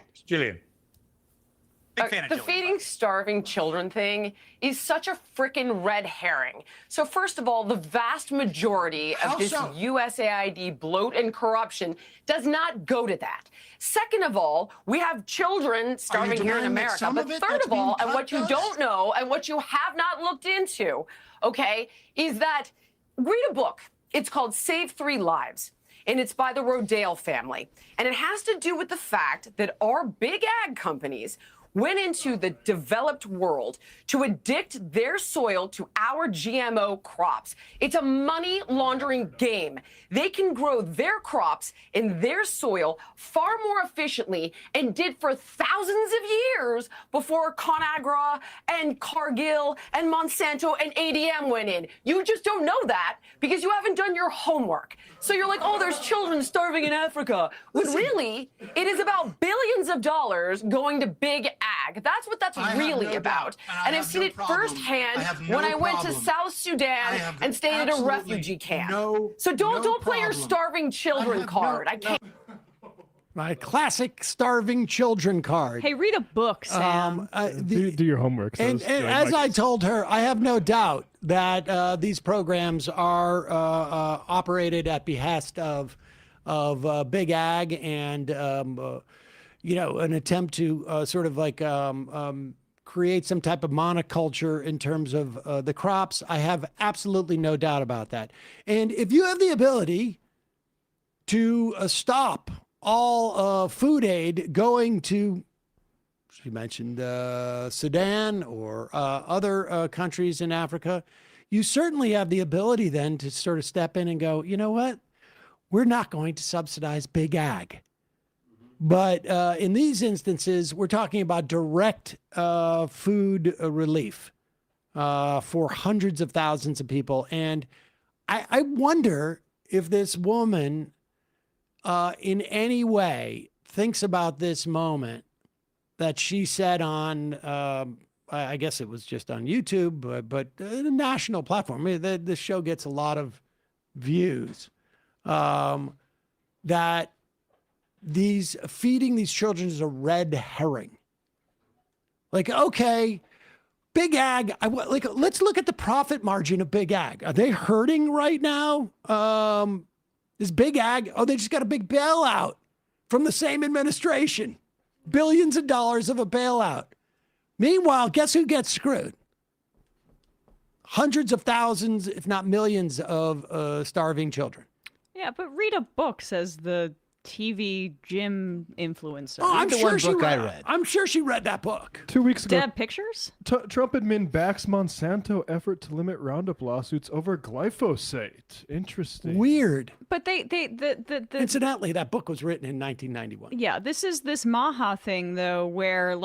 The feeding starving children thing is such a frickin' red herring. So first of all, the vast majority of this USAID bloat and corruption does not go to that. Second of all, we have children starving here in America. But third of all, and what you don't know and what you have not looked into, okay, is that read a book. It's called Save 3 Lives. And it's by the Rodale family. And it has to do with the fact that our big ag companies went into the developed world to addict their soil to our GMO crops. It's a money laundering game. They can grow their crops in their soil far more efficiently and did for thousands of years before ConAgra and Cargill and Monsanto and ADM went in. You just don't know that because you haven't done your homework. So you're like, oh, there's children starving in Africa. When really, it is about billions of dollars going to big ag. That's what that's really about. And I've seen it firsthand when I went to South Sudan and stayed at a refugee camp. So don't play your starving children card. I can't. My classic starving children card. Hey, read a book, Sam. Do your homework. So and as I told her, I have no doubt that these programs are operated at behest of big ag and an attempt to sort of like create some type of monoculture in terms of the crops. I have absolutely no doubt about that. And if you have the ability to stop all food aid going to, she mentioned Sudan or other countries in Africa, you certainly have the ability then to sort of step in and go, you know what? We're not going to subsidize big ag. But in these instances, we're talking about direct food relief for hundreds of thousands of people. And I wonder if this woman in any way thinks about this moment that she said on, I guess it was just on YouTube, but a national platform. I mean, the show gets a lot of views. That feeding these children is a red herring. Like, okay, Big Ag, let's look at the profit margin of Big Ag. Are they hurting right now? Is Big Ag, they just got a big bailout from the same administration. Billions of dollars of a bailout. Meanwhile, guess who gets screwed? Hundreds of thousands, if not millions of starving children. Yeah, but read a book, says the TV gym influencer. Oh, I'm sure she I read. I'm sure she read that book. 2 weeks ago, Did it have pictures? Trump admin backs Monsanto effort to limit Roundup lawsuits over glyphosate. Interesting. Weird. But Incidentally, that book was written in 1991. Yeah, this is this Maha thing though, where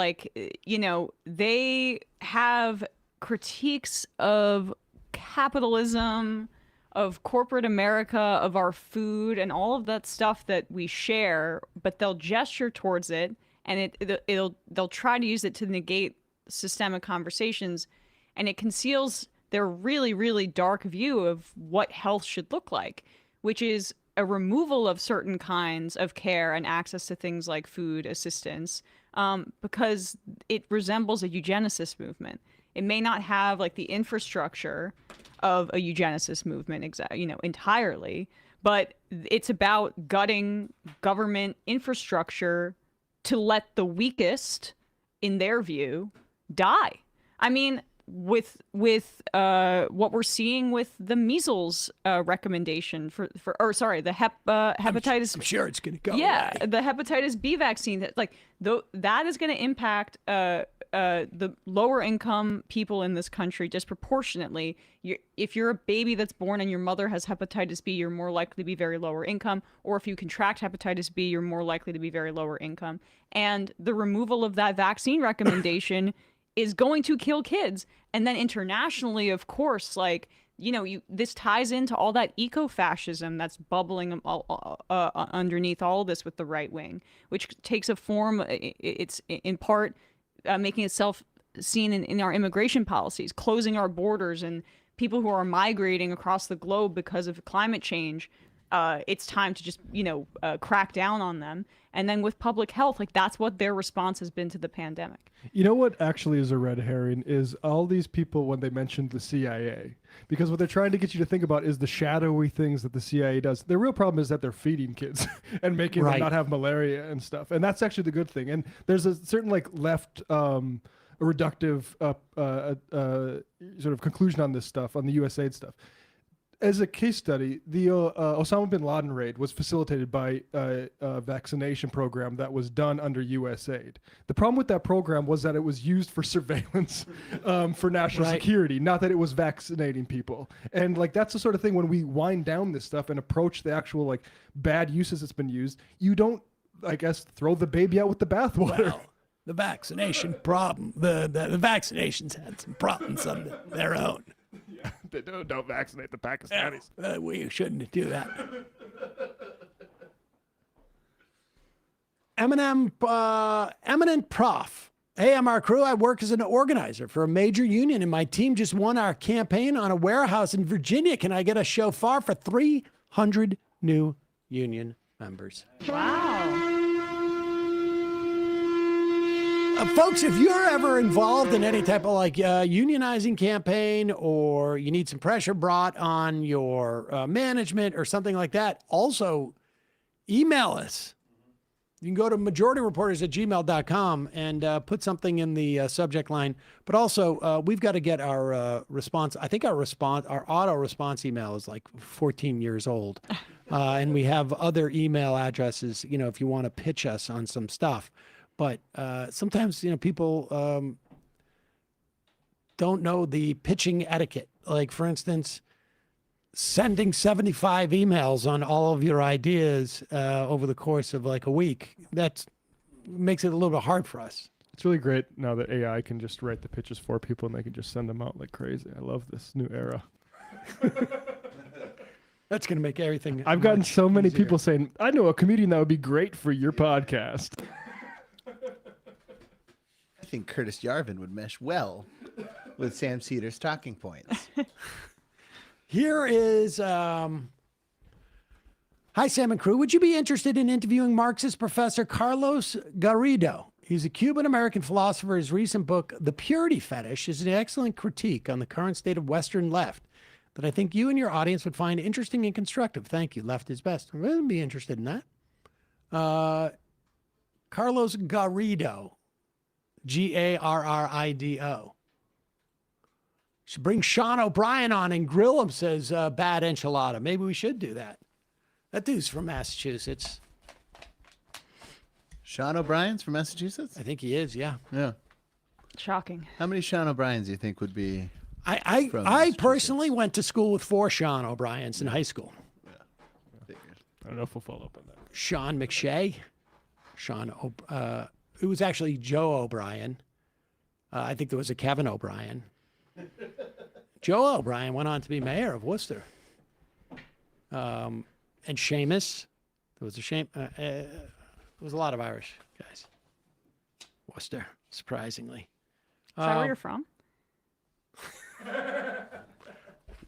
they have critiques of capitalism, of corporate America, of our food, and all of that stuff that we share, but they'll gesture towards it, and they'll try to use it to negate systemic conversations, and it conceals their really, really dark view of what health should look like, which is a removal of certain kinds of care and access to things like food assistance, because it resembles a eugenicist movement. It may not have like the infrastructure of a eugenicist movement, entirely, but it's about gutting government infrastructure to let the weakest, in their view, die. I mean, with what we're seeing with the measles recommendation the hepatitis. I'm sure it's going to go. Yeah, away. the hepatitis B vaccine. That is going to impact the lower income people in this country disproportionately. If you're a baby that's born and your mother has hepatitis B, you're more likely to be very lower income. Or if you contract hepatitis B, you're more likely to be very lower income. And the removal of that vaccine recommendation is going to kill kids. And then internationally, of course, this ties into all that eco-fascism that's bubbling underneath all of this with the right wing, which takes a form, it's in part making itself seen in our immigration policies, closing our borders, and people who are migrating across the globe because of climate change. It's time to just, crack down on them. And then with public health, that's what their response has been to the pandemic. You know what actually is a red herring is all these people when they mentioned the CIA. Because what they're trying to get you to think about is the shadowy things that the CIA does. The real problem is that they're feeding kids and making them not have malaria and stuff. And that's actually the good thing. And there's a certain left reductive sort of conclusion on this stuff, on the USAID stuff. As a case study, the Osama bin Laden raid was facilitated by a vaccination program that was done under USAID. The problem with that program was that it was used for surveillance for national security, not that it was vaccinating people. And that's the sort of thing when we wind down this stuff and approach the actual bad uses it's been used, you don't, I guess, throw the baby out with the bathwater. Well, the vaccination problem, the vaccinations had some problems of their own. Yeah, they don't vaccinate the Pakistanis. We shouldn't do that. Eminent Prof. Hey, I'm our crew. I work as an organizer for a major union, and my team just won our campaign on a warehouse in Virginia. Can I get a shofar for 300 new union members? Wow. Folks, if you're ever involved in any type of unionizing campaign, or you need some pressure brought on your management or something like that, also email us. You can go to majorityreporters@gmail.com and put something in the subject line. But also, we've got to get our response. I think our auto response email is 14 years old. And we have other email addresses, if you want to pitch us on some stuff. But sometimes, people don't know the pitching etiquette. For instance, sending 75 emails on all of your ideas over the course of like a week. That makes it a little bit hard for us. It's really great now that AI can just write the pitches for people and they can just send them out like crazy. I love this new era. That's going to make everything. I've gotten so many people saying, I know a comedian that would be great for your podcast. I think Curtis Yarvin would mesh well with Sam Seder's talking points. Here is, hi, Sam and crew. Would you be interested in interviewing Marxist professor Carlos Garrido? He's a Cuban-American philosopher. His recent book, The Purity Fetish, is an excellent critique on the current state of Western left that I think you and your audience would find interesting and constructive. Thank you. Left is best. I would be interested in that. Carlos Garrido, Garrido. Should bring Sean O'Brien on and grill him, says Bad Enchilada. Maybe we should do that. That dude's from Massachusetts. Sean O'Brien's from Massachusetts? I think he is, yeah. Yeah. Shocking. How many Sean O'Briens do you think would be? I personally went to school with 4 Sean O'Briens in high school. Yeah. I don't know if we'll follow up on that. Sean McShay. It was actually Joe O'Brien. I think there was a Kevin O'Brien. Joe O'Brien went on to be mayor of Worcester. And Seamus. There was a lot of Irish guys. Worcester, surprisingly. Is that where you're from?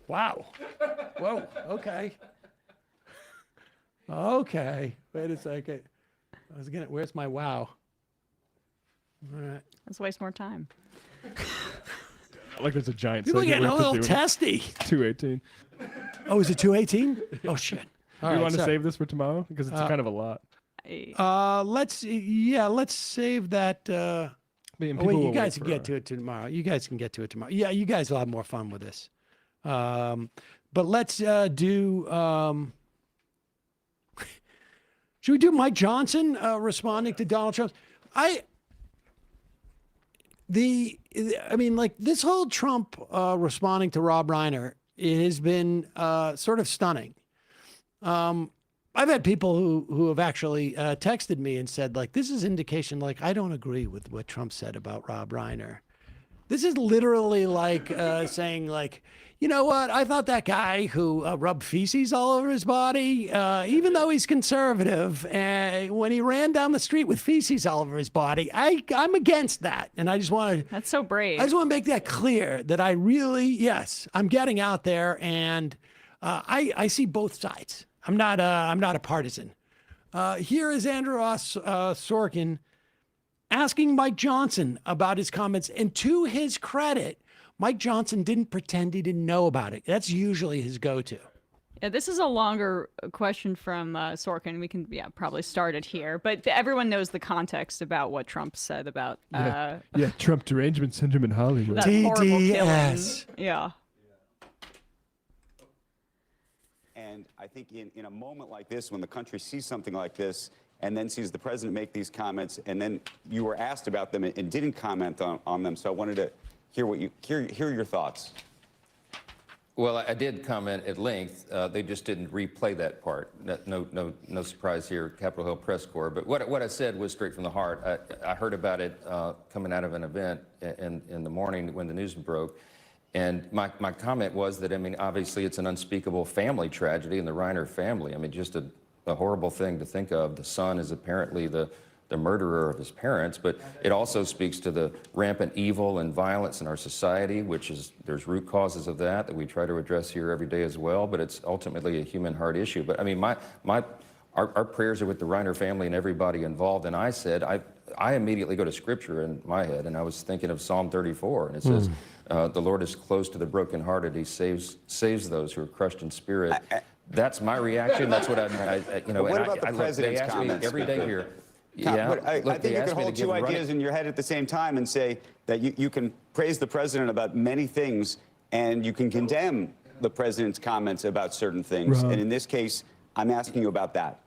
Wow. Whoa. Okay. Okay. Wait a second. Where's my wow? All right. Let's waste more time. Like there's a giant. People getting a little testy. 218. Oh, is it 218? Oh shit. All you right, want to sorry. save this for tomorrow because it's kind of a lot. Let's save that. You guys can get to it tomorrow. You guys can get to it tomorrow. Yeah, you guys will have more fun with this. But let's do. Should we do Mike Johnson responding to Donald Trump? This whole Trump responding to Rob Reiner has been sort of stunning. I've had people who have actually texted me and said, like, this is indication, like, I don't agree with what Trump said about Rob Reiner. This is literally like saying, like, you know what? I thought that guy who rubbed feces all over his body, even though he's conservative, when he ran down the street with feces all over his body, I'm against that. And I just want to... That's so brave. I just want to make that clear that I really, yes, I'm getting out there and I see both sides. I'm not a partisan. Here is Andrew Ross Sorkin asking Mike Johnson about his comments. And to his credit, Mike Johnson didn't pretend he didn't know about it. That's usually his go-to. Yeah, this is a longer question from Sorkin. We can probably start it here. But everyone knows the context about what Trump said about... Trump derangement syndrome in Hollywood. That horrible killing. TDS. Yeah. And I think in a moment like this, when the country sees something like this and then sees the president make these comments, and then you were asked about them and didn't comment on them, so I wanted to hear your thoughts. Well, I did comment at length. They just didn't replay that part. No surprise here, Capitol Hill press corps. But what I said was straight from the heart. I heard about it coming out of an event in the morning when the news broke. And my comment was that, I mean, obviously it's an unspeakable family tragedy in the Reiner family. I mean, just a horrible thing to think of. The son is apparently the murderer of his parents, but it also speaks to the rampant evil and violence in our society, which is, there's root causes of that we try to address here every day as well, but it's ultimately a human heart issue. But I mean, our prayers are with the Reiner family and everybody involved. And I said, I immediately go to scripture in my head, and I was thinking of Psalm 34, and it says, the Lord is close to the brokenhearted. He saves those who are crushed in spirit. That's my reaction. That's what What about the president's comments? Every day here. I think you can hold two ideas in your head at the same time and say that you can praise the president about many things and you can condemn the president's comments about certain things. And in this case, I'm asking you about that.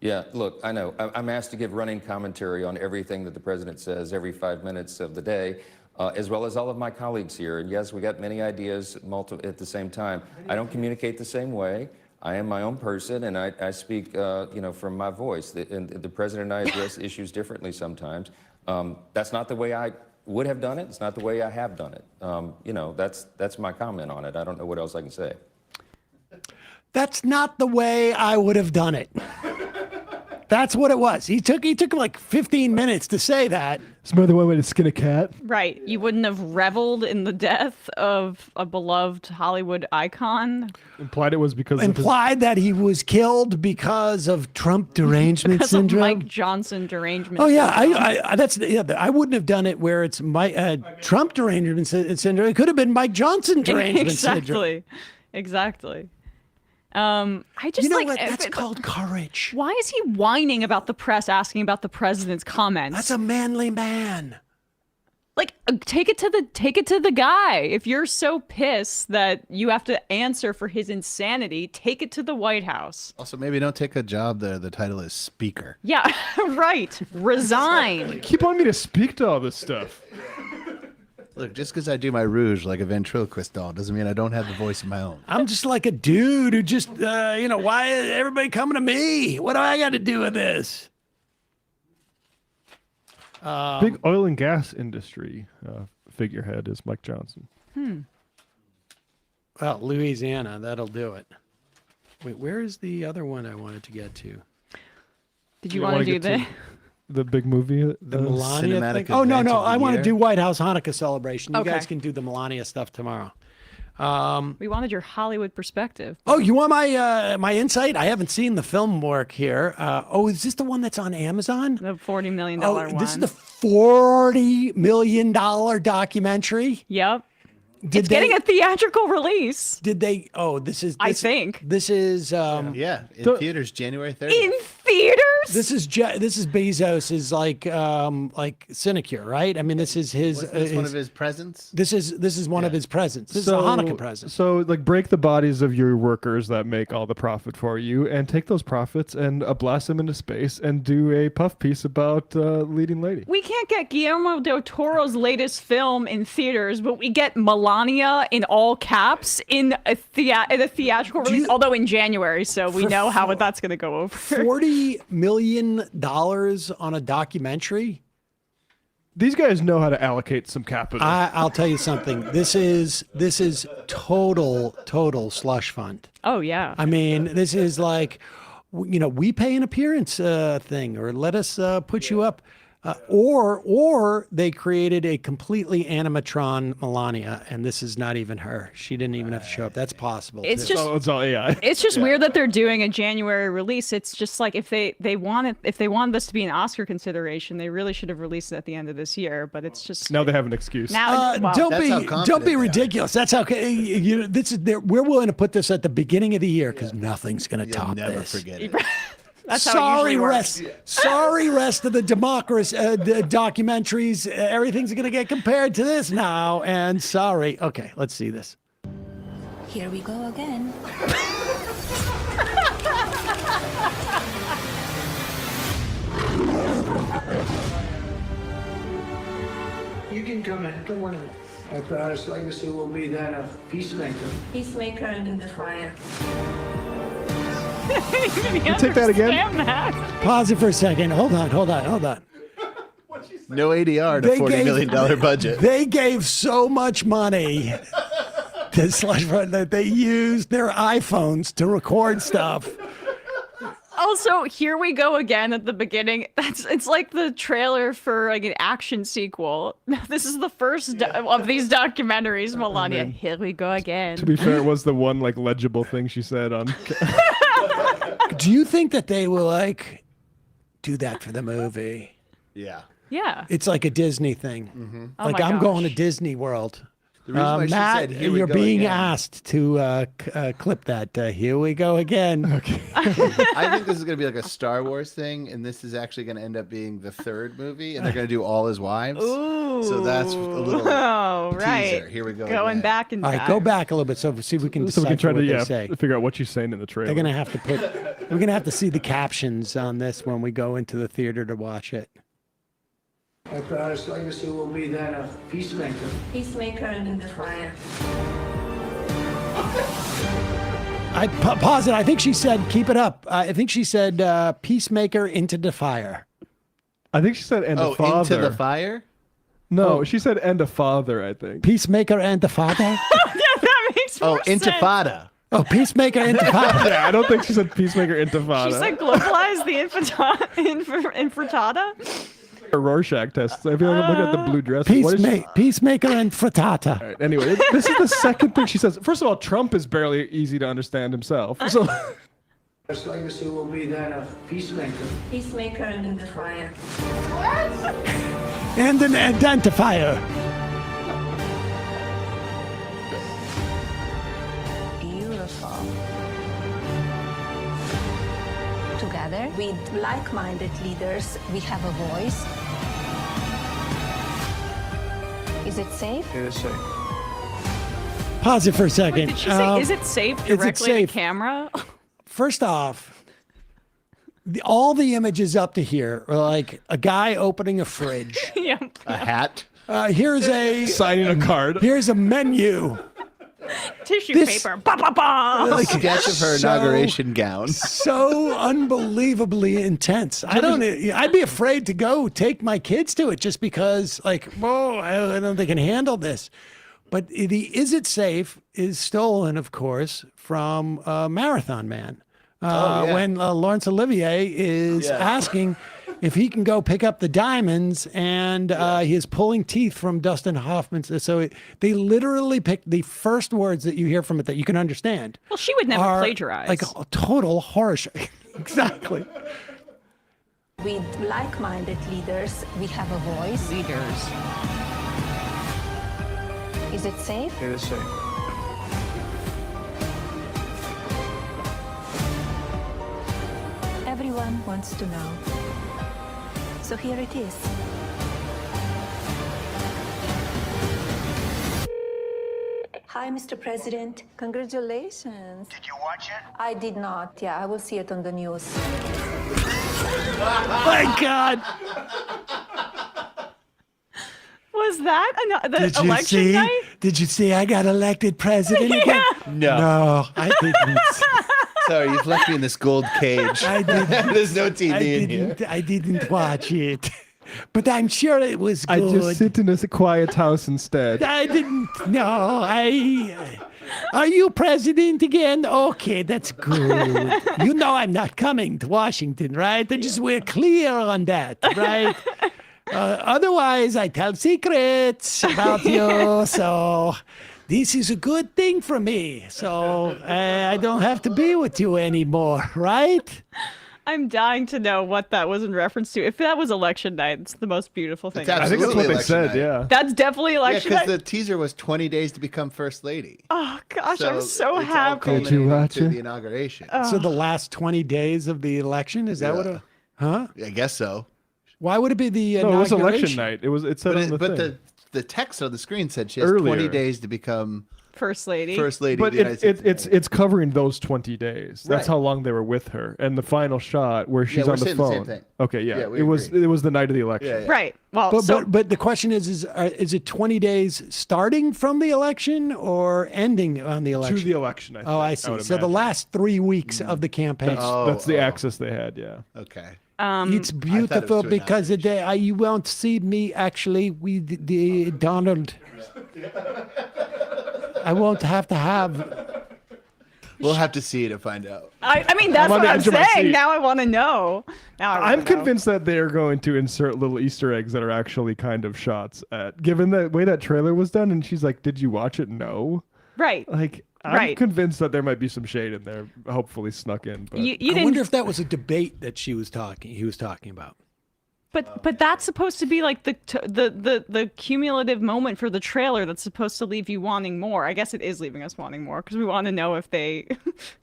Yeah, look, I know. I'm asked to give running commentary on everything that the president says every 5 minutes of the day. as well as all of my colleagues here. And yes, we got many ideas at the same time. I don't communicate the same way. I am my own person, and I speak, from my voice. The president and I address issues differently sometimes. That's not the way I would have done it. It's not the way I have done it. That's my comment on it. I don't know what else I can say. That's not the way I would have done it. That's what it was. He took like 15 minutes to say that. It's more than one way to skin a cat. Right. You wouldn't have reveled in the death of a beloved Hollywood icon. Implied it was because Implied that he was killed because of Trump derangement Because syndrome. of Mike Johnson derangement. Oh yeah, syndrome. I wouldn't have done it where it's Trump derangement syndrome. It could have been Mike Johnson derangement syndrome. Exactly. I just what? That's called courage. Why is he whining about the press asking about the president's comments? That's a manly man. Like, take it to the guy. If you're so pissed that you have to answer for his insanity, take it to the White House. Also, maybe don't take a job there. The title is speaker. Yeah, right. Resign. Keep on me to speak to all this stuff. Look, just because I do my rouge like a ventriloquist doll doesn't mean I don't have the voice of my own. I'm just like a dude who just, why is everybody coming to me? What do I got to do with this? Big oil and gas industry figurehead is Mike Johnson. Well, Louisiana, that'll do it. Wait, where is the other one I wanted to get to? Did you want to do the big movie? The Melania thing? Oh, no. I want to do White House Hanukkah celebration. You guys can do the Melania stuff tomorrow. We wanted your Hollywood perspective. Oh, you want my insight? I haven't seen the film work here. Is this the one that's on Amazon? The $40 million one. This is the $40 million documentary? Yep. It's getting a theatrical release. Did they? Oh, this is. I think this is. In theaters, January 30th. In theaters. This is Bezos is like Sinecure, right? I mean, this is his. Wasn't this one of his presents? This is one of his presents. This is a Hanukkah present. So, break the bodies of your workers that make all the profit for you, and take those profits and blast them into space, and do a puff piece about leading lady. We can't get Guillermo del Toro's latest film in theaters, but we get Melania in all caps in a theatrical release, although in January, so we know how that's going to go over. $40 million on a documentary? These guys know how to allocate some capital. I'll tell you something. This is total slush fund. Oh, yeah. I mean, this is like, we pay an appearance thing, or let us put you up. Or they created a completely animatron Melania, and this is not even her. She didn't even have to show up. That's possible. It's too. just it's all AI. It's just weird that they're doing a January release. It's just like if they wanted this to be an Oscar consideration, they really should have released it at the end of this year. But it's just now they have an excuse. Now don't be ridiculous. That's okay. We're willing to put this at the beginning of the year because nothing's going to top never this. forget it. That's how it usually works. Sorry, rest of the democracy the documentaries. Everything's going to get compared to this now. And sorry. Okay, let's see this. Here we go again. You can come in. Good morning. Our proudest legacy will be that of peacemaker. Peacemaker and defiant. Take that again. Pause it for a second. Hold on. No ADR to $40 million budget. They gave so much money to slush fund that they used their iPhones to record stuff. Also, here we go again at the beginning. It's like the trailer for like an action sequel. This is the first of these documentaries, Melania. Here we go again. To be fair, it was the one legible thing she said on. Do you think that they will do that for the movie? Yeah. Yeah. It's like a Disney thing. Mm-hmm. Oh Like I'm going to Disney World. The reason why she Matt, said, "Here we you're go being again." asked to clip that. Here we go again. Okay. I think this is going to be like a Star Wars thing, and this is actually going to end up being the third movie, and they're going to do all his wives. Ooh. So that's a little right. teaser. Here we go. Going again. back and All right, go back a little bit so see if we can decipher try what to they say. figure out what she's saying in the trailer. They're gonna have to put. We're gonna have to see the captions on this when we go into the theater to watch it. Apparatus legacy will be that of peacemaker. Peacemaker and defier. Pause it. I think she said, keep it up. I think she said peacemaker into defier. I think she said and a father. Into the fire? No, she said and a father, I think. Peacemaker and the father? That makes more sense. Intifada. Oh, peacemaker intifada. Yeah, I don't think she said peacemaker intifada. She said globalize the infratada. A Rorschach test. I feel like I'm looking at the blue dress. Peacemaker and frittata. All right, anyway, this is the second thing she says. First of all, Trump is barely easy to understand himself. So Apparatus legacy will be that of peacemaker. Peacemaker and defier. And an identifier. Beautiful. Together, with like-minded leaders, we have a voice. Is it safe? It is safe. Pause it for a second. Did she say, is it safe directly to camera? First off, all the images up to here are like a guy opening a fridge. Yeah. A hat. Here's a signing a card. Here's a menu. Tissue This- paper. Ba, ba, ba. A sketch of her inauguration gown. So unbelievably intense. I'd be afraid to go take my kids to it just because, like, whoa, I don't think they can handle this. But the "Is it safe?" is stolen, of course, from Marathon Man. When Laurence Olivier is asking if he can go pick up the diamonds, and he is pulling teeth from Dustin Hoffman's. So they literally picked the first words that you hear from it that you can understand. Well, she would never plagiarize. Like a total horror show. Exactly. With like-minded leaders, we have a voice. Leaders. Is it safe? It is safe. Everyone wants to know. So here it is. Hi, Mr. President. Congratulations. Did you watch it? I did not. Yeah, I will see it on the news. My God. Was that the Did you election see? night? Did you see I got elected president again? No. I didn't. Sorry, you've left me in this gold cage. I didn't. There's no TV in here. I didn't watch it. But I'm sure it was good. I just sit in a quiet house instead. I didn't. No, Are you president again? Okay, that's good. You know I'm not coming to Washington, right? We're clear on that, right? Otherwise, I tell secrets about you, so this is a good thing for me. So I don't have to be with you anymore, right? I'm dying to know what that was in reference to. If that was election night, it's the most beautiful thing. I think that's what they said, yeah. That's definitely election Yeah, night. because the teaser was 20 days to become first lady. Oh, gosh, I'm so it's all happy. Did you watch to it? the inauguration. So the last 20 days of the election, is that what a... Huh? I guess so. Why would it be the No, it was inauguration? election night. It said on the thing. The text on the screen said she has Earlier. 20 days to become First lady. first lady. But of the United States. it's covering those 20 days. That's Right. how long they were with her. And the final shot where she's we're on the saying the same phone. thing. Okay, yeah. Yeah, we it was agree. the night of the election. Right. Well, But the question is it 20 days starting from the election or ending on the election? To the election, I think. Oh, I see. would So the imagine. last 3 weeks of the campaign. That's the axis they had, yeah. Okay. It's beautiful because you won't see me actually with the Donald. I won't have to have. We'll have to see to find out. I mean, that's on what the I'm edge of my saying. seat. Now I want to know. I'm convinced that they're going to insert little Easter eggs that are actually kind of shots at, given the way that trailer was done. And she's like, "Did you watch it?" No. Right. Like, I'm Right. convinced that there might be some shade in there, hopefully snuck in. But I wonder if that was a debate that he was talking about. But that's supposed to be like the cumulative moment for the trailer that's supposed to leave you wanting more. I guess it is leaving us wanting more because we want to know if they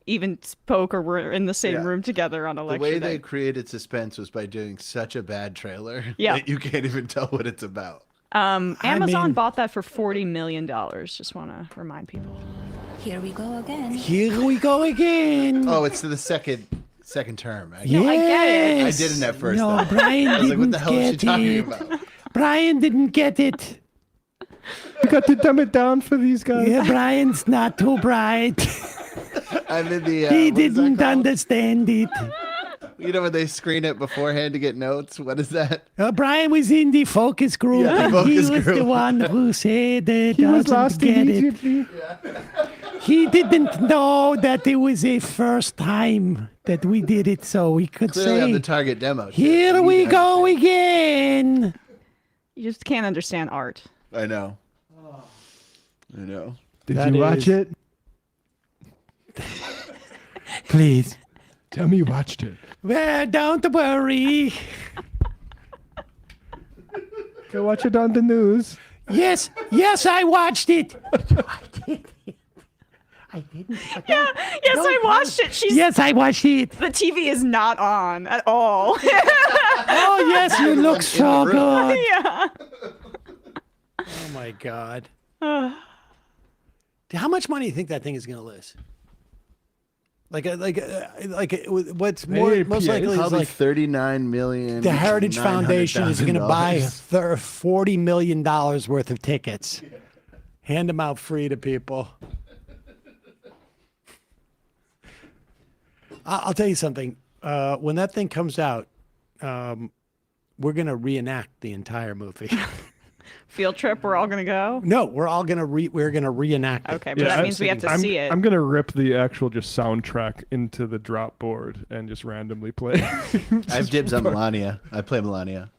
even spoke or were in the same room together on The election way day. they created suspense was by doing such a bad trailer Yeah. that you can't even tell what it's about. Amazon bought that for $40 million. Just want to remind people. Here we go again. Here we go again. Oh, it's to the second term. No, I get it. I didn't at first. No, though. Brian I was like, what didn't the hell is she get talking it. about? Brian didn't get it. You got to dumb it down for these guys. Yeah, Brian's not too bright. I'm in the. He didn't understand it. You know when they screen it beforehand to get notes? What is that? Brian was in the focus group, Yeah, the and focus he was group. the one who said that He was doesn't lost get it. immediately. He didn't know that it was a first time that we did it, so we could Clearly on say, the target demo. too. here You we need to go again. You just can't understand art. I know. I know. Did That you watch is- it? Please. Tell me you watched it. Well, don't worry. Go watch it on the news. Yes, I watched it. I didn't. Yeah, yes, I watched it. Yes, I watched it. The TV is not on at all. Oh, yes, you look so good. Yeah. Oh, my God. How much money do you think that thing is going to lose? What's most likely is Probably like 39 million. the Heritage Foundation is going to buy $900,000. $40 million worth of tickets. Hand them out free to people. I'll tell you something. When that thing comes out, we're going to reenact the entire movie. Field trip, we're all gonna go. No, we're all gonna reenact it. Okay, but that means we have to see it. I'm gonna rip the actual just soundtrack into the drop board and just randomly play. I have dibs on Melania. I play Melania.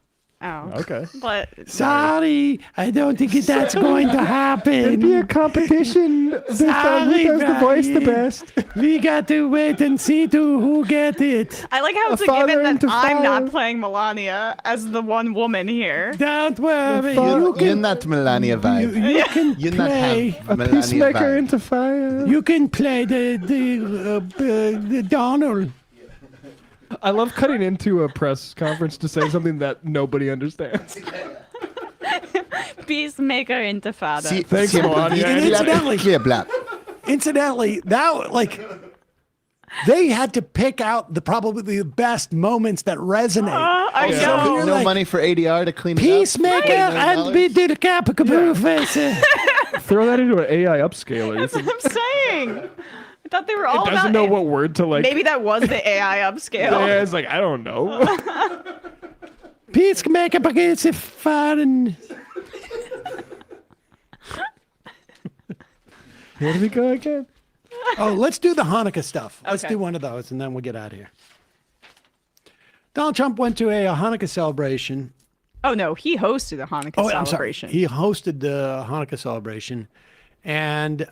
Oh. Okay. But Sorry, I don't think that's going to happen. It'd be a competition. Who does the voice the best? We got to wait and see who get it. I like how it's a father given that into I'm fire. not playing Melania as the one woman here. Don't worry. You're not Melania vibe. You can You're not play have A Melania peacemaker vibe. into fire. You can play the Donald. I love cutting into a press conference to say something that nobody understands. Peacemaker Intifada. See, Thanks, Melania. And incidentally, Clear black. Incidentally, they had to pick out probably the best moments that resonate. I So know. no like, money for ADR to clean it Peacemaker up. and be the professor. Throw that into an AI upscaler. That's what I'm saying. I thought they were all It doesn't about know it. what word to like. Maybe that was the AI upscale. Yeah, it's like, I don't know. Peacemaker against foreign. Here we go again. Oh, let's do the Hanukkah stuff. Let's Okay. do one of those, and then we'll get out of here. Donald Trump went to a Hanukkah celebration. Oh no, he hosted a Hanukkah I'm sorry. celebration. He hosted the Hanukkah celebration, and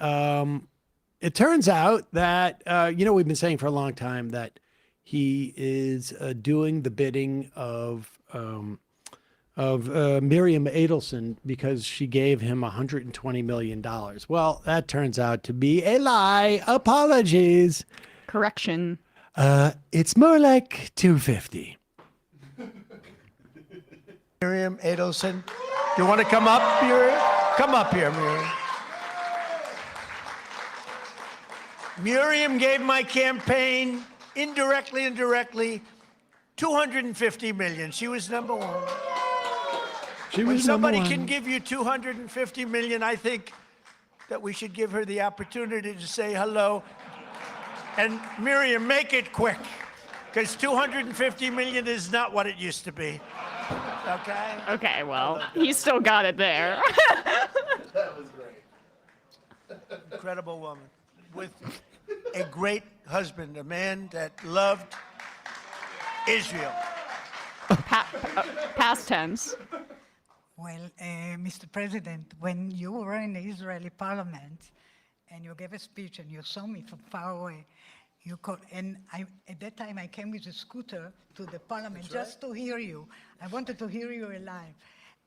it turns out that we've been saying for a long time that he is doing the bidding of Miriam Adelson because she gave him $120 million. Well, that turns out to be a lie. Apologies. Correction. It's more like 250. Miriam Adelson, you want to come up, Miriam? Come up here, Miriam. Miriam gave my campaign indirectly, 250 million. She was number one. When somebody can give you 250 million, I think that we should give her the opportunity to say hello. And Miriam, make it quick, because 250 million is not what it used to be. Okay? Okay, well, he still got it there. That was great. Incredible woman with a great husband, a man that loved Israel. Past tense. Well, Mr. President, when you were in the Israeli parliament and you gave a speech and you saw me from far away, at that time I came with a scooter to the parliament just to hear you. I wanted to hear you alive.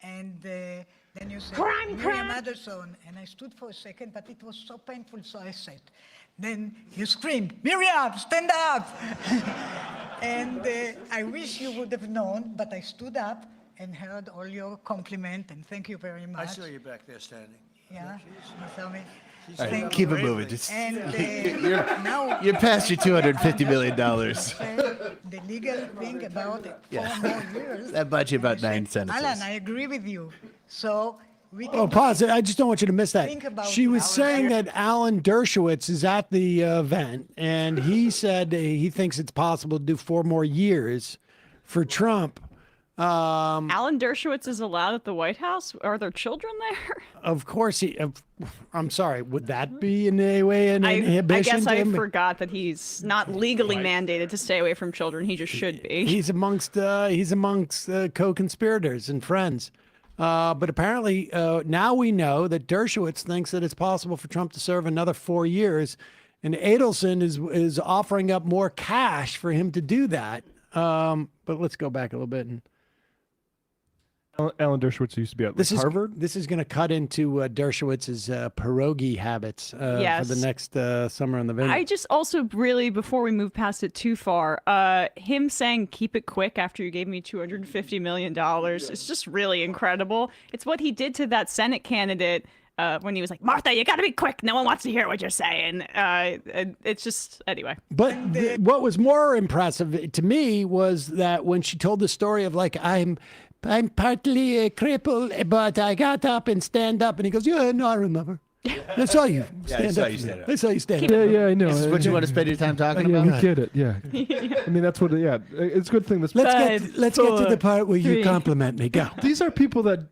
And then you said, Miriam Adelson, and I stood for a second, but it was so painful, so I said. Then you screamed, Miriam, stand up! And I wish you would have known, but I stood up and heard all your compliment, and thank you very much. I saw you back there standing. Yeah, you saw me. All right, Thank keep you. it moving. Just, And you're past your $250 million. the legal thing about it, 4 more years. That buys you about 9 sentences. Alan, I agree with you. So we can Oh, pause. I just don't want you to miss that. Think about She was Alan saying that Alan Dershowitz is at the event, and he said he thinks it's possible to do 4 more years for Trump. Alan Dershowitz is allowed at the White House? Are there children there? Of course, I'm sorry. Would that be in any way an inhibition? I guess to I him? forgot that he's not legally mandated to stay away from children. He just should be. He's amongst co-conspirators and friends. But apparently now we know that Dershowitz thinks that it's possible for Trump to serve another 4 years, and Adelson is offering up more cash for him to do that. But let's go back a little bit. And Alan Dershowitz used to be at Harvard. This is going to cut into Dershowitz's pierogi habits for the next summer on the Vineyard. I just also really, before we move past it too far, him saying keep it quick after you gave me $250 million, it's just really incredible. It's what he did to that Senate candidate when he was like, Martha, you got to be quick. No one wants to hear what you're saying. It's just, anyway. But what was more impressive to me was that when she told the story of like, I'm partly crippled, but I got up and stand up. And he goes, yeah, no, I remember. That's all you stand up. That's all you stand up. Yeah, I know. This is what you want to spend your time talking yeah, about? we get it. Yeah. I mean, that's what. Yeah, it's a good thing. Let's get to the part where you compliment me. Go. These are people that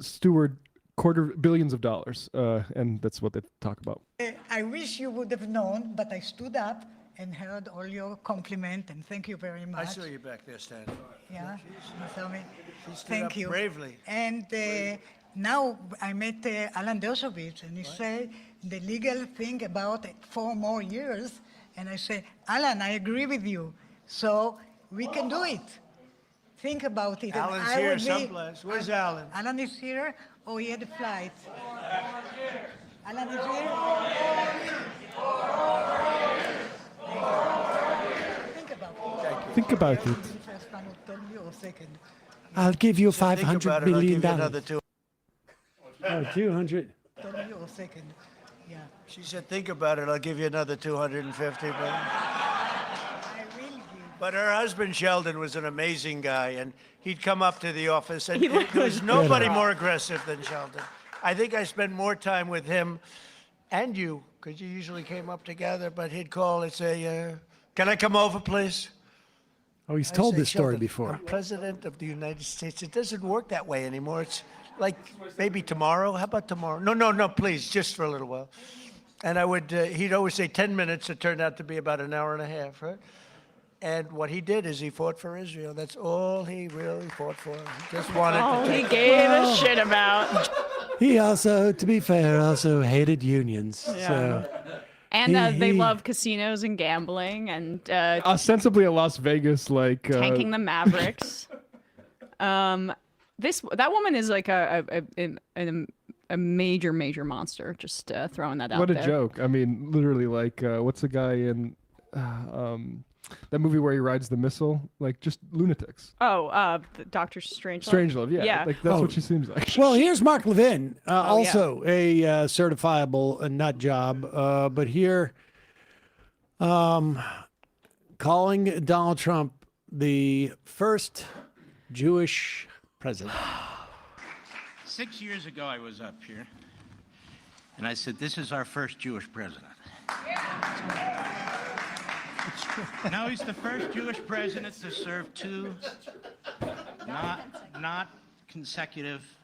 steward billions of dollars, and that's what they talk about. I wish you would have known, but I stood up and heard all your compliment, and thank you very much. I saw you back there standing. Yeah, you saw me. She stood Thank up you. bravely. And now I met Alan Dershowitz, and he said the legal thing about 4 more years, and I said, Alan, I agree with you, so we can do it. Think about it. Alan's and I here would be- someplace. Where's Alan? Alan is here. Oh, he had a flight. Alan is here. Think about it. I'll give you Think $500 about it, I'll million. give you another two. Oh, 200. Yeah. She said, think about it, I'll give you another 250 million. But her husband, Sheldon, was an amazing guy, and he'd come up to the office, and there was nobody more aggressive than Sheldon. I think I spent more time with him and you, because you usually came up together, but he'd call and say, can I come over, please? Oh, he's I told say, this story "Sheldon, before. I'm president of the United States. It doesn't work that way anymore. It's like maybe tomorrow. How about tomorrow? No, please, just for a little while. And I would, he'd always say 10 minutes. It turned out to be about an hour and a half, right? And what he did is he fought for Israel. That's all he really fought for. He just wanted to He take gave a shit about. He also, to be fair, also hated unions. So. And they love casinos and gambling and Ostensibly a Las Vegas tanking the Mavericks. That woman is like a major monster. Just throwing that out What a there. joke. I mean, literally, what's the guy in that movie where he rides the missile? Like, just lunatics. Oh, Dr. Strangelove. Strangelove, yeah. Like, that's what she seems like. Well, here's Mark Levin, also a certifiable nut job, but here calling Donald Trump the first Jewish president. 6 years ago, I was up here, and I said, this is our first Jewish president. Now he's the first Jewish president to serve 2 not consecutive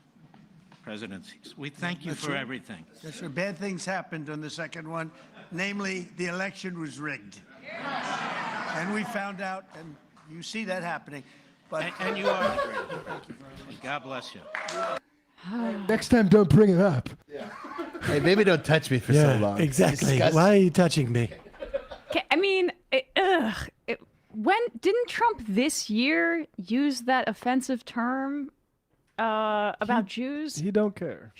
presidencies. We thank you for everything. Yes, sir. Bad things happened on the second one. Namely, the election was rigged. And we found out, and you see that happening. But And you are the great. God bless you. Next time, don't bring it up. Hey, maybe don't touch me for so long. Exactly. Disgusting. Why are you touching me? I mean, when didn't Trump this year use that offensive term about Jews? He don't care.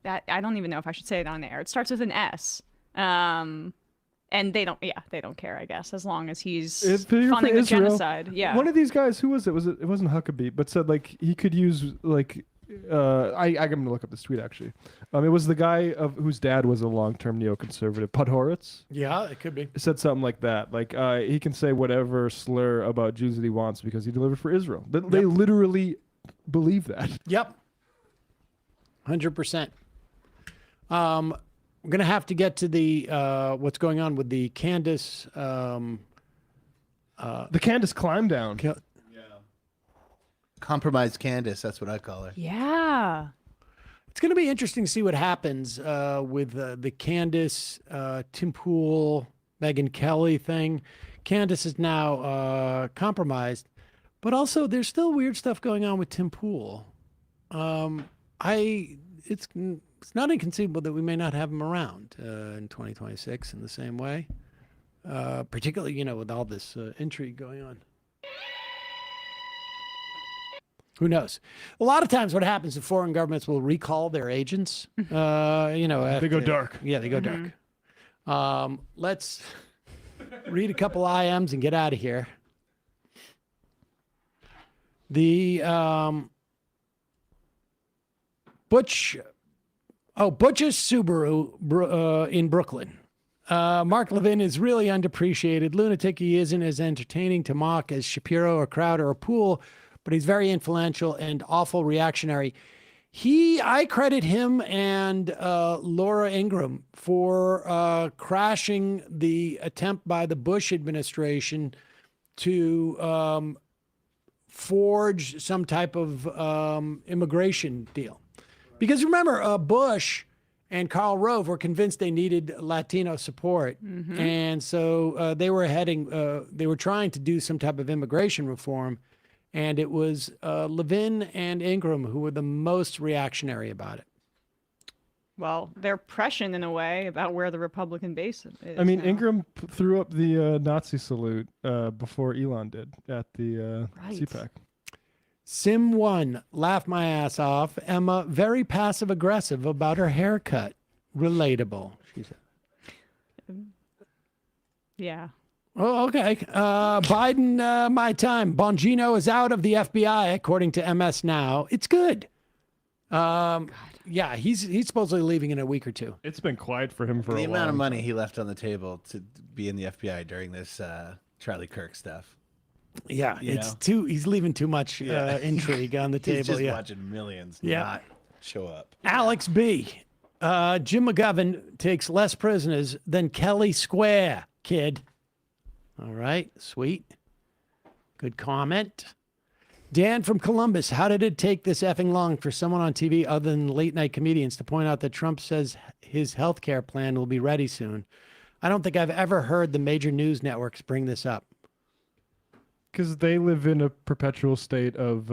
That I don't even know if I should say it on air. It starts with an S. And they don't care, I guess, as long as he's funding the genocide. Yeah. One of these guys, who was it? It wasn't Huckabee, but said like he could use like I'm going to look up this tweet actually. It was the guy whose dad was a long-term neoconservative, Podhoretz. Yeah, it could be. Said something like that. Like he can say whatever slur about Jews that he wants because he delivered for Israel. They literally believe that. Yep. 100%. We're going to have to get to the what's going on with the Candace. The Candace climb down. Compromised Candace, that's what I call her. Yeah. It's going to be interesting to see what happens with the Candace, Tim Pool, Megyn Kelly thing. Candace is now compromised, but also there's still weird stuff going on with Tim Pool. It's not inconceivable that we may not have him around in 2026 in the same way, particularly, with all this intrigue going on. Who knows? A lot of times what happens is foreign governments will recall their agents, they go dark. Yeah, they go dark. Let's read a couple IMs and get out of here. The Butch's Subaru in Brooklyn. Mark Levin is really underappreciated. Lunatic he isn't as entertaining to mock as Shapiro or Crowder or Poole, but he's very influential and awful reactionary. I credit him and Laura Ingraham for crashing the attempt by the Bush administration to forge some type of immigration deal. Because remember, Bush and Karl Rove were convinced they needed Latino support. Mm-hmm. And so they were trying to do some type of immigration reform. And it was Levin and Ingraham who were the most reactionary about it. Well, they're prescient in a way about where the Republican base is. I mean, now. Ingraham threw up the Nazi salute before Elon did at the CPAC. Sim 1, laugh my ass off. Emma, very passive aggressive about her haircut. Relatable, she said. Yeah. Oh, okay. Biden, my time. Bongino is out of the FBI, according to MS Now. It's good. Yeah, he's supposedly leaving in a week or two. It's been quiet for him for a while. The amount of money he left on the table to be in the FBI during this Charlie Kirk stuff. Yeah, he's leaving too much intrigue on the table. He's just watching millions not show up. Alex B. Jim McGovern takes less prisoners than Kelly Square, kid. All right, sweet. Good comment. Dan from Columbus, how did it take this effing long for someone on TV other than late night comedians to point out that Trump says his health care plan will be ready soon? I don't think I've ever heard the major news networks bring this up. Because they live in a perpetual state of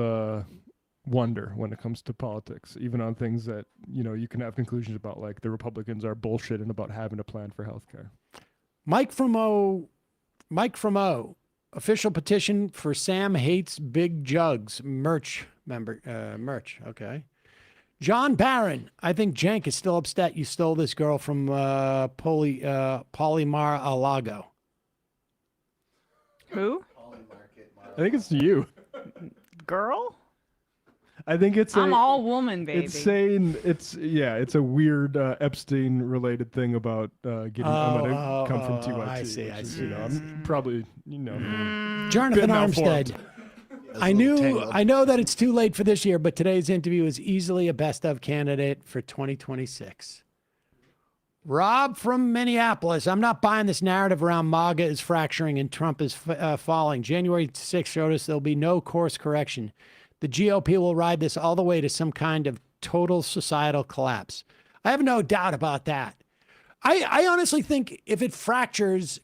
wonder when it comes to politics, even on things that, you can have conclusions about, like the Republicans are bullshitting about having a plan for healthcare. Mike from O, official petition for Sam Hates Big Jugs merch merch. Okay. John Barron, I think Cenk is still upset you stole this girl from Polymar Alago. Who? I think it's you. Girl? I think it's I'm all woman, baby. It's saying it's a weird Epstein related thing about getting Emma to come from TYT. I see. I'm probably Jonathan Armstead. I know that it's too late for this year, but today's interview is easily a best of candidate for 2026. Rob from Minneapolis. I'm not buying this narrative around MAGA is fracturing and Trump is falling. January 6th showed us there'll be no course correction. The GOP will ride this all the way to some kind of total societal collapse. I have no doubt about that. I honestly think if it fractures,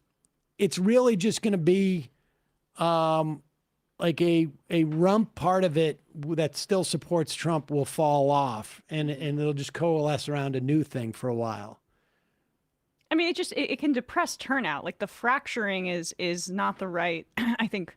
it's really just going to be like a rump part of it that still supports Trump will fall off, and it'll just coalesce around a new thing for a while. I mean, it can depress turnout. Like the fracturing is not the right. I think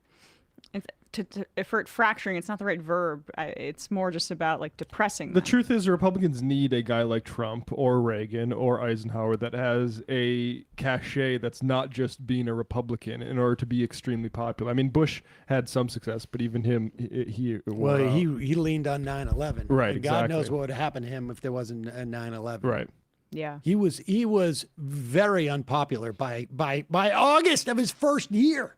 for it fracturing, it's not the right verb. It's more just about like depressing. The truth is, the Republicans need a guy like Trump or Reagan or Eisenhower that has a cachet that's not just being a Republican in order to be extremely popular. I mean, Bush had some success, but even him, he leaned on 9/11. Right, And God knows exactly. what would happen to him if there wasn't a 9/11. Right. Yeah. He was very unpopular by August of his first year.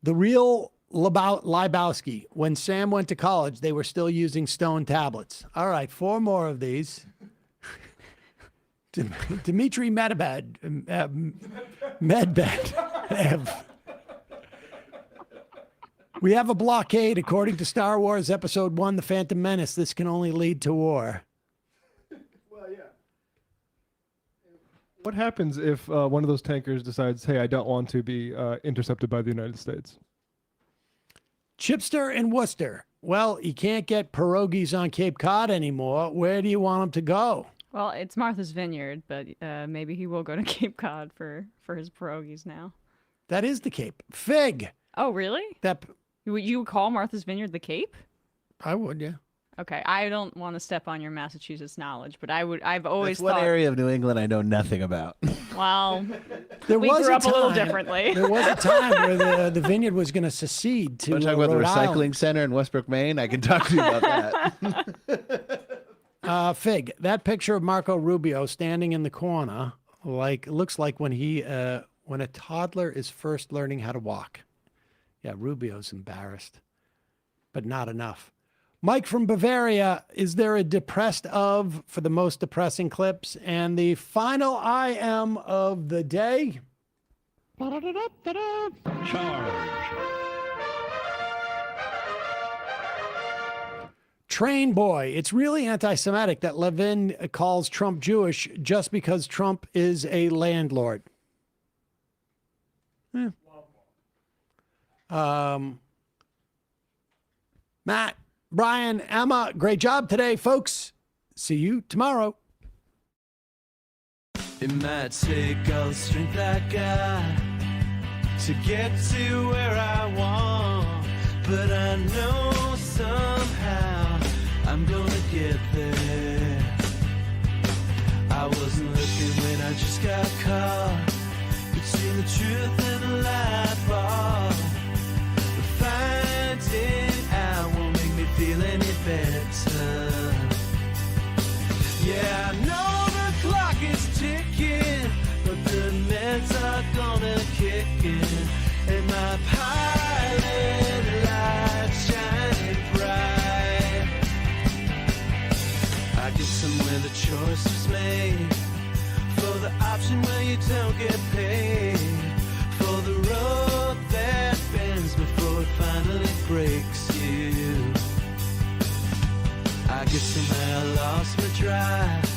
The real Lebowski, when Sam went to college, they were still using stone tablets. All right, 4 more of these. Dmitry Medvedev. We have a blockade, according to Star Wars Episode 1, The Phantom Menace. This can only lead to war. What happens if one of those tankers decides, hey, I don't want to be intercepted by the United States? Chipster and Worcester. Well, you can't get pierogies on Cape Cod anymore. Where do you want them to go? Well, it's Martha's Vineyard, but maybe he will go to Cape Cod for his pierogies now. That is the Cape. Fig. Oh, really? That you would call Martha's Vineyard the Cape? I would, yeah. Okay, I don't want to step on your Massachusetts knowledge, but I've always That's one thought. area of New England I know nothing about. Well, There we was grew a up a little time- differently. There was a time where the vineyard was going to secede to Want to talk about the Rhode recycling Island. center in Westbrook, Maine? I can talk to you about that. Fig, that picture of Marco Rubio standing in the corner, looks like when a toddler is first learning how to walk. Yeah, Rubio's embarrassed, but not enough. Mike from Bavaria, is there a depressed of for the most depressing clips? And the final IM of the day. Train boy. It's really anti-Semitic that Levin calls Trump Jewish just because Trump is a landlord. Matt, Brian, Emma, great job today, folks. See you tomorrow. It might take all the strength I got to get to where I want, but I know somehow I'm gonna get there. I wasn't looking when I just got caught between the truth and the light bulb. But finding out won't make me feel any better. Yeah, I know the clock is ticking, but the meds are gonna kick in, and my pilot lights shining bright. I get somewhere the choice was made, for the option where you don't get paid, for the road that bends before it finally breaks you. I guess somehow I lost my drive,